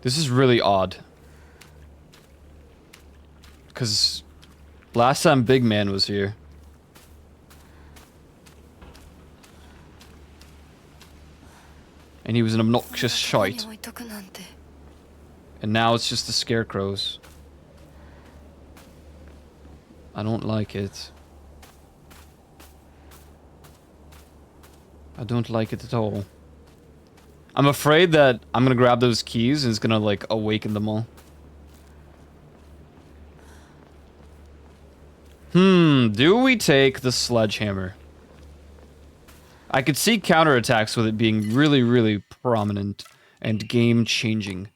This is really odd. Because last time Big Man was here. And he was an obnoxious shite. And now it's just the scarecrows. I don't like it. I don't like it at all. I'm afraid that I'm gonna grab those keys and it's gonna, like, awaken them all. Do we take the sledgehammer? I could see counterattacks with it being really, really prominent and game-changing.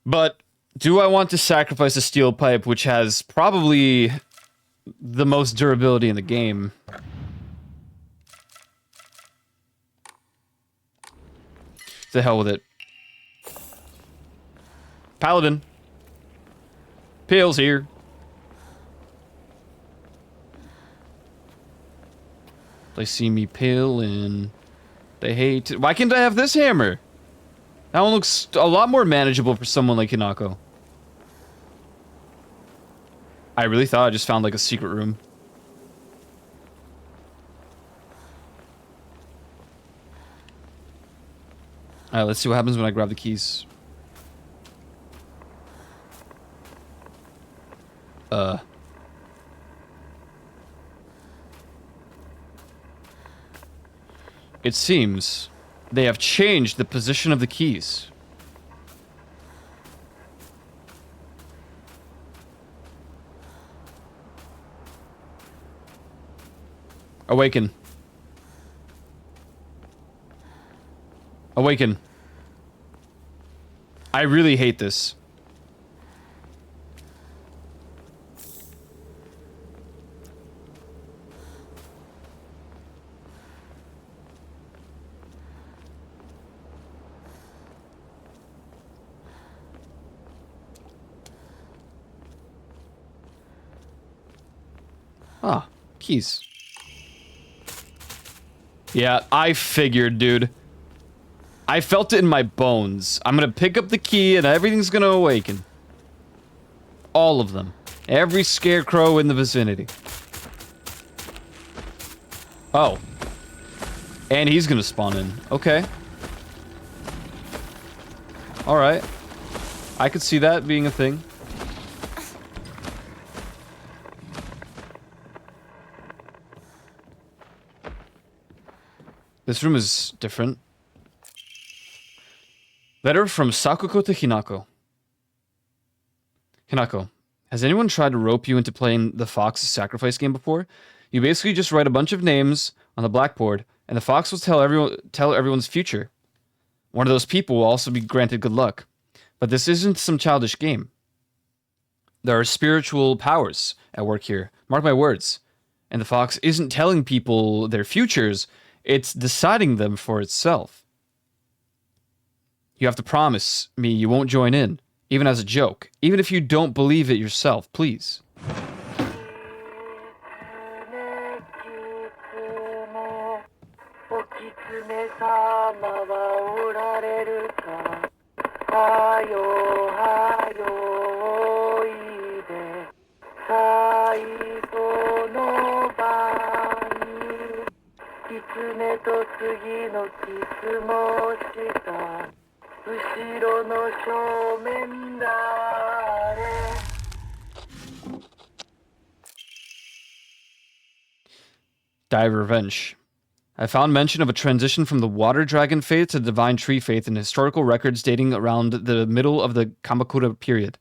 But do I want to sacrifice a steel pipe, which has probably the most durability in the game? To hell with it. Paladin. Pale's here. They see me pale and they hate it. Why can't I have this hammer? That one looks a lot more manageable for someone like Hinako. I really thought I just found like a secret room. Alright, let's see what happens when I grab the keys. It seems they have changed the position of the keys. Awaken. Awaken. I really hate this. Ah, keys. Yeah, I figured, dude. I felt it in my bones. I'm gonna pick up the key and everything's gonna awaken. All of them. Every scarecrow in the vicinity. Oh. And he's gonna spawn in. Okay. Alright. I could see that being a thing. This room is different. Letter from Sakuko to Hinako. Hinako, has anyone tried to rope you into playing the Fox Sacrifice game before? You basically just write a bunch of names on the blackboard, and the Fox will tell everyone's future. One of those people will also be granted good luck. But this isn't some childish game. There are spiritual powers at work here. Mark my words. And the Fox isn't telling people their futures, it's deciding them for itself. You have to promise me you won't join in, even as a joke, even if you don't believe it yourself, please. Die Revenge. I found mention of a transition from the water dragon faith to the divine tree faith in historical records dating around the middle of the Kamakura period.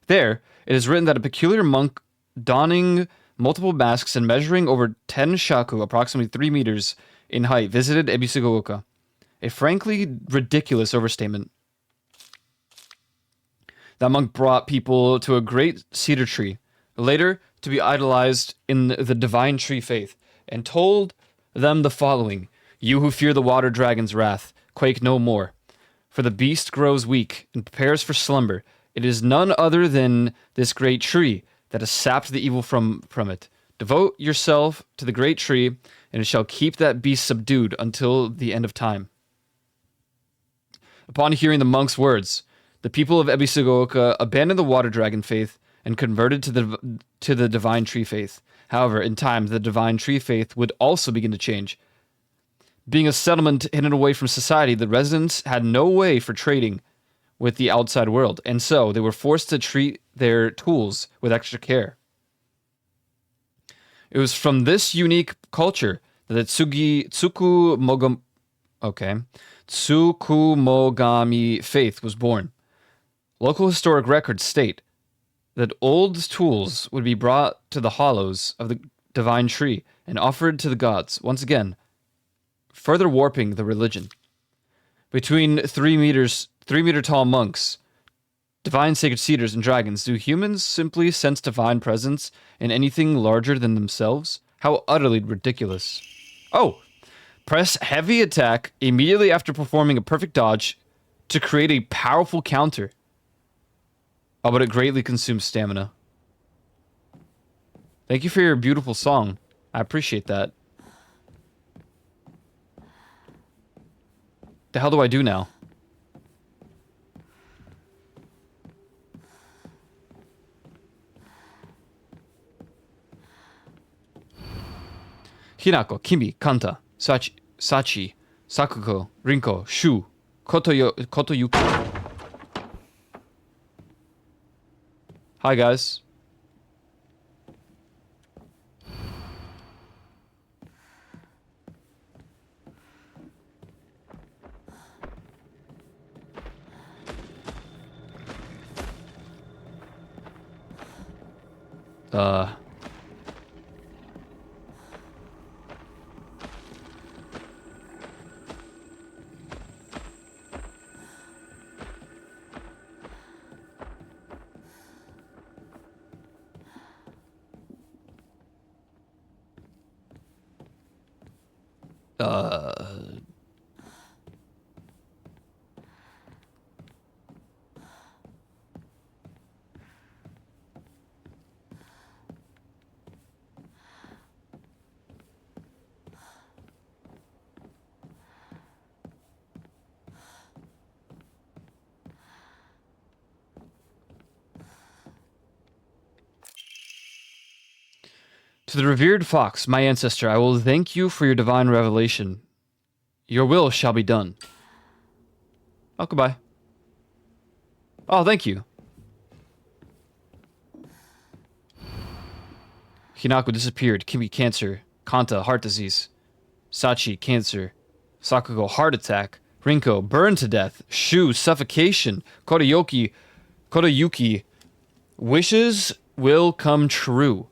There, it is written that a peculiar monk donning multiple masks and measuring over 10 shaku, approximately 3 meters in height, visited Ebisugaoka. A frankly ridiculous overstatement. That monk brought people to a great cedar tree, later to be idolized in the divine tree faith, and told them the following: "You who fear the water dragon's wrath, quake no more. For the beast grows weak and prepares for slumber. It is none other than this great tree that has sapped the evil from it. Devote yourself to the great tree, and it shall keep that beast subdued until the end of time." Upon hearing the monk's words, the people of Ebisugaoka abandoned the water dragon faith and converted to the divine tree faith. However, in time, the divine tree faith would also begin to change. Being a settlement hidden away from society, the residents had no way for trading with the outside world, and so they were forced to treat their tools with extra care. It was from this unique culture that the Tsukumogami faith was born. Local historic records state that old tools would be brought to the hollows of the divine tree and offered to the gods, once again, further warping the religion. Between 3 meter tall monks, divine sacred cedars, and dragons, do humans simply sense divine presence in anything larger than themselves? How utterly ridiculous. Oh! Press heavy attack immediately after performing a perfect dodge to create a powerful counter. Oh, but it greatly consumes stamina. Thank you for your beautiful song. I appreciate that. The hell do I do now? Hinako, Kimi, Kanta, Sachi, Sakuko, Rinko, Shu, Kotoyuki. Hi, guys. To the revered fox, my ancestor, I will thank you for your divine revelation. Your will shall be done. Oh, goodbye. Oh, thank you. Hinako disappeared. Kimi, cancer. Kanta, heart disease. Sachi, cancer. Sakugo, heart attack. Rinko, burned to death. Shu, suffocation. Kotoyuki, wishes will come true.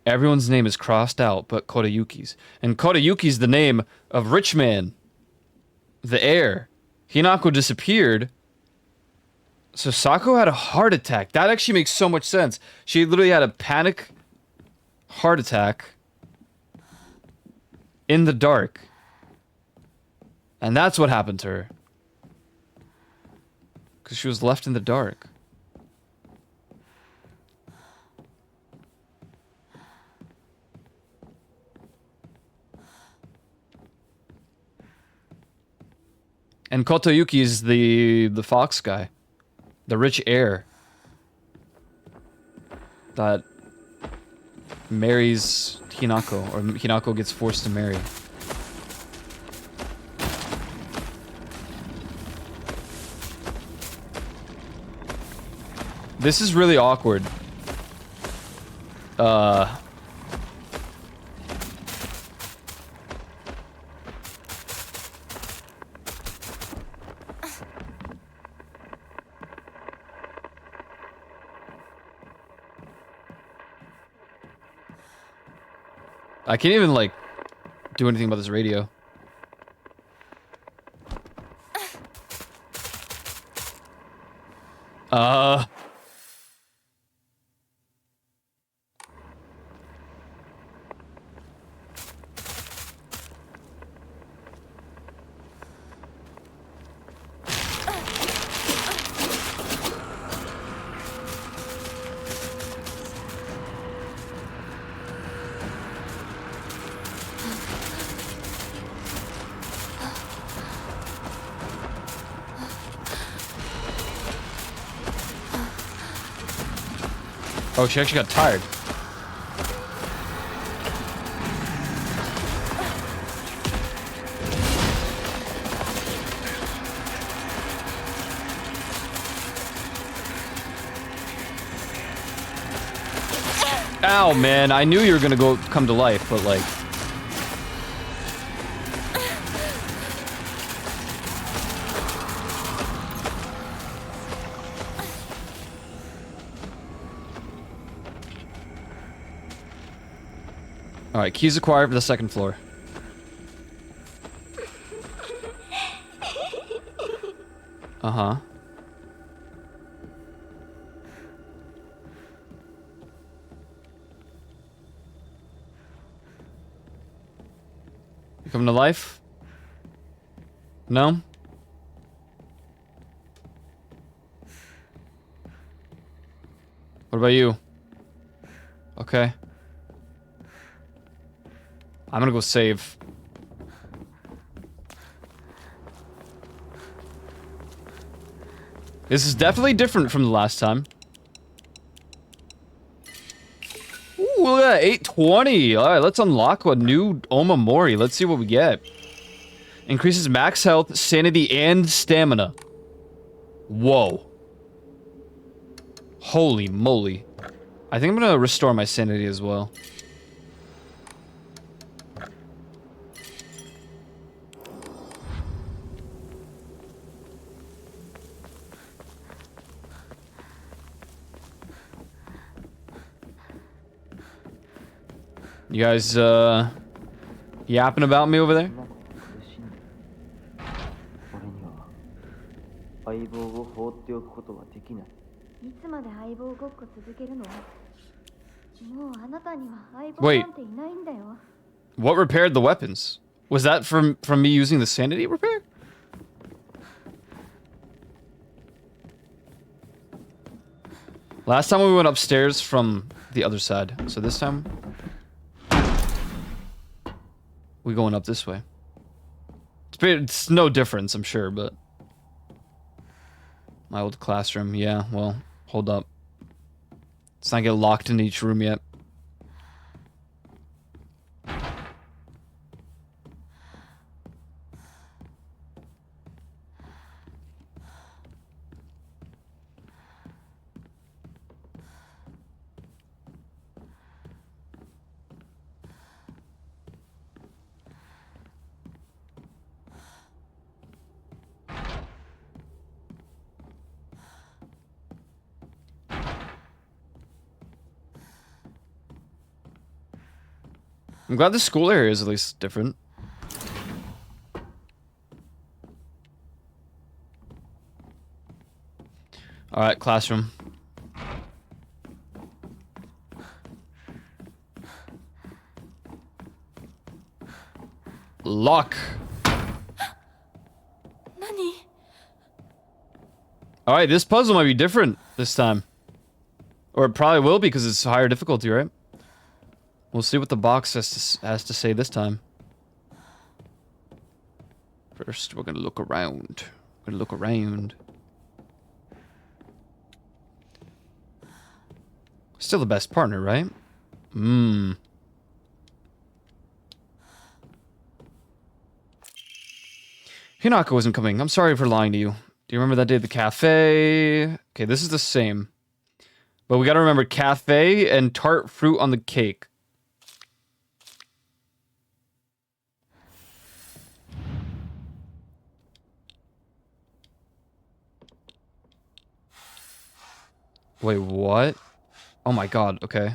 Everyone's name is crossed out but Kotoyuki's. And Kotoyuki's the name of Rich Man, the heir. Hinako disappeared. So Sako had a heart attack. That actually makes so much sense. She literally had a panic heart attack in the dark. And that's what happened to her. Because she was left in the dark. And Kotoyuki is the fox guy. The rich heir. That marries Hinako. Or Hinako gets forced to marry. This is really awkward. I can't even, like, do anything about this radio. Oh, she actually got tired. Ow, man. I knew you were gonna come to life, but like... Alright, keys acquired for the second floor. Uh-huh. You coming to life? No? What about you? Okay. I'm gonna go save. This is definitely different from the last time. Ooh, look at that, 820. Alright, let's unlock a new Omamori. Let's see what we get. Increases max health, sanity, and stamina. Whoa. Holy moly. I think I'm gonna restore my sanity as well. You guys, yapping about me over there?
相棒を放っておくことはできない。
いつまで相棒ごっこ続けるの？もうあなたには相棒
Wait.
なんていないんだよ。
What repaired the weapons? Was that from me using the sanity repair? Last time we went upstairs from the other side, so this time we going up this way. It's no difference, I'm sure, but my old classroom, yeah, well, hold up. Let's not get locked in each room yet. I'm glad the school area is at least different. Alright, classroom. Lock.
Nani?
Alright, this puzzle might be different this time. Or it probably will be because it's higher difficulty, right? We'll see what the box has to say this time. First, we're gonna look around. We're gonna look around. Still the best partner, right? Mmm. Hinako isn't coming. I'm sorry for lying to you. Do you remember that day at the cafe? Okay, this is the same. But we gotta remember cafe and tart fruit on the cake. Wait, what? Oh my god, okay.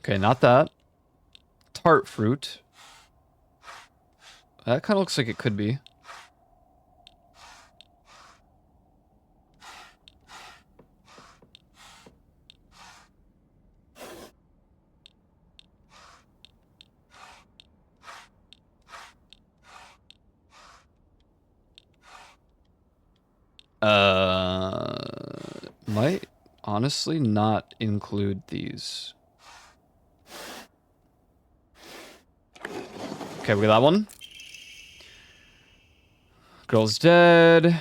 Okay, not that. Tart fruit. That kind of looks like it could be. Might honestly not include these. Okay, we got that one. Girl's dead.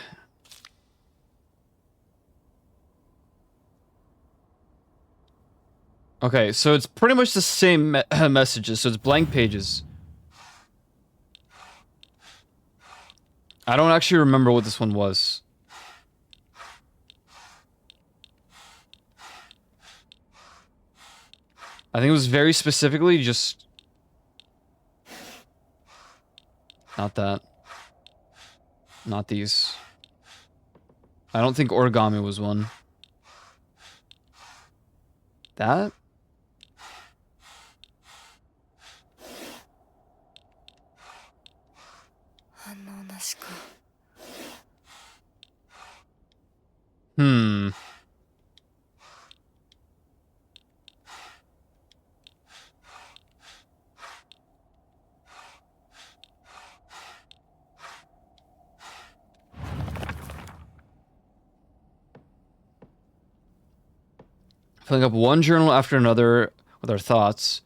Okay, so it's pretty much the same messages, so it's blank pages. I don't actually remember what this one was. I think it was very specifically just... Not that. Not these. I don't think origami was one. That? Hmm. Filling up one journal after another with our thoughts.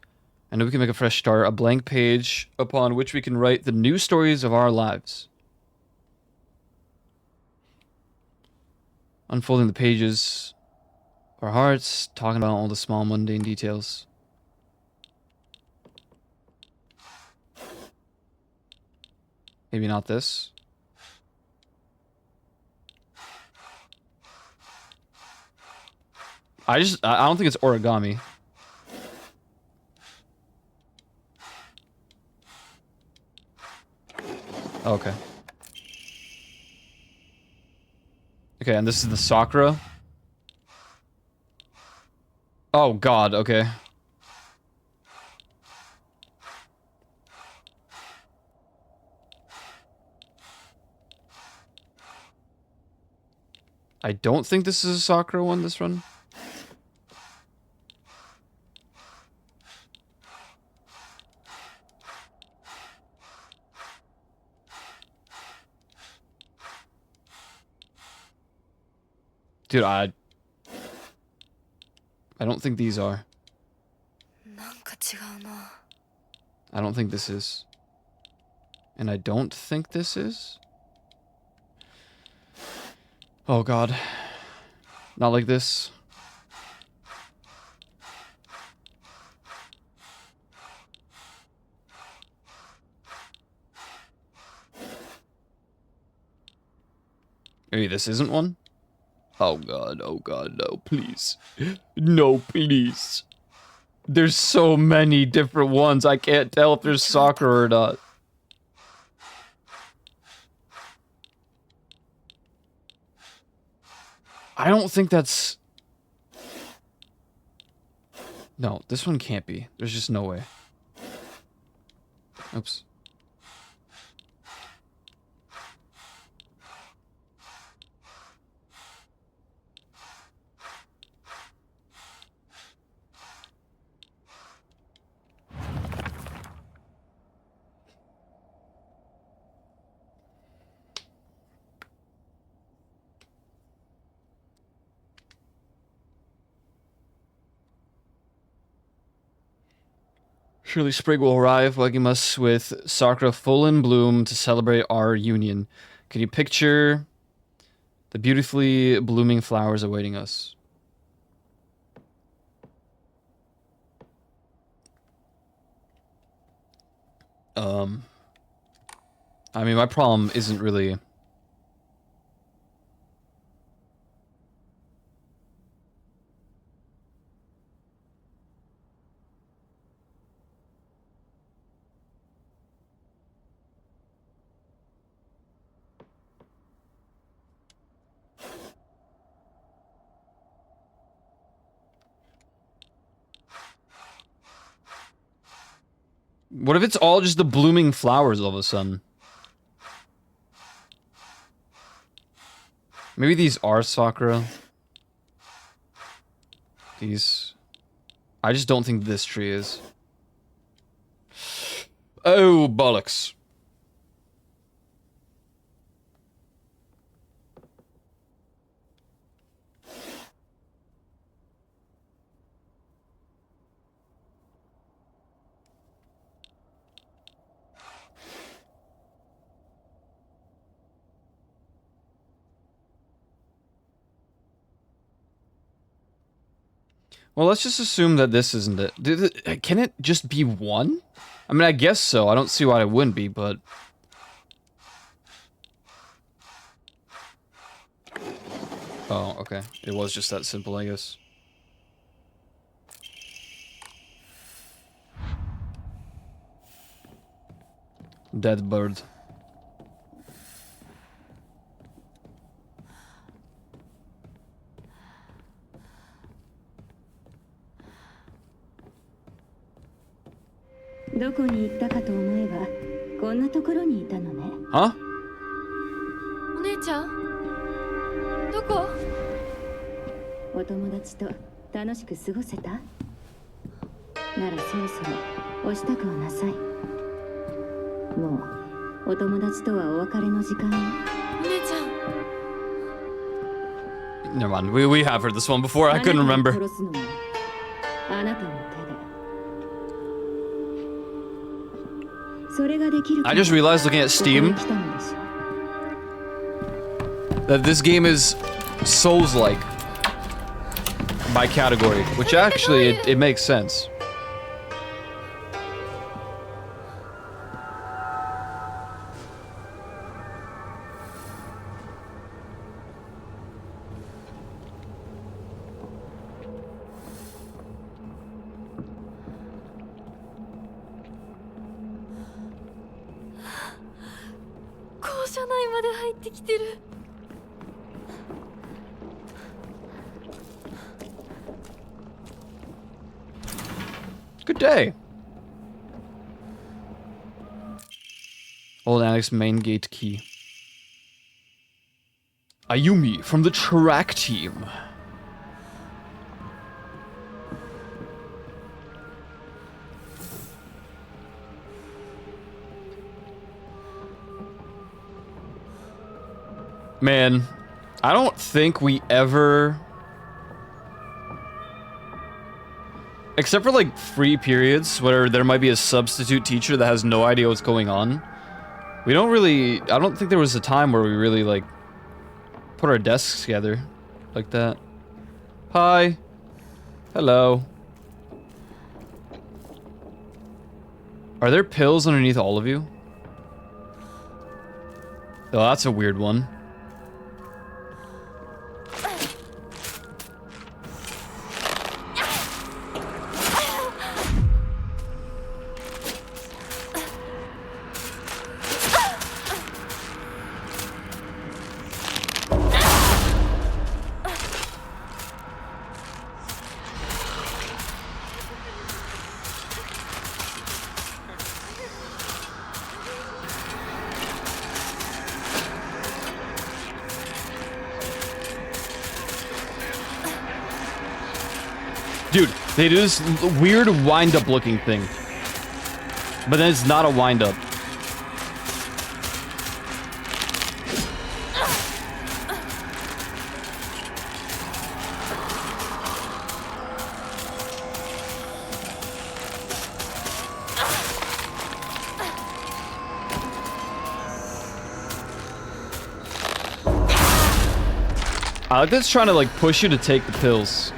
I know we can make a fresh start, a blank page upon which we can write the new stories of our lives. Unfolding the pages, our hearts, talking about all the small mundane details. Maybe not this. I don't think it's origami. Okay. Okay, and this is the Sakura. Oh god, okay. I don't think this is a Sakura one, this run. Dude, I don't think these are. I don't think this is. And I don't think this is. Oh god. Not like this. Maybe this isn't one? Oh god, no, please. No, please. There's so many different ones, I can't tell if there's Sakura or not. I don't think that's... No, this one can't be. There's just no way. Oops. Surely spring will arrive, welcoming us with Sakura full in bloom to celebrate our union. Can you picture the beautifully blooming flowers awaiting us? I mean, my problem isn't really... What if it's all just the blooming flowers all of a sudden? Maybe these are Sakura. These... I just don't think this tree is. Oh, bollocks. Well, let's just assume that this isn't it. Can it just be one? I mean, I guess so. I don't see why it wouldn't be, but... Oh, okay. It was just that simple, I guess. Dead bird.
どこに行ったかと思えばこんなところにいたのね。
Huh?
お姉ちゃんどこ？
お友達と楽しく過ごせた？ならそろそろお支度をなさい。もうお友達とはお別れの時間よ。
お姉ちゃん。
Never mind. We have heard this one before. I couldn't remember.
殺すのもあなたの手で。それができる。
I just realized looking at Steam that this game is Souls-like by category, which actually it makes sense. Good day. Old Annex main gate key. Ayumi from the track team. Man, I don't think we ever... Except for, like, free periods where there might be a substitute teacher that has no idea what's going on. We don't really... I don't think there was a time where we really, like, put our desks together like that. Hi. Hello. Are there pills underneath all of you? Oh, that's a weird one. Dude, they do this weird wind-up looking thing. But then it's not a wind-up. I like that it's trying to like push you to take the pills.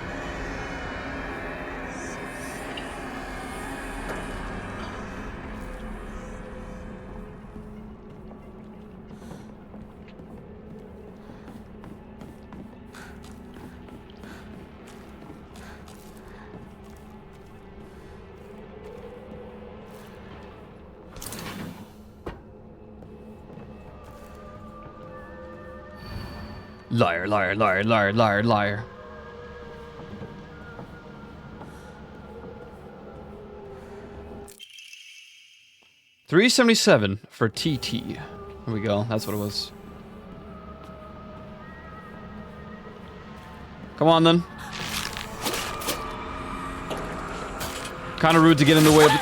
Liar, liar, liar, liar, liar, liar. 377 for TT. Here we go. That's what it was. Come on, then. Kind of rude to get in the way of it.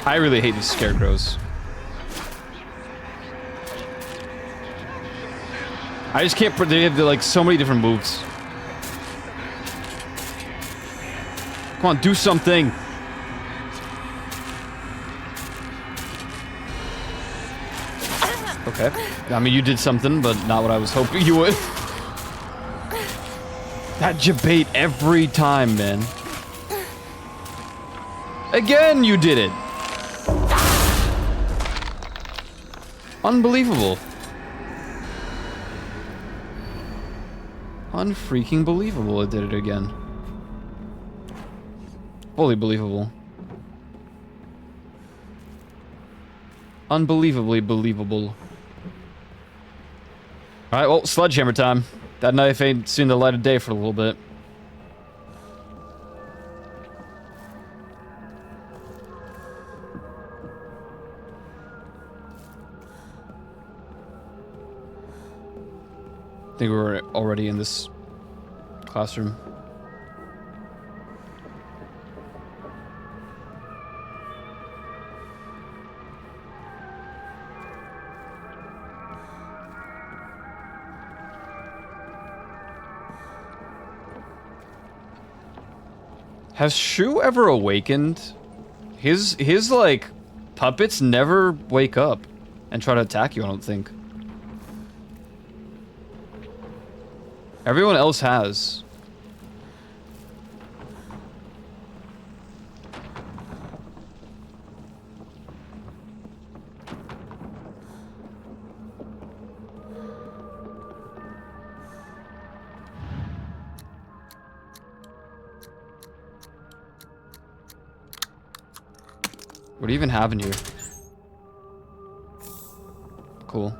I really hate these scarecrows. I just can't. They have like so many different moves. Come on, do something. Okay. I mean, you did something, but not what I was hoping you would. That debate every time, man. Again, you did it. Unbelievable. Unfreaking believable, it did it again. Fully believable. Unbelievably believable. Alright, well, sledgehammer time. That knife ain't seen the light of day for a little bit. I think we're already in this classroom. Has Shu ever awakened? His like puppets never wake up and try to attack you, I don't think. Everyone else has. What do you even have in here? Cool.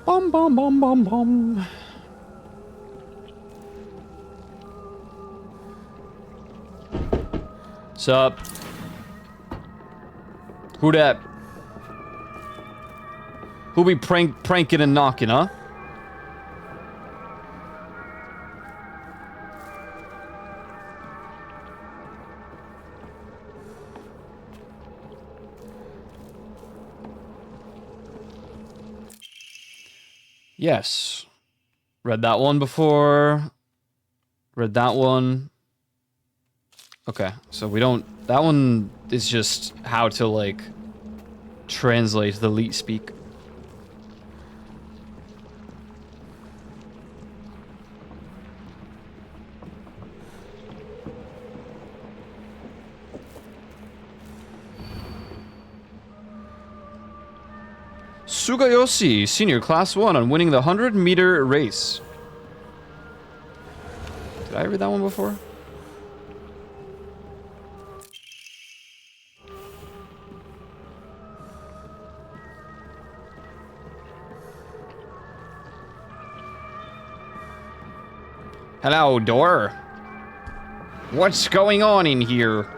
Bum bum bum bum bum. Sup? Who dat? Who be pranking and knocking, huh? Yes. Read that one before. Read that one. Okay, so we don't... That one is just how to, like, translate the leet speak. Sugayoshi, senior, class 1 on winning the 100-meter race. Did I read that one before? Hello, door. What's going on in here?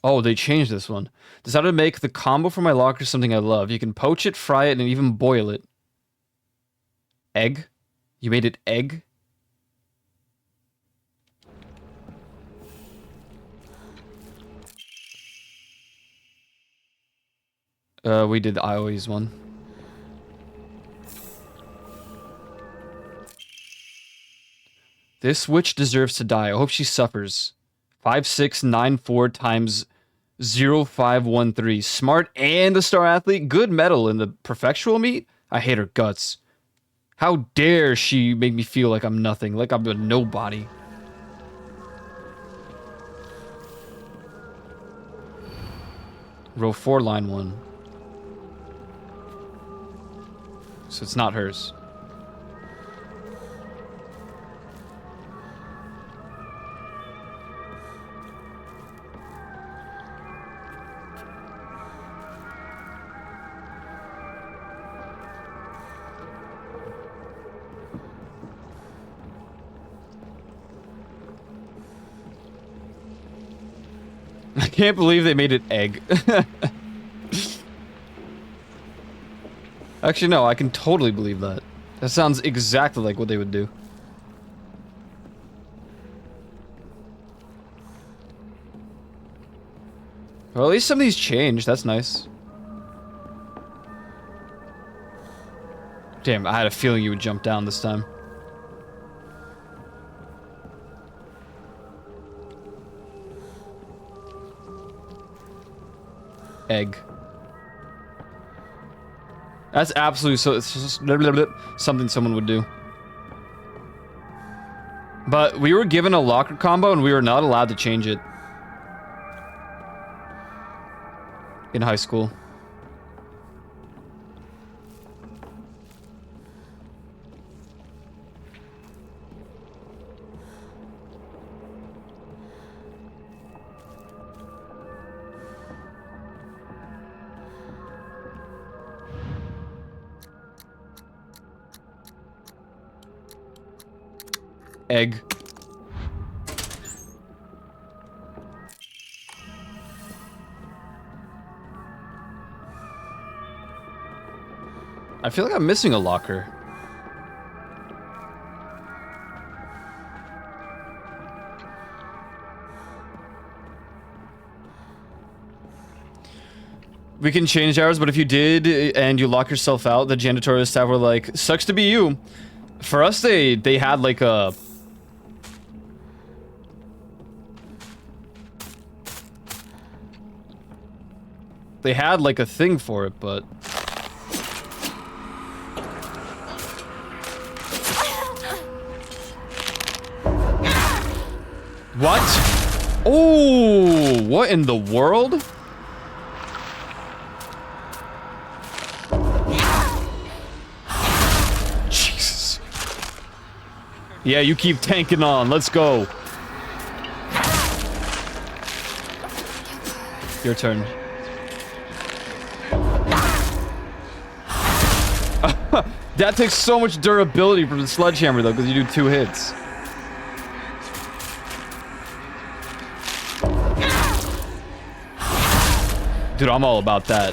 Oh, they changed this one. Decided to make the combo for my locker something I love. You can poach it, fry it, and even boil it. Egg? You made it egg? We did the IOE's one. This witch deserves to die. I hope she suffers. 5694 times 0513. Smart and a star athlete. Good medal in the perfectual meet. I hate her guts. How dare she make me feel like I'm nothing, like I'm a nobody. Row 4, line 1. So it's not hers. I can't believe they made it egg. Actually, no, I can totally believe that. That sounds exactly like what they would do. Well, at least some of these changed. That's nice. Damn, I had a feeling you would jump down this time. Egg. That's absolutely so. It's just something someone would do. But we were given a locker combo and we were not allowed to change it in high school. Egg. I feel like I'm missing a locker. We can change ours, but if you did and you lock yourself out, the janitorial staff were like, sucks to be you. For us, they had like a... They had like a thing for it, but... What? Oh, what in the world? Jesus. Yeah, you keep tanking on. Let's go. Your turn. That takes so much durability from the sledgehammer, though, because you do 2 hits. Dude, I'm all about that.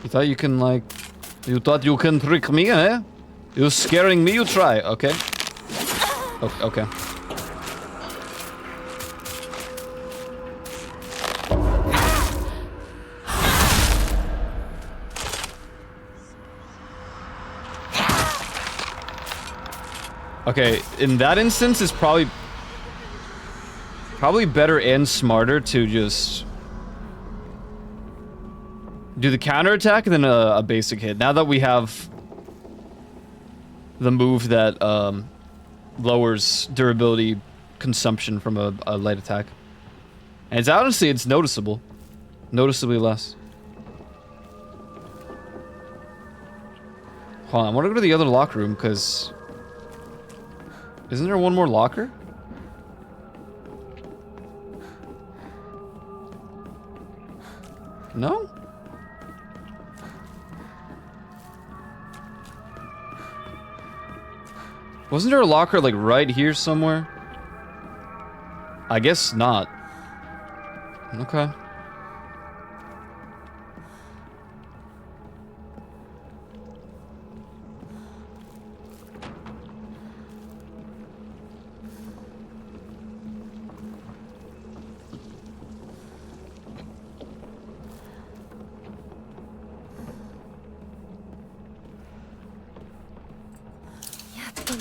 You thought you can, like... You thought you can trick me, eh? You're scaring me, you try. Okay. Okay. Okay, in that instance, it's probably better and smarter to just do the counterattack and then a basic hit. Now that we have the move that lowers durability consumption from a light attack. And it's honestly, it's noticeable. Noticeably less. Hold on, I want to go to the other locker room, because... Isn't there one more locker? No? Wasn't there a locker, like, right here somewhere? I guess not. Okay.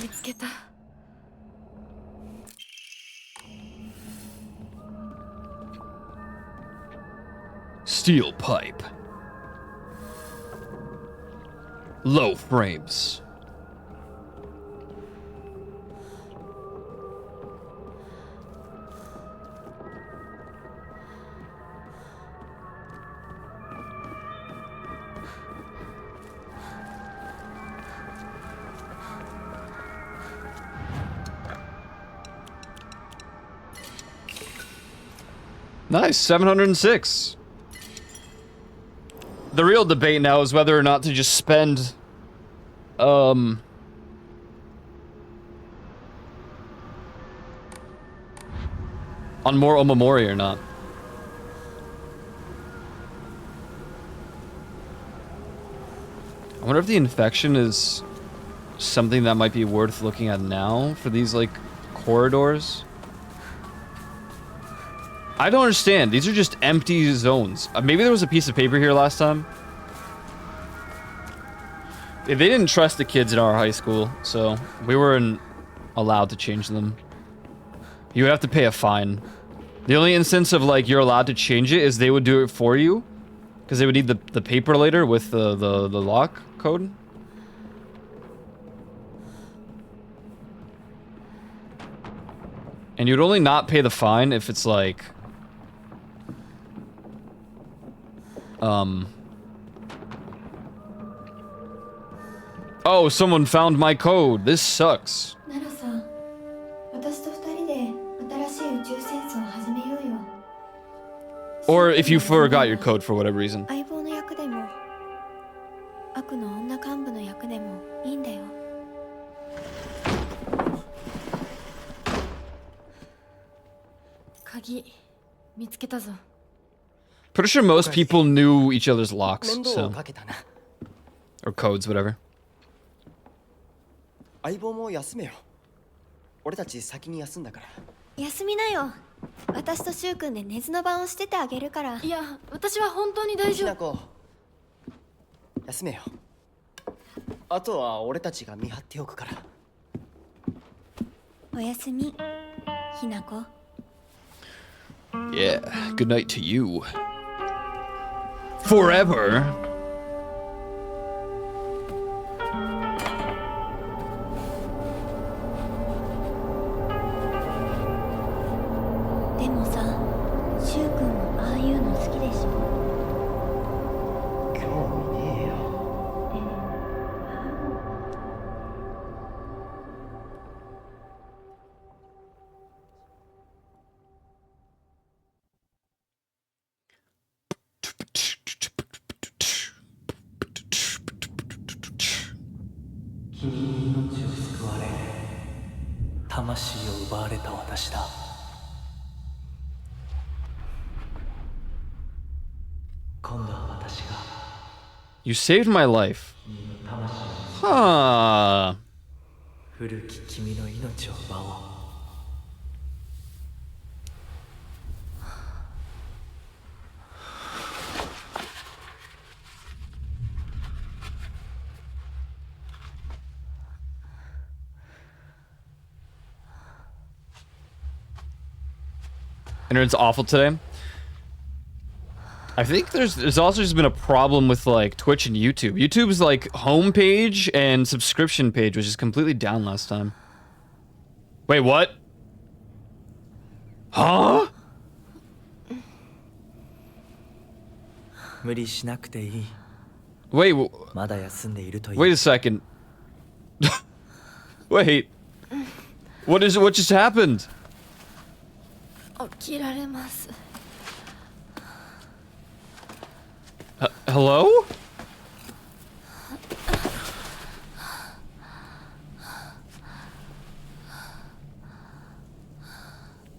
見つけた。
Steel pipe. Low frames. Nice, 706. The real debate now is whether or not to just spend on more Omamori or not. I wonder if the infection is something that might be worth looking at now for these, like, corridors. I don't understand. These are just empty zones. Maybe there was a piece of paper here last time. They didn't trust the kids in our high school, so we weren't allowed to change them. You would have to pay a fine. The only instance of, like, you're allowed to change it is they would do it for you, because they would need the paper later with the lock code. And you'd only not pay the fine if it's like oh, someone found my code. This sucks.
ナロさん、私と二人で新しい宇宙戦争を始めようよ。
Or if you forgot your code for whatever reason.
相棒の役でも、悪の女幹部の役でもいいんだよ。
鍵見つけたぞ。
Pretty sure most people knew each other's locks,
面倒
so
をかけたな。
or codes, whatever.
相棒も休めよ。俺たち先に休んだから。
休みなよ。私とシュウ君で寝ずの番をしててあげるから。
いや、私は本当に大丈夫。
ひなこ、休めよ。あとは俺たちが見張っておくから。
おやすみ、ひなこ。
Yeah, good night to you. Forever. You saved my life. Huh.
古き君の命を奪おう。
Internet's awful today. I think there's also just been a problem with like Twitch and YouTube. YouTube's like homepage and subscription page was just completely down last time. Wait, what? Huh?
無理しなくていい。
Wait,
まだ休んでいるといい。
wait a second. Wait. What just happened?
起きられます。
Hello?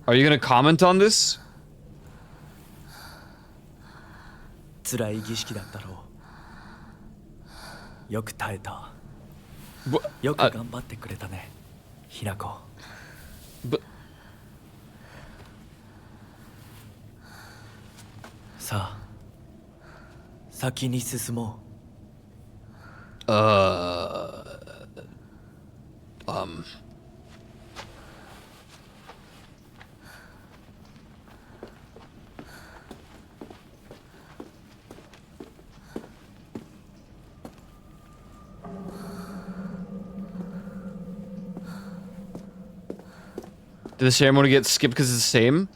Are you gonna comment on this?
辛い儀式だったろう。よく耐えた。よく頑張ってくれたね、ひなこ。さあ、先に進もう。
Did the ceremony get skipped because it's the same?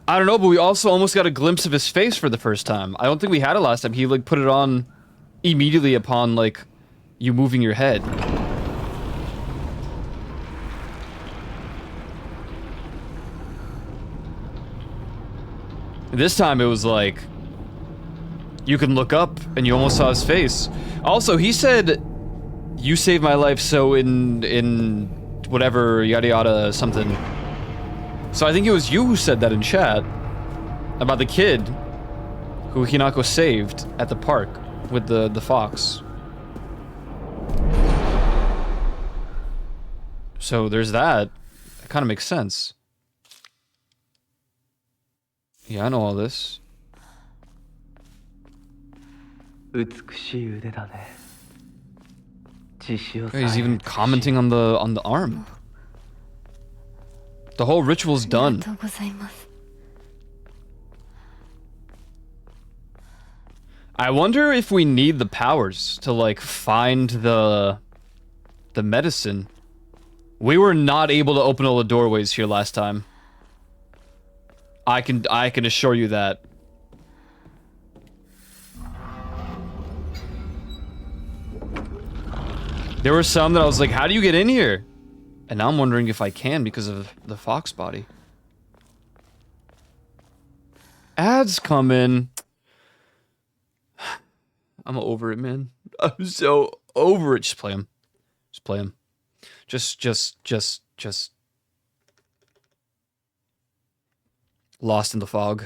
I don't know, but we also almost got a glimpse of his face for the first time. I don't think we had it last time. He, like, put it on immediately upon, like, you moving your head. This time it was like, you can look up and you almost saw his face. Also, he said, you saved my life so in whatever, yada yada something. So I think it was you who said that in chat about the kid who Hinako saved at the park with the fox. So there's that. It kind of makes sense. Yeah, I know all this. Yeah, he's even commenting on the arm. The whole ritual's done. I wonder if we need the powers to, like, find the medicine. We were not able to open all the doorways here last time. I can assure you that. There were some that I was like, how do you get in here? And now I'm wondering if I can because of the fox body. Ads come in. I'm over it, man. I'm so over it. Just play him. Just play him. Just. Lost in the fog.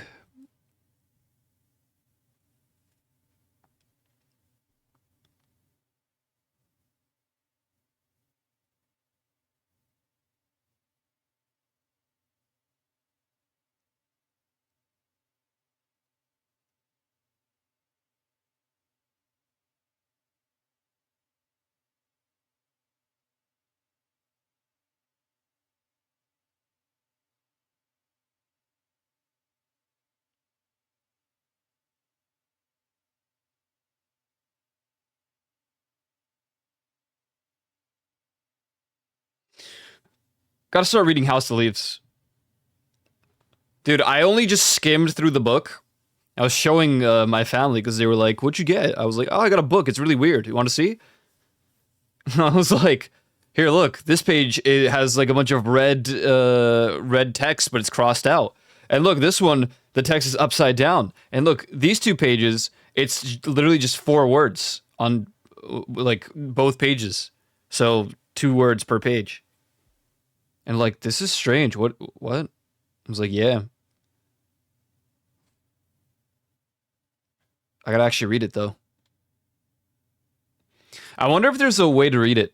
Gotta start reading House of Leaves. Dude, I only just skimmed through the book. I was showing my family because they were like, what'd you get? I was like, oh, I got a book. It's really weird. You want to see? I was like, here, look. This page, it has like a bunch of red text, but it's crossed out. And look, this one, the text is upside down. And look, these two pages, it's literally just 4 words on like both pages. So 2 words per page. And like, this is strange. What? I was like, yeah. I gotta actually read it though. I wonder if there's a way to read it.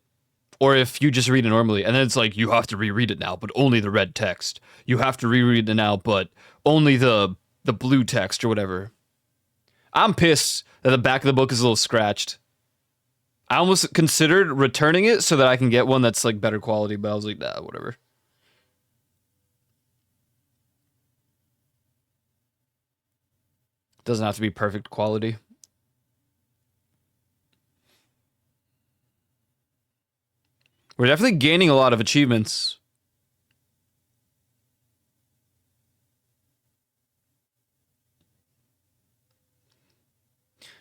Or if you just read it normally. And then it's like, you have to reread it now, but only the red text. You have to reread it now, but only the blue text or whatever. I'm pissed that the back of the book is a little scratched. I almost considered returning it so that I can get one that's like better quality, but I was like, nah, whatever. Doesn't have to be perfect quality. We're definitely gaining a lot of achievements.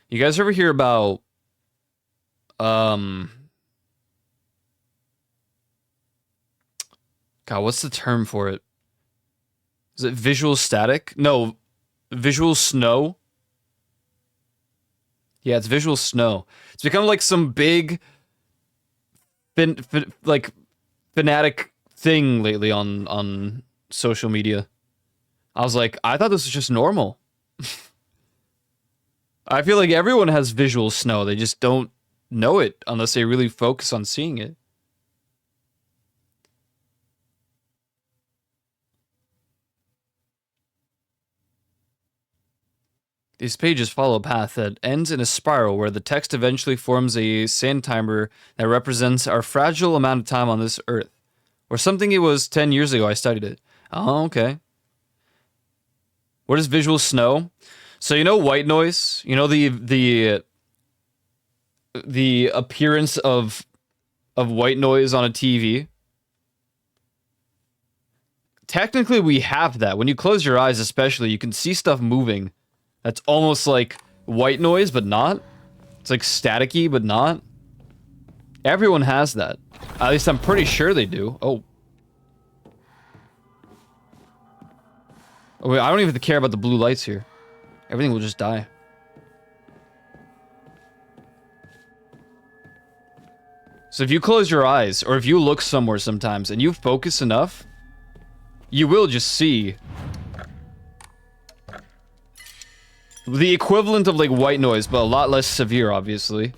You guys ever hear about God, what's the term for it? Is it visual static? No, visual snow. Yeah, it's visual snow. It's become like some big like fanatic thing lately on social media. I was like, I thought this was just normal. I feel like everyone has visual snow. They just don't know it unless they really focus on seeing it. These pages follow a path that ends in a spiral where the text eventually forms a sand timer that represents our fragile amount of time on this earth. Or something it was 10 years ago I studied it. Oh, okay. What is visual snow? So you know white noise? You know the appearance of white noise on a TV? Technically we have that. When you close your eyes especially, you can see stuff moving. That's almost like white noise, but not. It's like staticky, but not. Everyone has that. At least I'm pretty sure they do. Oh. Oh, wait, I don't even care about the blue lights here. Everything will just die. So if you close your eyes, or if you look somewhere sometimes, and you focus enough, you will just see the equivalent of like white noise, but a lot less severe, obviously.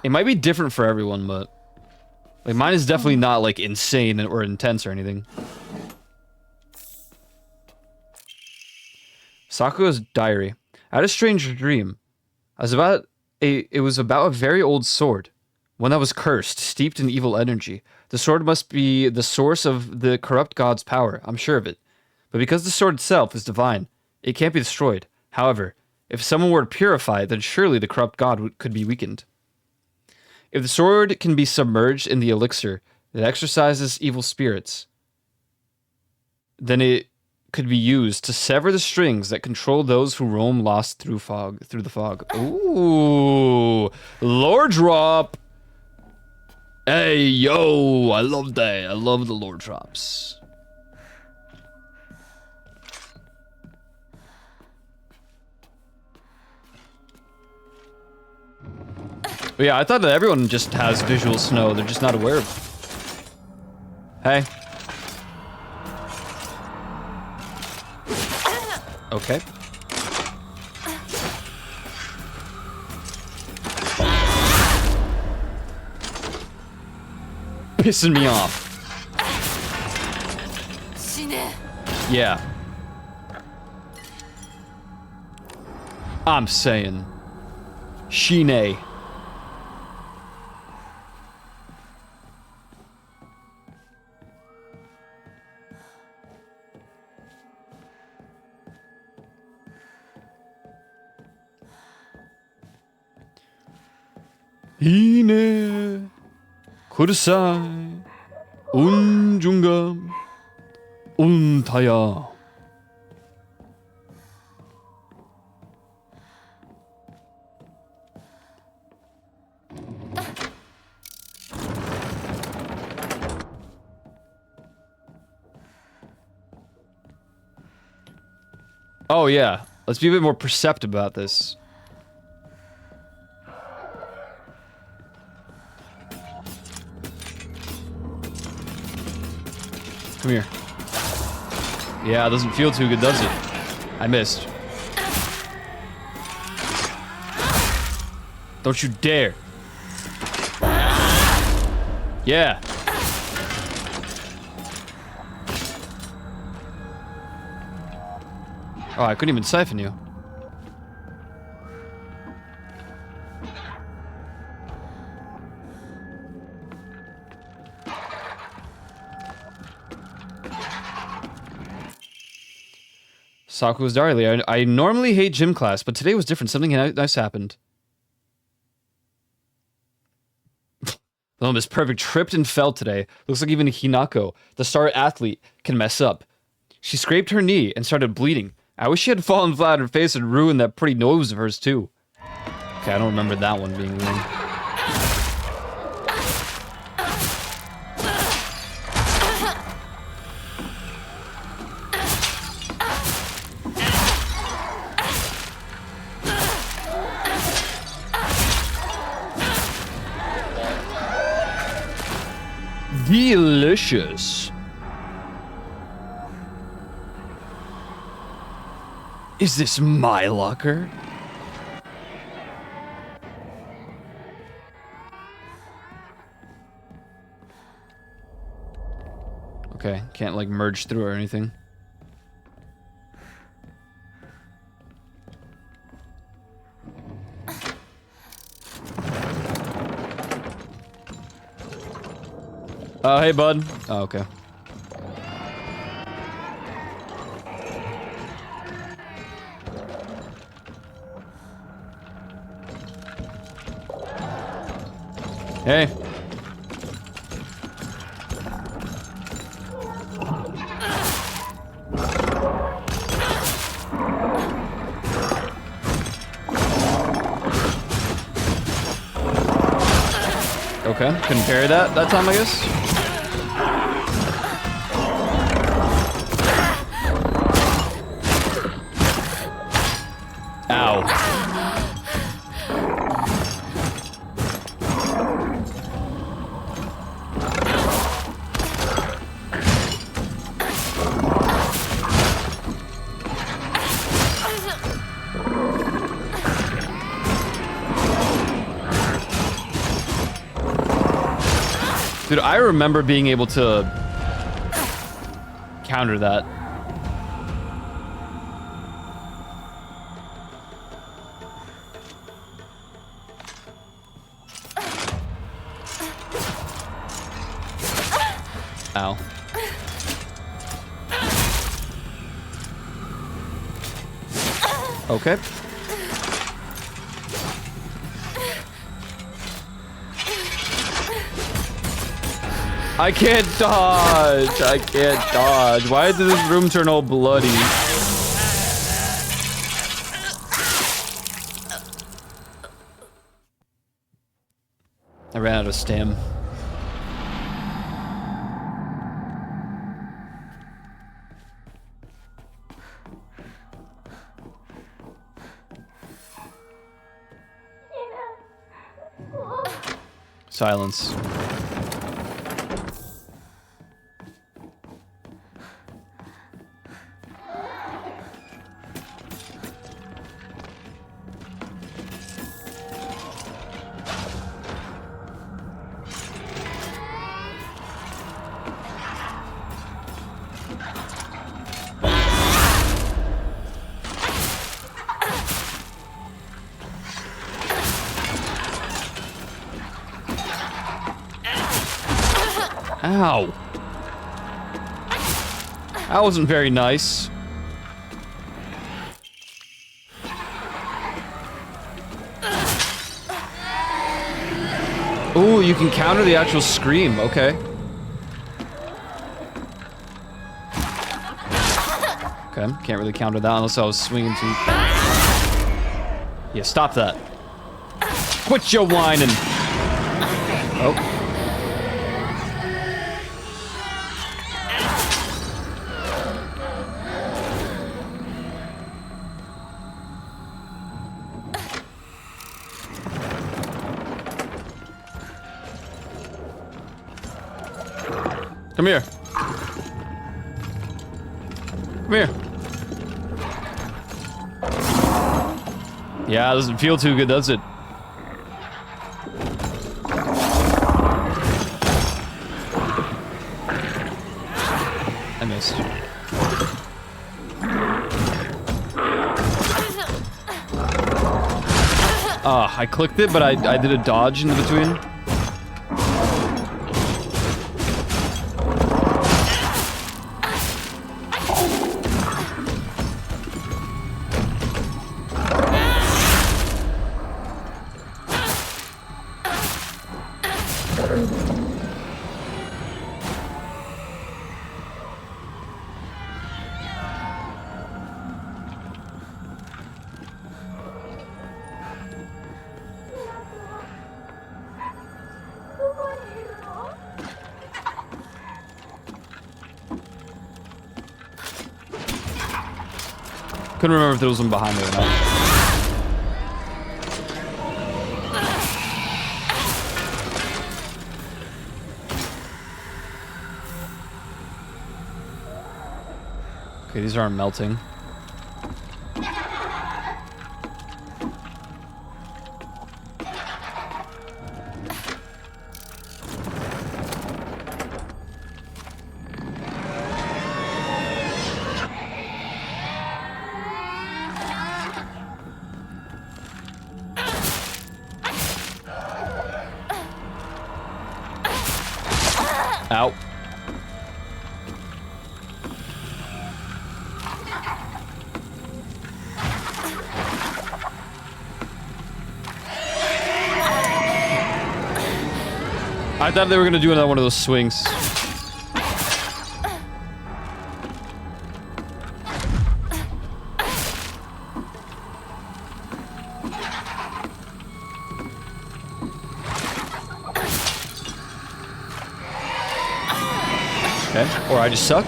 It might be different for everyone, but like mine is definitely not like insane or intense or anything. Sakuga's diary. I had a strange dream. It was about a very old sword. One that was cursed, steeped in evil energy. The sword must be the source of the corrupt god's power, I'm sure of it. But because the sword itself is divine, it can't be destroyed. However, if someone were to purify it, then surely the corrupt god could be weakened. If the sword can be submerged in the elixir that exorcises evil spirits, then it could be used to sever the strings that control those who roam lost through the fog. Ooh, lore drop. Hey, yo, I love that. I love the lore drops. But yeah, I thought that everyone just has visual snow. They're just not aware of it. Hey. Okay. Pissing me off. Yeah. I'm saying. Shine. Hine Kurusai Unjungam Untaya. Oh yeah, let's be a bit more perceptive about this. Come here. Yeah, it doesn't feel too good, does it? I missed. Don't you dare. Yeah. Oh, I couldn't even siphon you. Sakuga's diary. I normally hate gym class, but today was different. Something nice happened. The Miss Perfect tripped and fell today. Looks like even Hinako, the star athlete, can mess up. She scraped her knee and started bleeding. I wish she had fallen flat on her face and ruined that pretty nose of hers too. Okay, I don't remember that one being ruined. Delicious. Is this my locker? Okay, can't like merge through or anything. Oh, hey, bud. Oh, okay. Hey. Okay, couldn't parry that time, I guess. Ow. Dude, I remember being able to counter that. Ow. Okay. I can't dodge. I can't dodge. Why did this room turn all bloody? I ran out of stam. Silence. Ow. That wasn't very nice. Ooh, you can counter the actual scream. Okay. Okay, can't really counter that unless I was swinging too. Yeah, stop that. Quit your whining. Oh. Come here. Come here. Yeah, it doesn't feel too good, does it? I missed. I clicked it, but I did a dodge in between. Couldn't remember if there was one behind me or not. Okay, these aren't melting. Ow. I thought they were gonna do another one of those swings. Okay, or I just suck.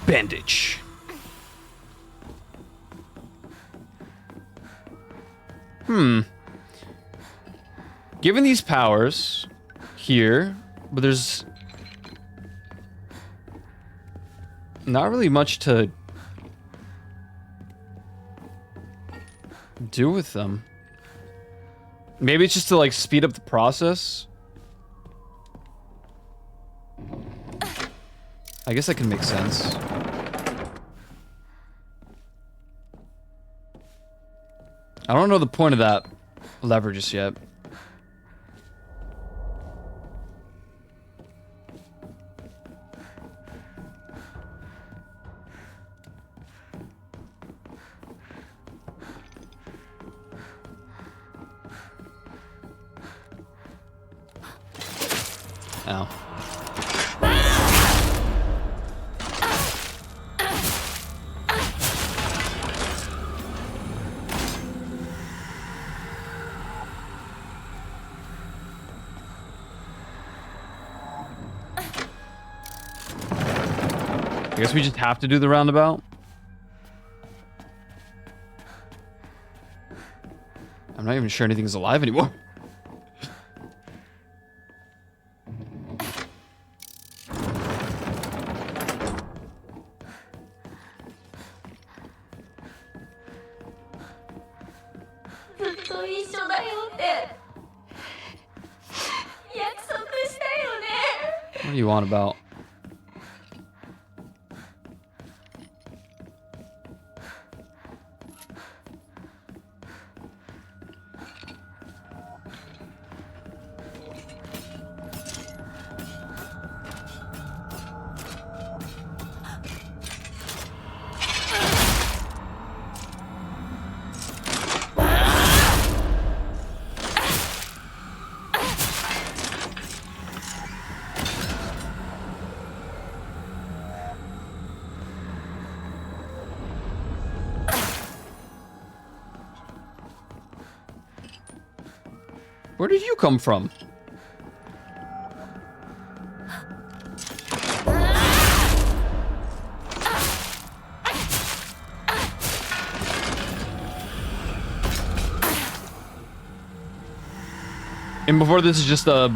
Bandage. Given these powers here, but there's not really much to do with them. Maybe it's just to like speed up the process. I guess that can make sense. I don't know the point of that lever just yet. Ow. I guess we just have to do the roundabout. I'm not even sure anything's alive anymore. What are you on about? Where did you come from? And before this is just a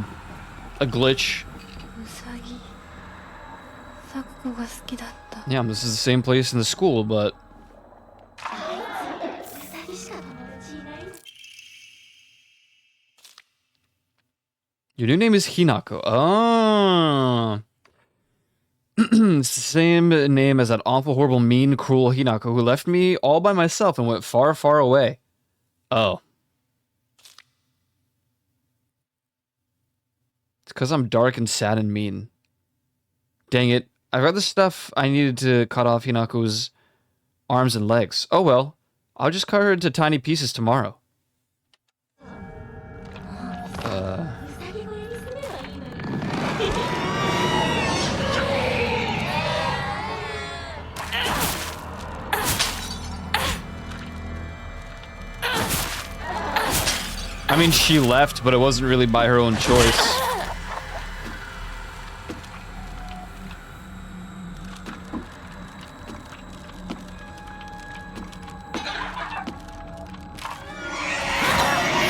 glitch. Yeah, this is the same place in the school, but your new name is Hinako. Oh. It's the same name as that awful, horrible, mean, cruel Hinako who left me all by myself and went far, far away. Oh. It's because I'm dark and sad and mean. Dang it. I read the stuff I needed to cut off Hinako's arms and legs. Oh well. I'll just cut her into tiny pieces tomorrow. I mean, she left, but it wasn't really by her own choice.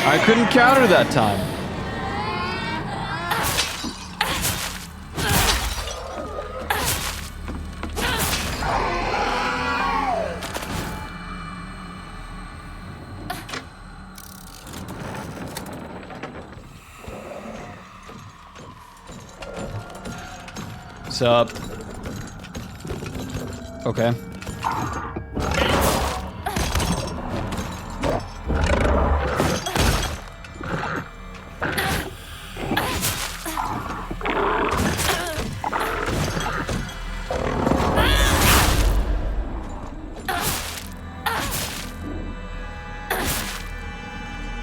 I couldn't counter that time. Sup? Okay.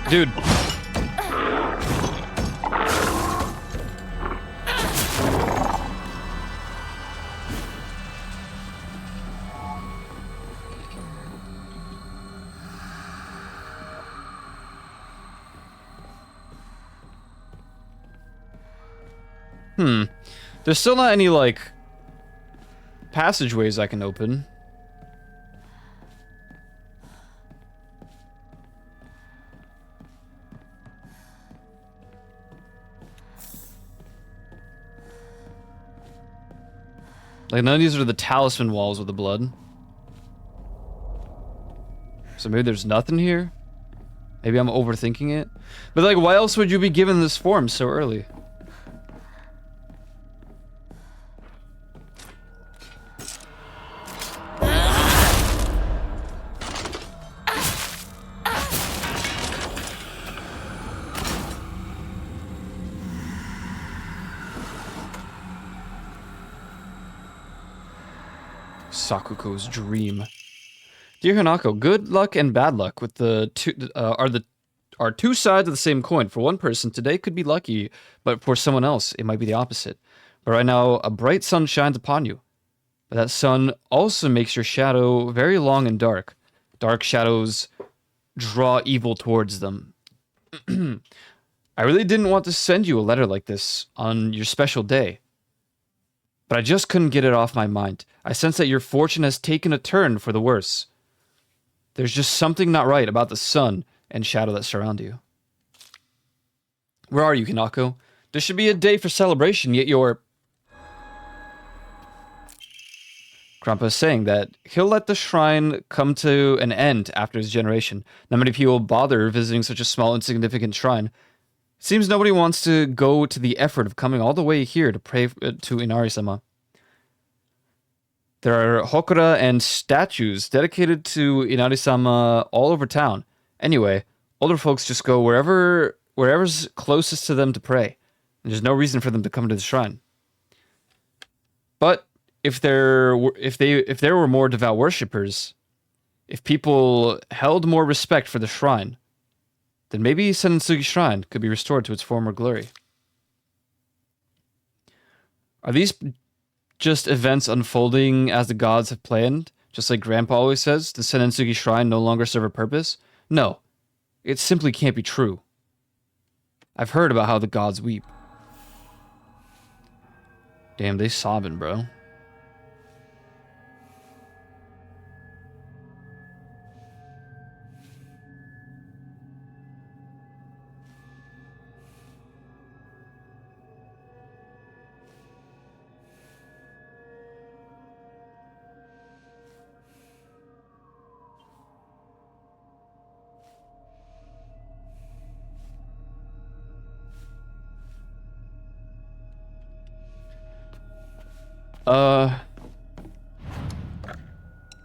Dude. There's still not any, like, passageways I can open. Like, none of these are the talisman walls with the blood. So maybe there's nothing here? Maybe I'm overthinking it? But, like, why else would you be given this form so early? Sakuko's dream. Dear Hanako, good luck and bad luck with the are two sides of the same coin. For one person, today could be lucky, but for someone else, it might be the opposite. But right now, a bright sun shines upon you. But that sun also makes your shadow very long and dark. Dark shadows draw evil towards them. I really didn't want to send you a letter like this on your special day. But I just couldn't get it off my mind. I sense that your fortune has taken a turn for the worse. There's just something not right about the sun and shadow that surround you. Where are you, Hinako? This should be a day for celebration, yet you're... Grandpa is saying that he'll let the shrine come to an end after his generation. Not many people bother visiting such a small, insignificant shrine. Seems nobody wants to go to the effort of coming all the way here to pray to Inari-sama. There are hokura and statues dedicated to Inari-sama all over town. Anyway, older folks just go wherever's closest to them to pray. And there's no reason for them to come to the shrine. But if there were more devout worshippers, if people held more respect for the shrine, then maybe Senentsugi Shrine could be restored to its former glory. Are these just events unfolding as the gods have planned? Just like Grandpa always says, the Senentsugi Shrine no longer serve a purpose? No, it simply can't be true. I've heard about how the gods weep. Damn, they sobbing, bro.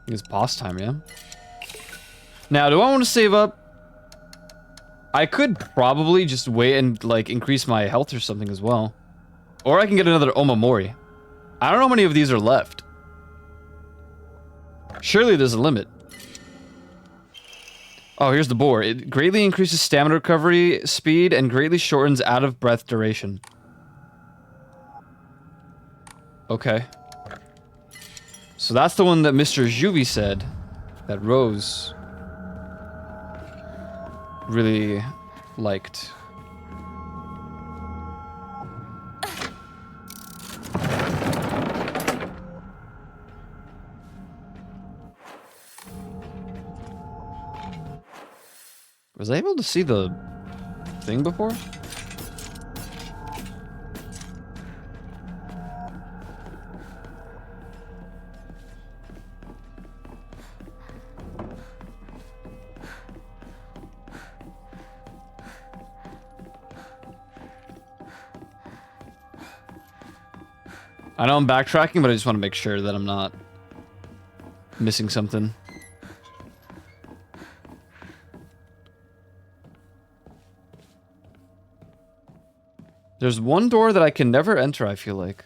It's boss time, yeah? Now, do I want to save up? I could probably just wait and, like, increase my health or something as well. Or I can get another Omamori. I don't know how many of these are left. Surely there's a limit. Oh, here's the boar. It greatly increases stamina recovery speed and greatly shortens out-of-breath duration. Okay. So that's the one that Mr. Juby said that Rose really liked. Was I able to see the thing before? I know I'm backtracking, but I just want to make sure that I'm not missing something. There's one door that I can never enter, I feel like.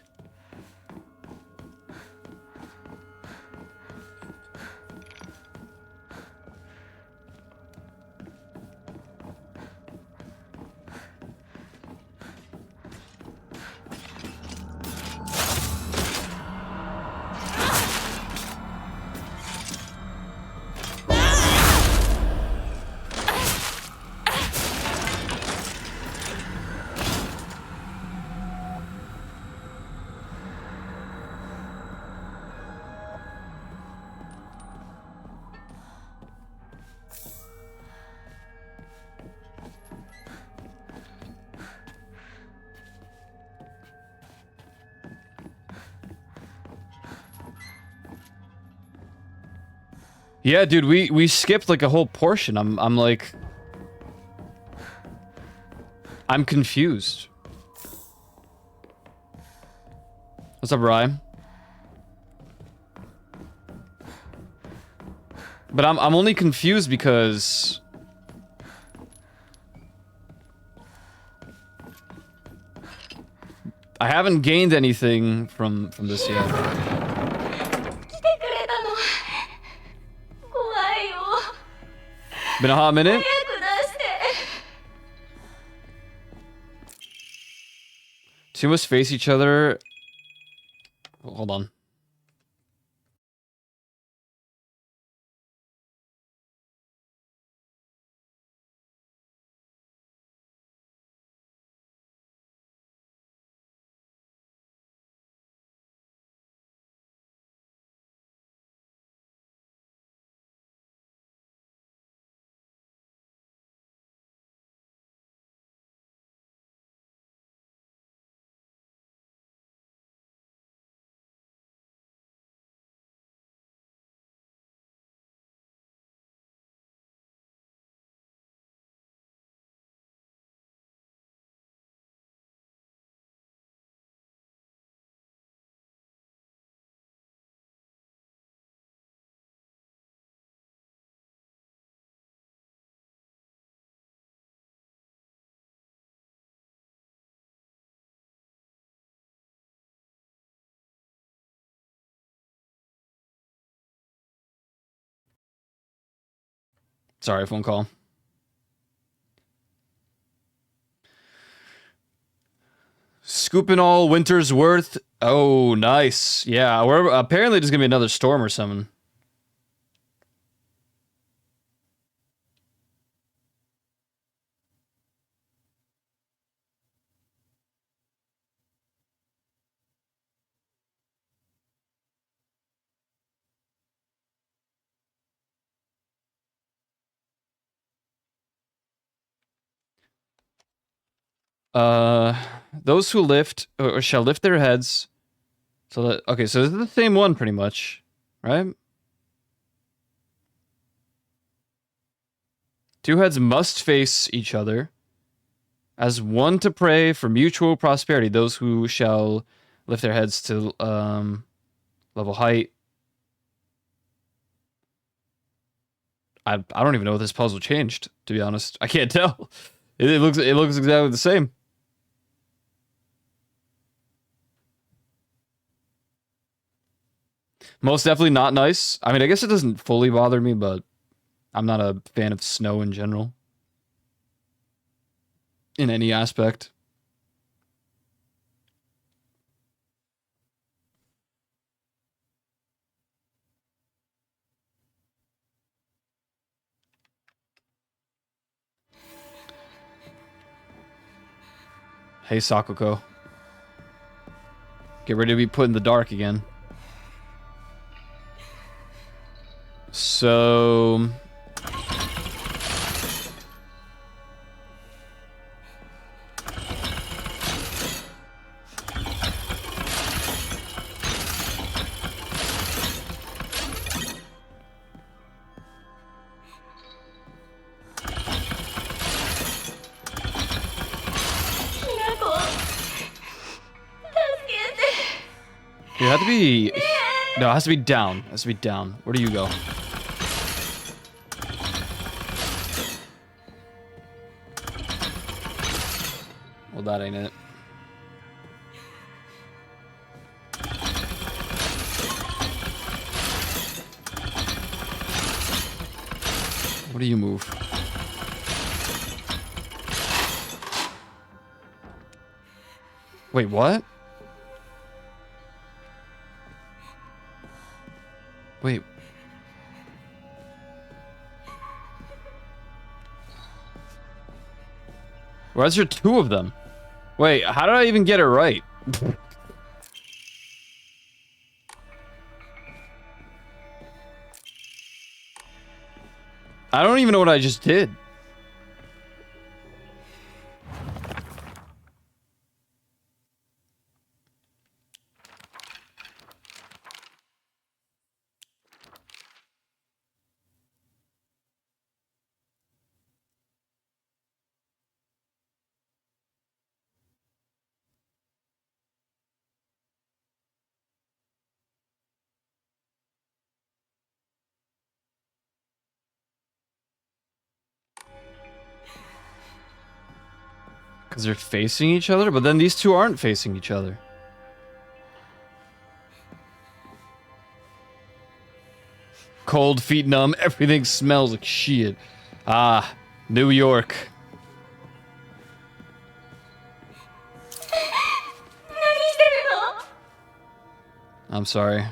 Yeah, dude, we skipped like a whole portion. I'm like, I'm confused. What's up, Ryan? But I'm only confused because I haven't gained anything from this yet.
来てくれたの。怖いよ。
Been a hot minute.
早く出して。
Two must face each other. Hold on. Sorry, phone call. Scooping all winter's worth. Oh, nice. Yeah, we're apparently there's gonna be another storm or something. Those who lift or shall lift their heads. So that okay, so this is the same one pretty much, right? Two heads must face each other as one to pray for mutual prosperity. Those who shall lift their heads to level height. I don't even know if this puzzle changed, to be honest. I can't tell. It looks exactly the same. Most definitely not nice. I mean, I guess it doesn't fully bother me, but I'm not a fan of snow in general. In any aspect. Hey, Sakuko. Get ready to be put in the dark again. So... have to be... No, it has to be down. It has to be down. Where do you go? Well, that ain't it. What do you move? Wait, what? Wait. Why is there two of them? Wait, how did I even get it right? I don't even know what I just did. Because they're facing each other? But then these two aren't facing each other. Cold, feet numb, everything smells like shit. Ah, New York. I'm sorry.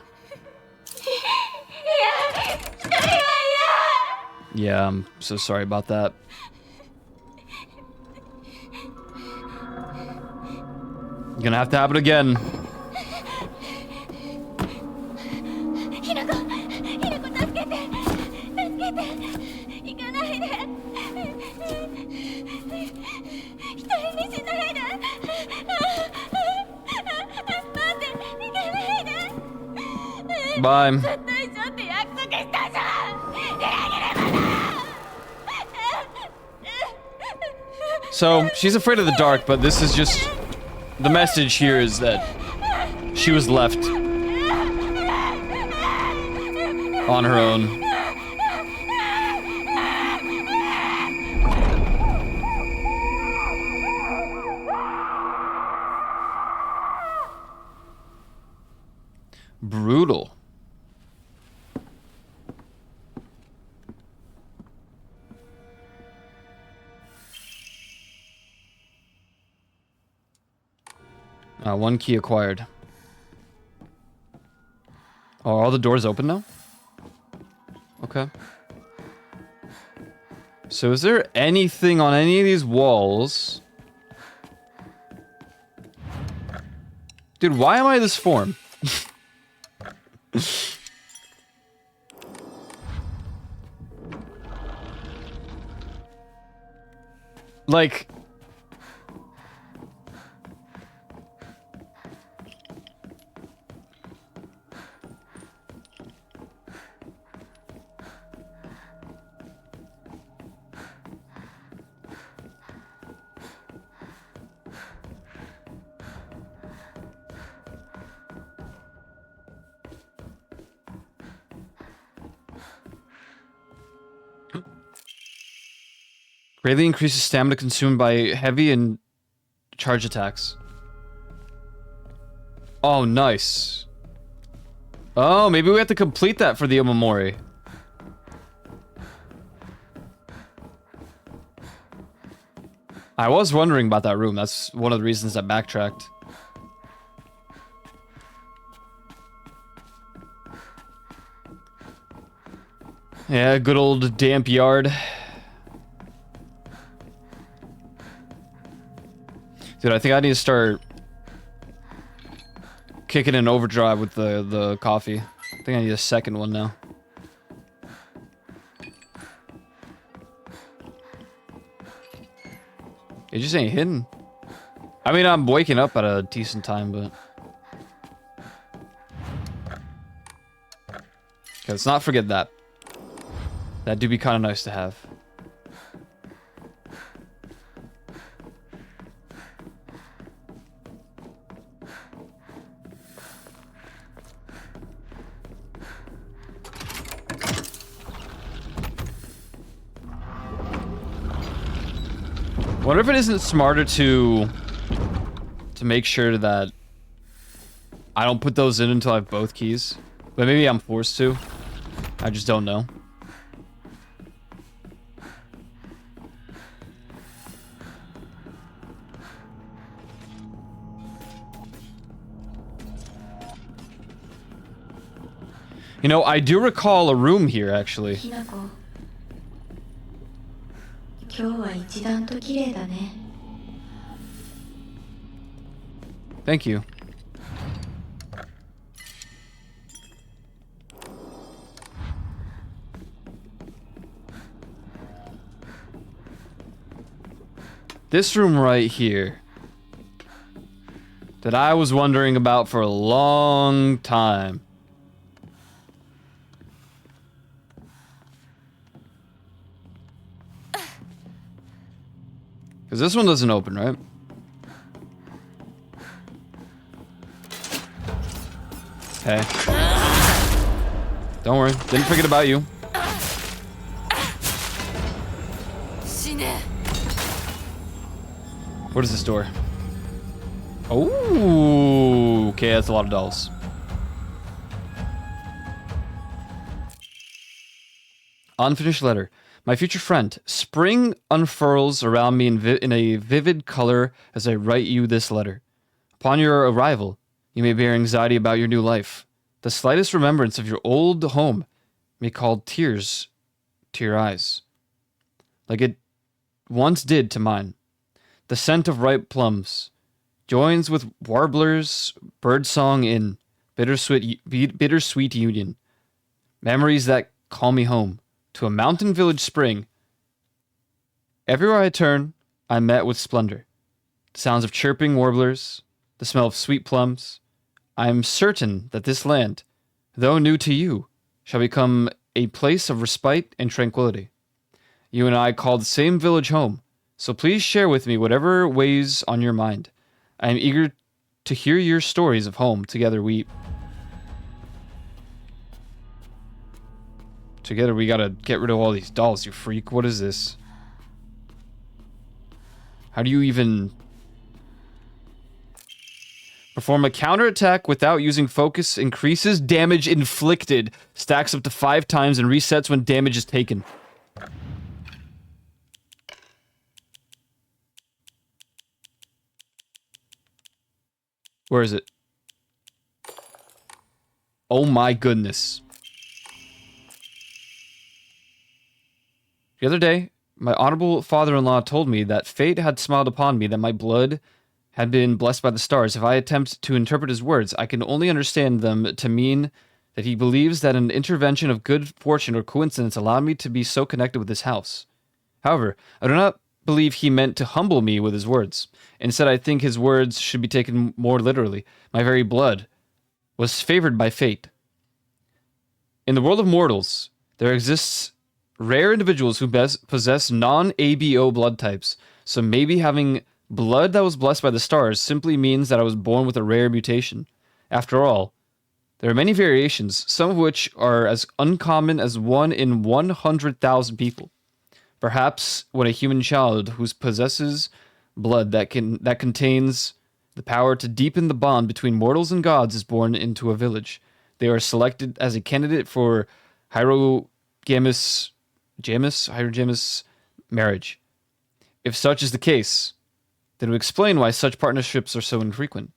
Yeah, I'm so sorry about that. Gonna have to happen again. Bye. So, she's afraid of the dark, but this is just... The message here is that she was left on her own. Brutal. One key acquired. Oh, are all the doors open now? Okay. So is there anything on any of these walls? Dude, why am I this form? Like... Greatly increases stamina consumed by heavy and charge attacks. Oh, nice. Oh, maybe we have to complete that for the Omamori. I was wondering about that room. That's one of the reasons I backtracked. Yeah, good old damp yard. Dude, I think I need to start kicking in overdrive with the coffee. I think I need a second one now. It just ain't hidden. I mean, I'm waking up at a decent time, but... Okay, let's not forget that. That do be kind of nice to have. Wonder if it isn't smarter to make sure that I don't put those in until I have both keys. But maybe I'm forced to. I just don't know. You know, I do recall a room here, actually.
ひなこ、今日は一段と綺麗だね。
Thank you. This room right here that I was wondering about for a long time. Because this one doesn't open, right? Okay. Don't worry. Didn't forget about you.
死ね。
What is this door? Oh, okay, that's a lot of dolls. Unfinished letter. My future friend, spring unfurls around me in a vivid color as I write you this letter. Upon your arrival, you may bear anxiety about your new life. The slightest remembrance of your old home may call tears to your eyes, like it once did to mine. The scent of ripe plums joins with warblers' birdsong in bittersweet union. Memories that call me home to a mountain village spring. Everywhere I turn, I'm met with splendor. The sounds of chirping warblers, the smell of sweet plums. I am certain that this land, though new to you, shall become a place of respite and tranquility. You and I call the same village home, so please share with me whatever weighs on your mind. I am eager to hear your stories of home. Together we gotta get rid of all these dolls, you freak. What is this? How do you even perform a counterattack without using focus? Increases damage inflicted, stacks up to 5 times, and resets when damage is taken. Where is it? Oh my goodness. The other day, my honorable father-in-law told me that fate had smiled upon me, that my blood had been blessed by the stars. If I attempt to interpret his words, I can only understand them to mean that he believes that an intervention of good fortune or coincidence allowed me to be so connected with this house. However, I do not believe he meant to humble me with his words. Instead, I think his words should be taken more literally. My very blood was favored by fate. In the world of mortals, there exists rare individuals who possess non-ABO blood types, so maybe having blood that was blessed by the stars simply means that I was born with a rare mutation. After all, there are many variations, some of which are as uncommon as 1 in 100,000 people. Perhaps when a human child who possesses blood that contains the power to deepen the bond between mortals and gods is born into a village, they are selected as a candidate for hierogamous marriage. If such is the case, then it would explain why such partnerships are so infrequent.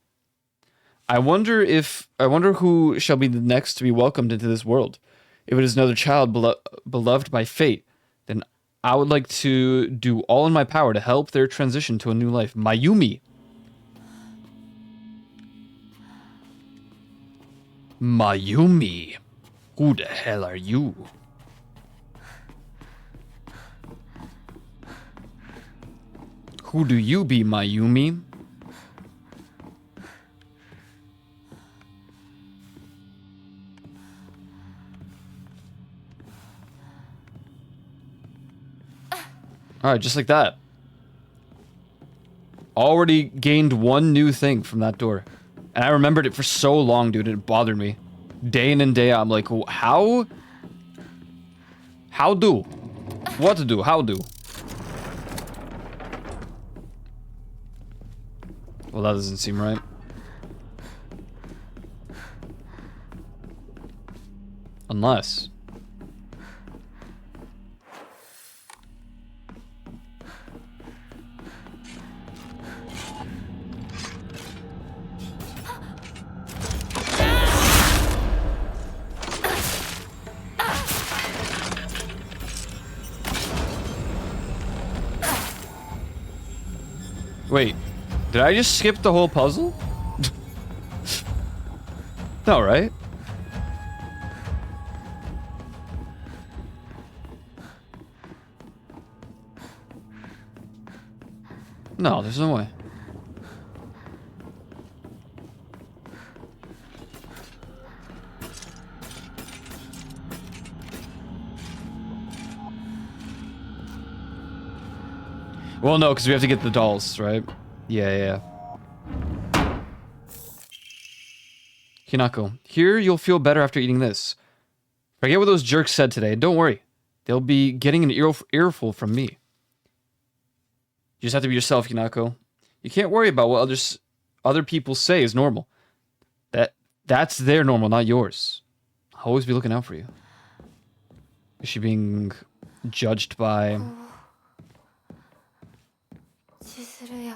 I wonder who shall be the next to be welcomed into this world. If it is another child beloved by fate, then I would like to do all in my power to help their transition to a new life. Mayumi. Mayumi. Who the hell are you? Who do you be, Mayumi? Alright, just like that. Already gained one new thing from that door. And I remembered it for so long, dude, and it bothered me. Day in and day out, I'm like, how? How do? What to do? How do? Well, that doesn't seem right. Unless... Wait, did I just skip the whole puzzle? No, right? No, there's no way. Well, no, because we have to get the dolls, right? Yeah. Hinako, here you'll feel better after eating this. Forget what those jerks said today. Don't worry. They'll be getting an earful from me. You just have to be yourself, Hinako. You can't worry about what other people say is normal. That's their normal, not yours. I'll always be looking out for you. Is she being judged by...
千鶴や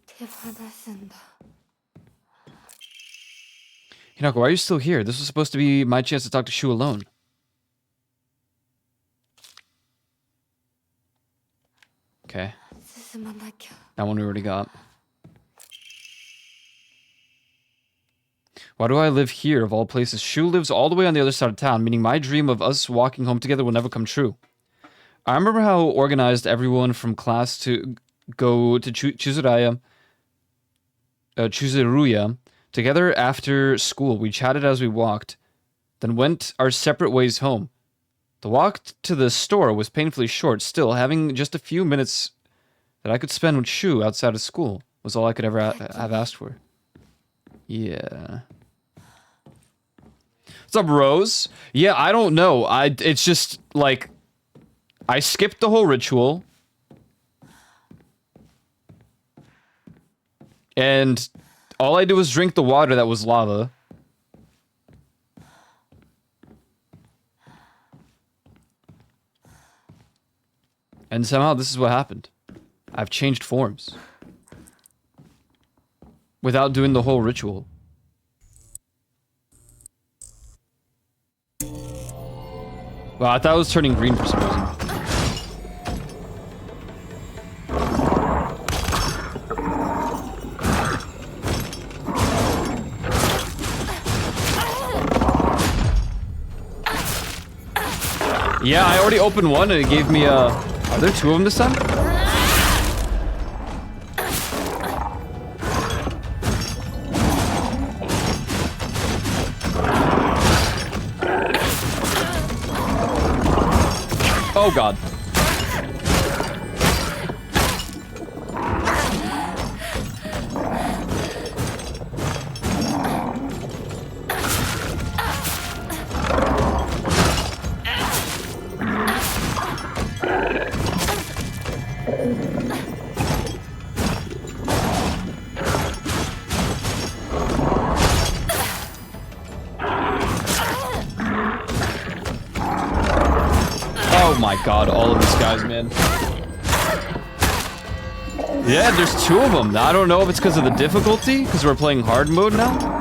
手放すんだ
Hinako, why are you still here? This was supposed to be my chance to talk to Shu alone. Okay.
進まなきゃ
That one we already got. Why do I live here, of all places? Shu lives all the way on the other side of town, meaning my dream of us walking home together will never come true. I remember how organized everyone from class to go to Chuzuruya together after school. We chatted as we walked, then went our separate ways home. The walk to the store was painfully short. Still, having just a few minutes that I could spend with Shu outside of school was all I could ever have asked for. Yeah. What's up, Rose? Yeah, I don't know. It's just, like... I skipped the whole ritual. And all I did was drink the water that was lava. And somehow this is what happened. I've changed forms. Without doing the whole ritual. Wow, I thought it was turning green for some reason. Yeah, I already opened one and it gave me a... Are there two of them this time? Oh god. Oh my god, all of these guys, man. Yeah, there's two of them. I don't know if it's because of the difficulty, because we're playing hard mode now.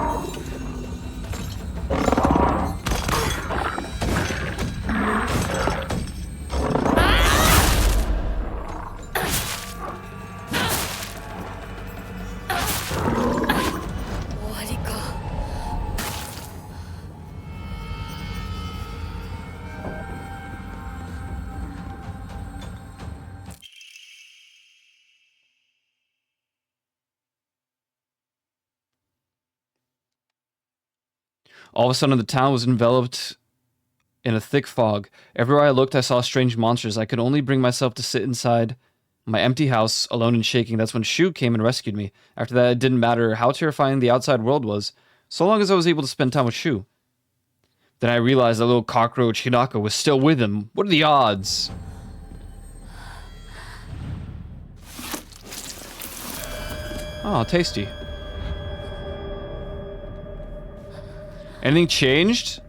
All of a sudden, the town was enveloped in a thick fog. Everywhere I looked, I saw strange monsters. I could only bring myself to sit inside my empty house, alone and shaking. That's when Shu came and rescued me. After that, it didn't matter how terrifying the outside world was, so long as I was able to spend time with Shu. Then I realized that little cockroach Hinako was still with him. What are the odds? Oh, tasty. Anything changed?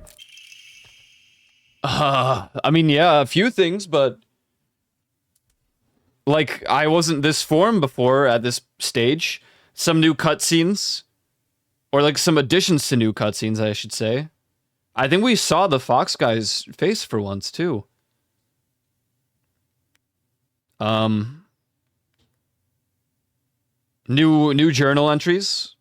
I mean, yeah, a few things, but... Like, I wasn't this form before at this stage. Some new cutscenes. Or, like, some additions to new cutscenes, I should say. I think we saw the Fox guy's face for once, too. New journal entries.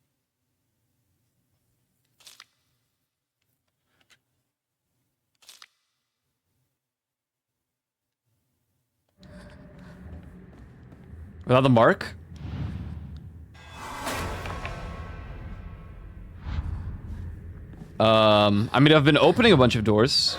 Without the mark? I mean, I've been opening a bunch of doors.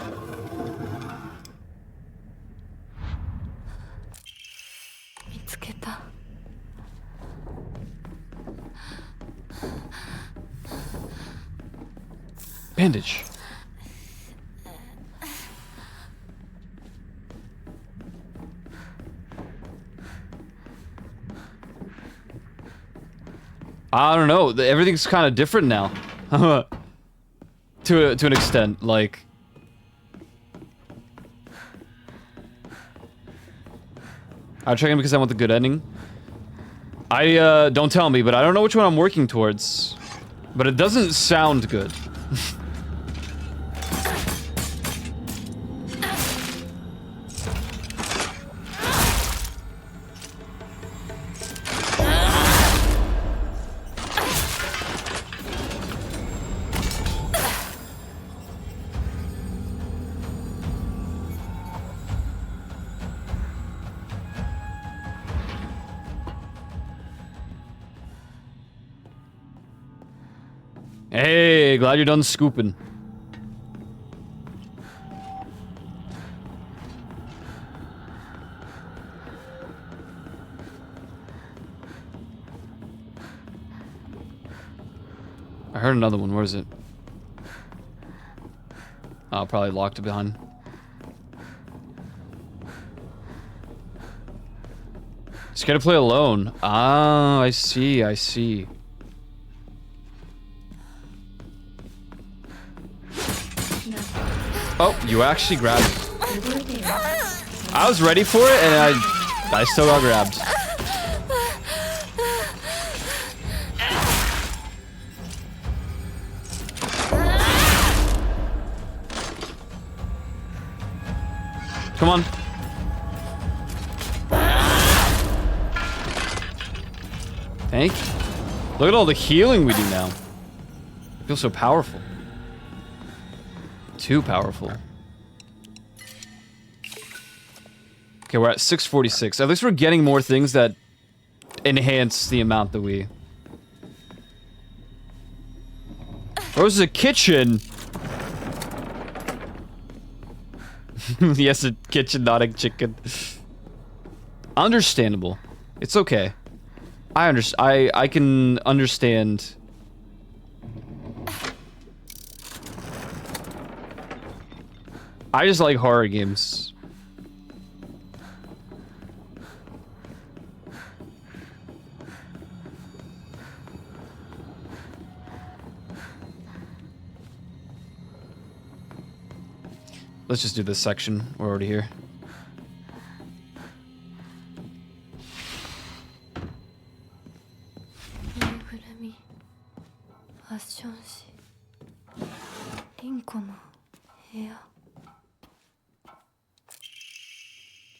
Bandage. I don't know. Everything's kind of different now. to an extent, like... I'll check in because I want the good ending. Don't tell me, but I don't know which one I'm working towards. But it doesn't sound good. Hey, glad you're done scooping. I heard another one. Where is it? Oh, probably locked it behind. Scared to play alone. Ah, I see, I see. Oh, you actually grabbed it. I was ready for it, and I still got grabbed. Come on. Thank you. Look at all the healing we do now. I feel so powerful. Too powerful. Okay, we're at 646. At least we're getting more things that enhance the amount that we... There's a kitchen! Yes, a kitchen, not a chicken. Understandable. It's okay. I can understand. I just like horror games. Let's just do this section. We're already here.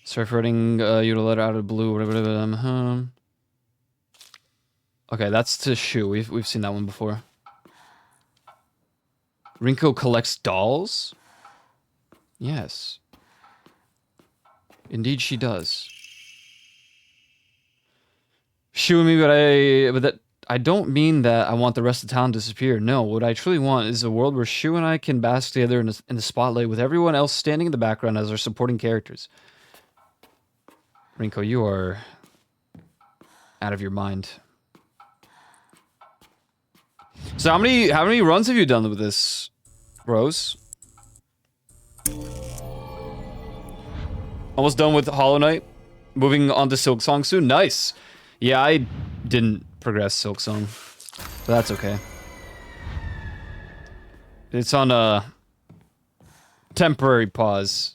Sorry for writing you a letter out of the blue. Whatever. Okay, that's to Shu. We've seen that one before. Rinko collects dolls? Yes. Indeed she does. Shu and me, but I don't mean that I want the rest of town to disappear. No, what I truly want is a world where Shu and I can bask together in the spotlight with everyone else standing in the background as our supporting characters. Rinko, you are out of your mind. So how many runs have you done with this, Rose? Almost done with Hollow Knight. Moving on to Silksong soon. Nice. Yeah, I didn't progress Silk Song. But that's okay. It's on a temporary pause.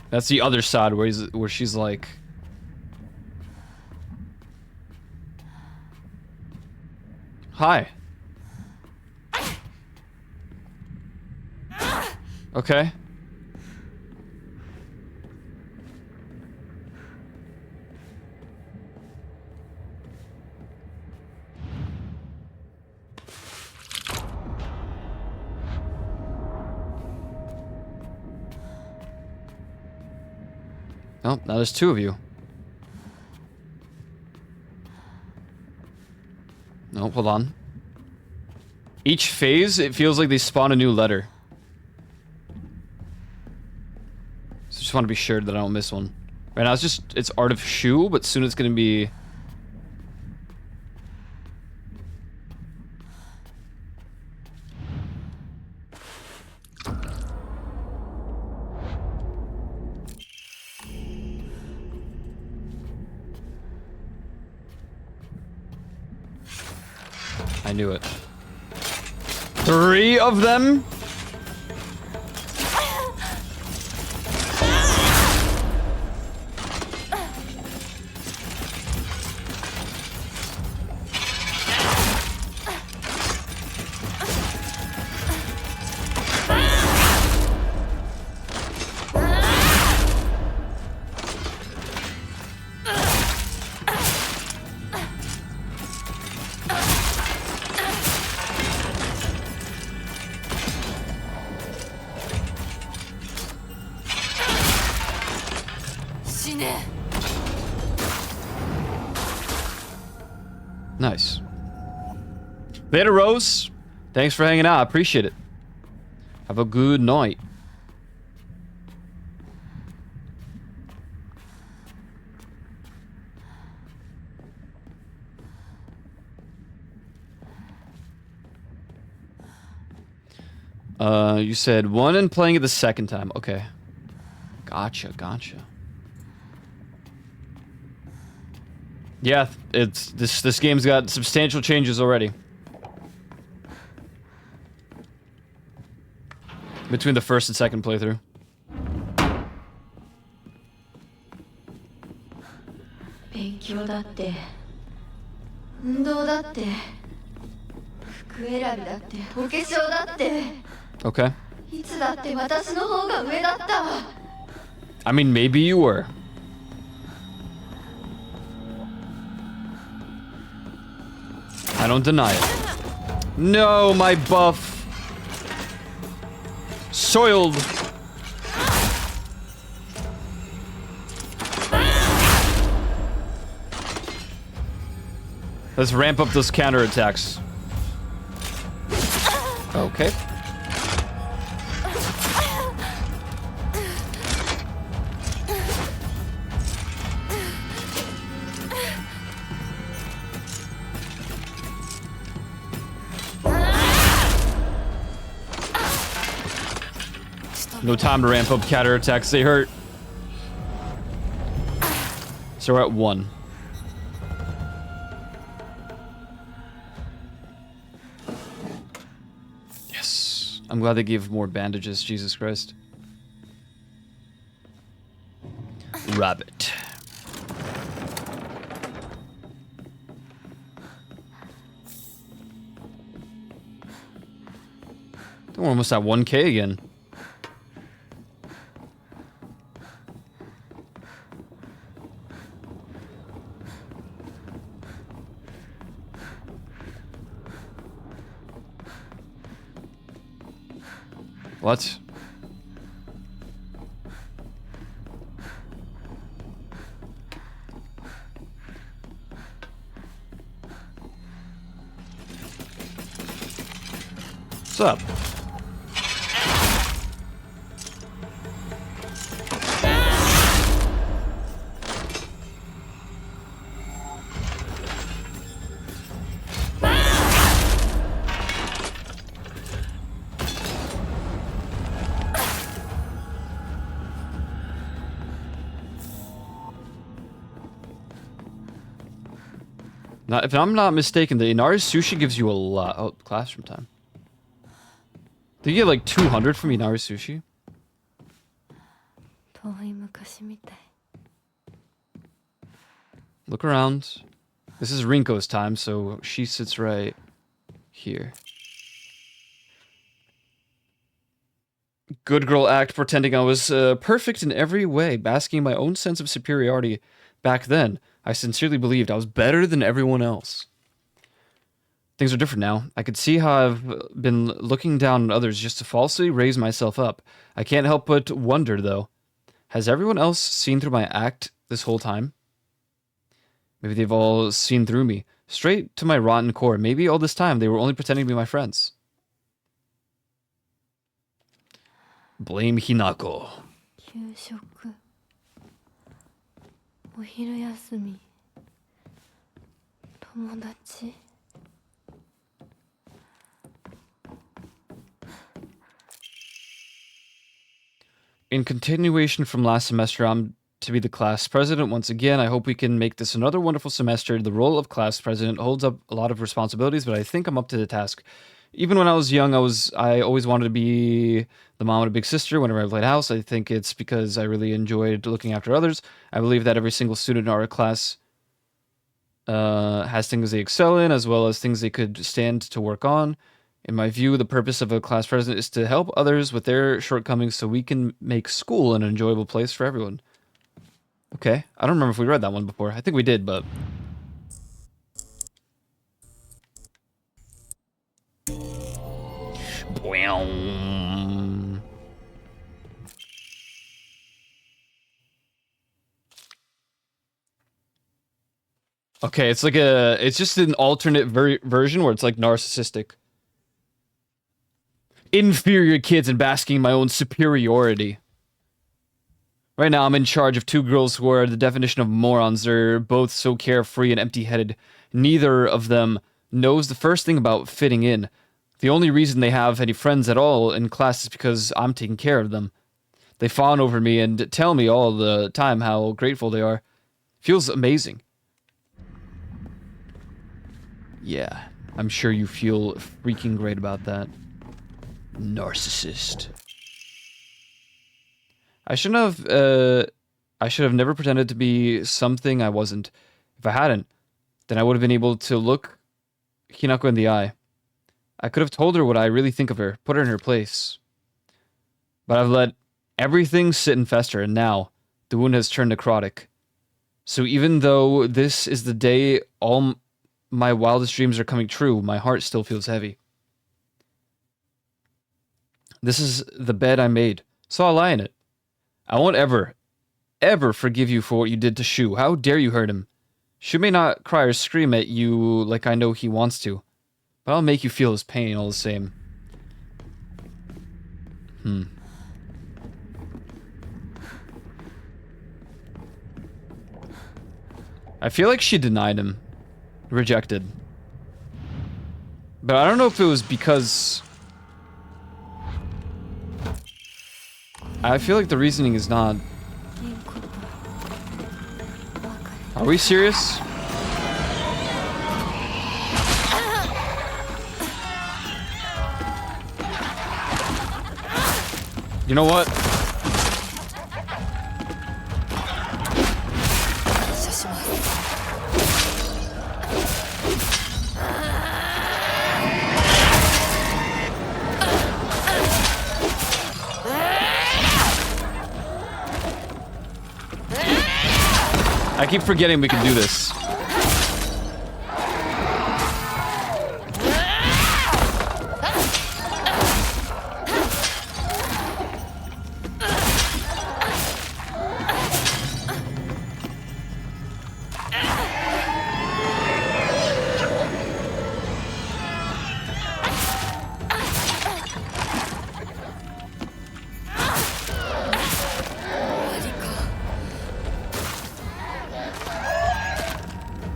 That's the other side where she's like, hi. Okay. Oh, now there's two of you. No, hold on. Each phase, it feels like they spawn a new letter. So just want to be sure that I don't miss one. Right now it's Art of Shu, but soon it's gonna be... I knew it. 3 of them? Nice. Later, Rose. Thanks for hanging out. I appreciate it. Have a good night. You said 1 and playing it the second time. Okay. Gotcha. Yeah, it's this game's got substantial changes already. Between the first and second playthrough.
勉強だって運動だって服選びだってお化粧だって
Okay.
いつだって私の方が上だった
I mean, maybe you were. I don't deny it. No, my buff. Soiled. Let's ramp up those counterattacks. Okay. No time to ramp up counterattacks, they hurt. So we're at 1. Yes. I'm glad they gave more bandages, Jesus Christ. Rabbit. We're almost at 1K again. What? What's up? Now, if I'm not mistaken, the Inari Sushi gives you a lot. Oh, classroom time. Do you get like 200 from Inari Sushi?
遠い昔みたい。
Look around. This is Rinko's time, so she sits right here. Good girl act, pretending I was perfect in every way, basking in my own sense of superiority. Back then, I sincerely believed I was better than everyone else. Things are different now. I could see how I've been looking down on others just to falsely raise myself up. I can't help but wonder, though. Has everyone else seen through my act this whole time? Maybe they've all seen through me, straight to my rotten core. Maybe all this time they were only pretending to be my friends. Blame Hinako.
給食。お昼休み。友達。
In continuation from last semester, I'm to be the class president once again. I hope we can make this another wonderful semester. The role of class president holds up a lot of responsibilities, but I think I'm up to the task. Even when I was young, I always wanted to be the mom and a big sister whenever I played house. I think it's because I really enjoyed looking after others. I believe that every single student in our class has things they excel in, as well as things they could stand to work on. In my view, the purpose of a class president is to help others with their shortcomings so we can make school an enjoyable place for everyone. Okay, I don't remember if we read that one before. I think we did, but... Okay, it's like it's just an alternate version where it's like narcissistic. Inferior kids and basking in my own superiority. Right now, I'm in charge of two girls who are the definition of morons. They're both so carefree and empty-headed. Neither of them knows the first thing about fitting in. The only reason they have any friends at all in class is because I'm taking care of them. They fawn over me and tell me all the time how grateful they are. Feels amazing. Yeah, I'm sure you feel freaking great about that. Narcissist. I should have never pretended to be something I wasn't. If I hadn't, then I would have been able to look Hinako in the eye. I could have told her what I really think of her, put her in her place. But I've let everything sit and fester, and now the wound has turned necrotic. So even though this is the day all my wildest dreams are coming true, my heart still feels heavy. This is the bed I made, so I'll lie in it. I won't ever forgive you for what you did to Shu. How dare you hurt him? Shu may not cry or scream at you like I know he wants to, but I'll make you feel his pain all the same. I feel like she denied him. Rejected. But I don't know if it was because... I feel like the reasoning is not... Are we serious? You know what? I keep forgetting we can do this.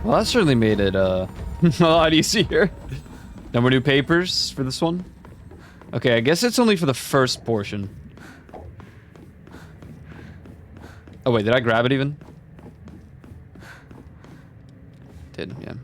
Well, that certainly made it a lot easier. No more new papers for this one? Okay, I guess it's only for the first portion. Oh wait, did I grab it even? Did, yeah.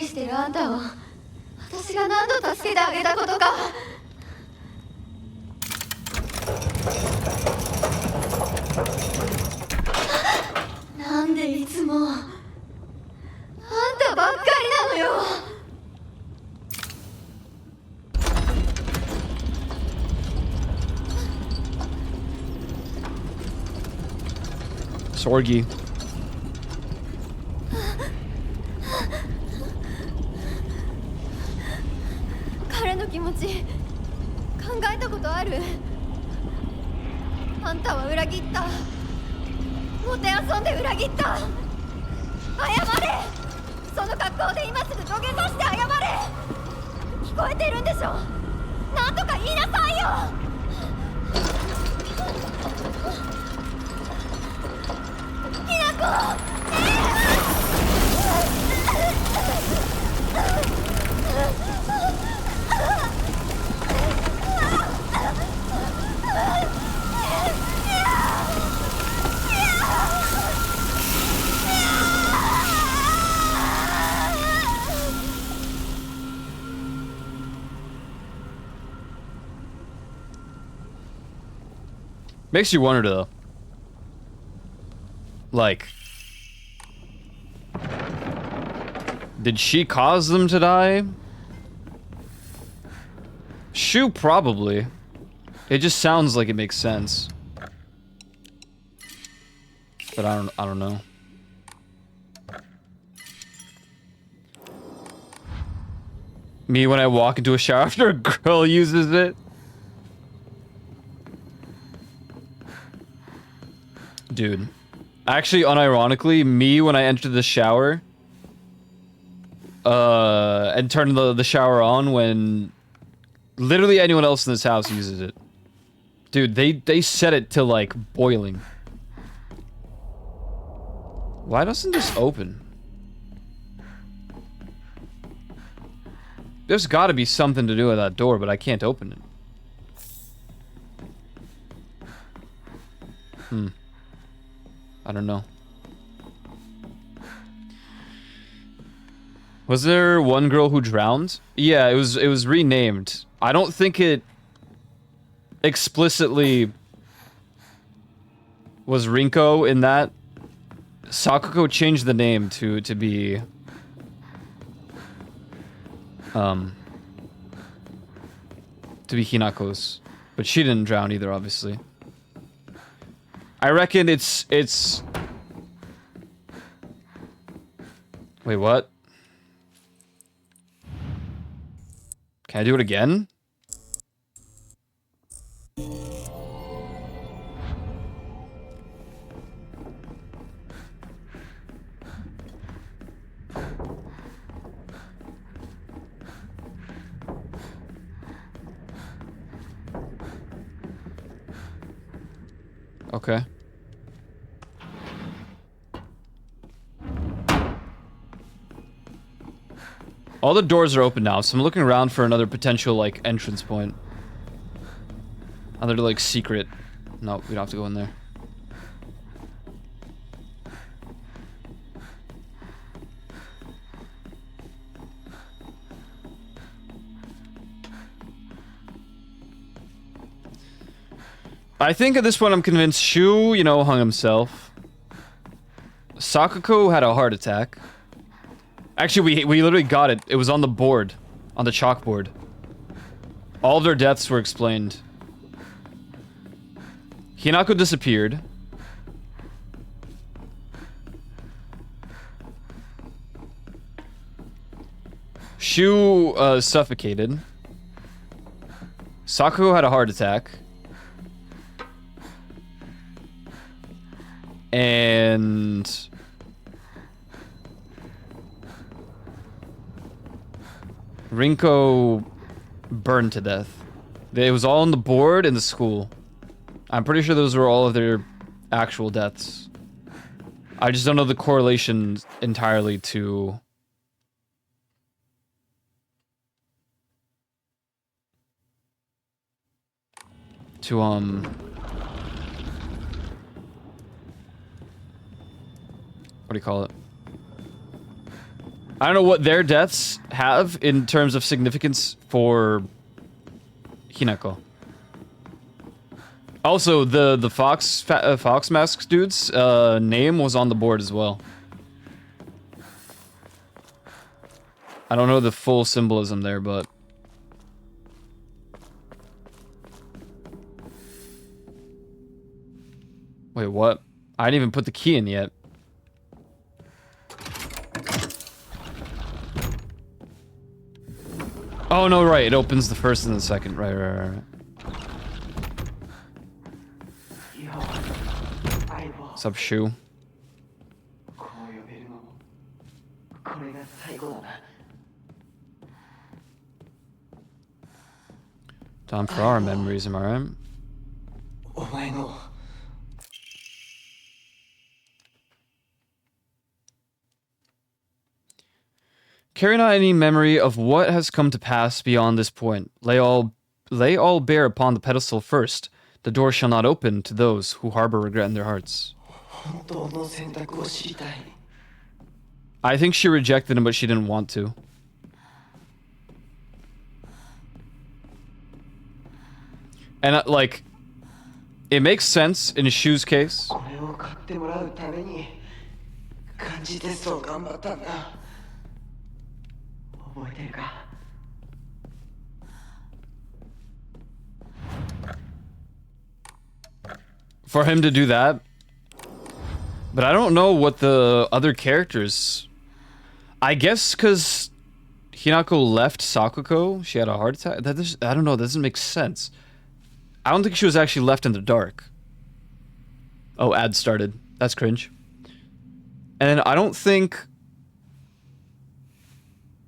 してるあんたを私が何度助けてあげたことか。なんでいつもあんたばっかりなのよ。
Sorgi.
彼の気持ち考えたことある？あんたは裏切った。もてあそんで裏切った。謝れ。その格好で今すぐ土下座して謝れ。聞こえてるんでしょ。なんとか言いなさいよ。きなこ。
Makes you wonder though. Like, did she cause them to die? Shu probably. It just sounds like it makes sense. But I don't know. Me when I walk into a shower after a girl uses it. Dude. Actually, unironically, me when I enter the shower and turn the shower on when literally anyone else in this house uses it. Dude, they set it to like boiling. Why doesn't this open? There's gotta be something to do with that door, but I can't open it. I don't know. Was there one girl who drowned? Yeah, it was renamed. I don't think it explicitly was Rinko in that. Sakuko changed the name to be Hinako's, but she didn't drown either, obviously. I reckon it's wait, what? Can I do it again? Okay. All the doors are open now, so I'm looking around for another potential, like, entrance point. Another, like, secret. No, we don't have to go in there. I think at this point I'm convinced Shu, you know, hung himself. Sakuko had a heart attack. Actually, we literally got it. It was on the board. On the chalkboard. All of their deaths were explained. Hinako disappeared. Shu suffocated. Sakuko had a heart attack. And Rinko burned to death. It was all on the board in the school. I'm pretty sure those were all of their actual deaths. I just don't know the correlation entirely to what do you call it? I don't know what their deaths have in terms of significance for Hinako. Also, the Fox Mask dude's name was on the board as well. I don't know the full symbolism there, but... Wait, what? I didn't even put the key in yet. Oh, no, right. It opens the first and the second. Right. What's up, Shu? Time for our memories, am I right? Carry not any memory of what has come to pass beyond this point. Lay all bare upon the pedestal first. The door shall not open to those who harbor regret in their hearts. I think she rejected him, but she didn't want to. And like, it makes sense in Shu's case. For him to do that. But I don't know what the other characters... I guess because Hinako left Sakuko, she had a heart attack. I don't know, that doesn't make sense. I don't think she was actually left in the dark. Oh, ad started. That's cringe. And I don't think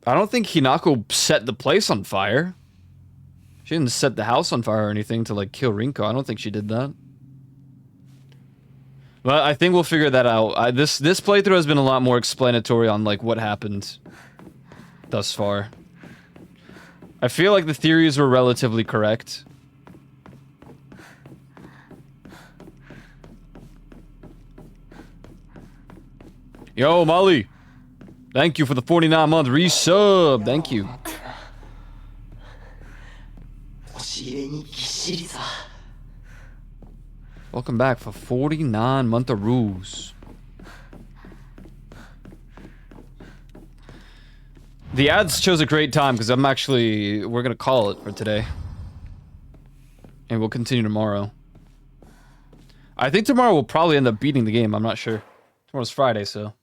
Hinako set the place on fire. She didn't set the house on fire or anything to like kill Rinko. I don't think she did that. But I think we'll figure that out. This playthrough has been a lot more explanatory on like what happened thus far. I feel like the theories were relatively correct. Yo, Molly. Thank you for the 49-month resub. Thank you. Welcome back for 49-month of rules. The ads chose a great time because we're gonna call it for today. And we'll continue tomorrow. I think tomorrow we'll probably end up beating the game, I'm not sure. Tomorrow's Friday, so.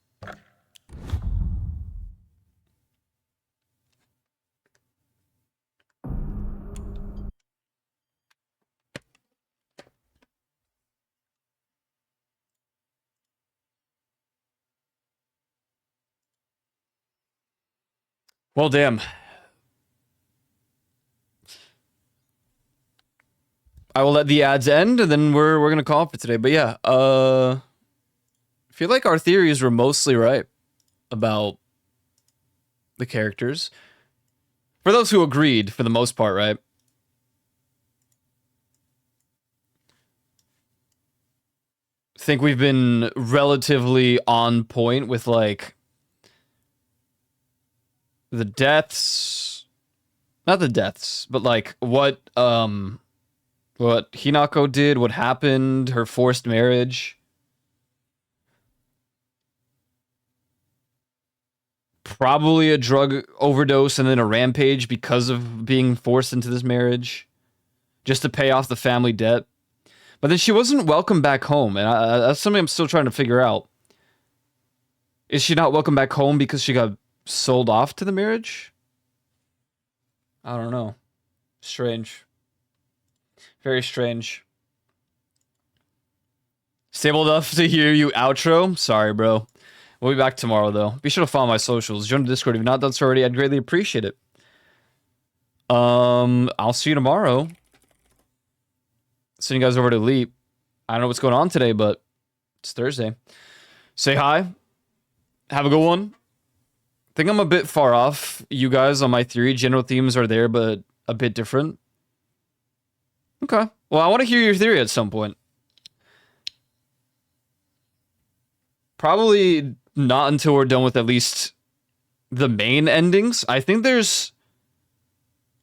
Well, damn. I will let the ads end, and then we're gonna call it for today. But yeah, I feel like our theories were mostly right about the characters. For those who agreed, for the most part, right? I think we've been relatively on point with like the deaths, not the deaths, but like what Hinako did, what happened, her forced marriage. Probably a drug overdose and then a rampage because of being forced into this marriage just to pay off the family debt. But then she wasn't welcome back home, and that's something I'm still trying to figure out. Is she not welcome back home because she got sold off to the marriage? I don't know. Strange. Very strange. Stable enough to hear you outro? Sorry, bro. We'll be back tomorrow, though. Be sure to follow my socials. Join the Discord if you've not done so already. I'd greatly appreciate it. I'll see you tomorrow. Sending you guys over to Leap. I don't know what's going on today, but it's Thursday. Say hi. Have a good one. I think I'm a bit far off you guys on my theory. General themes are there, but a bit different. Okay. Well, I want to hear your theory at some point. Probably not until we're done with at least the main endings. I think there's,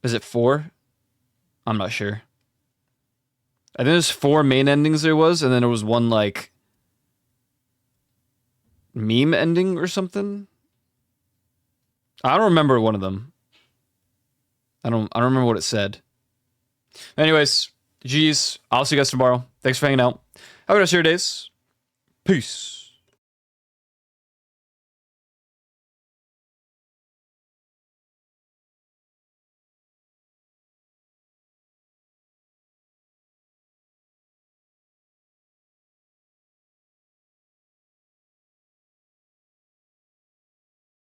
is it 4? I'm not sure. I think there's 4 main endings there was, and then there was one like meme ending or something. I don't remember one of them. I don't remember what it said. Anyways, geez, I'll see you guys tomorrow. Thanks for hanging out. Have a good rest of your days. Peace.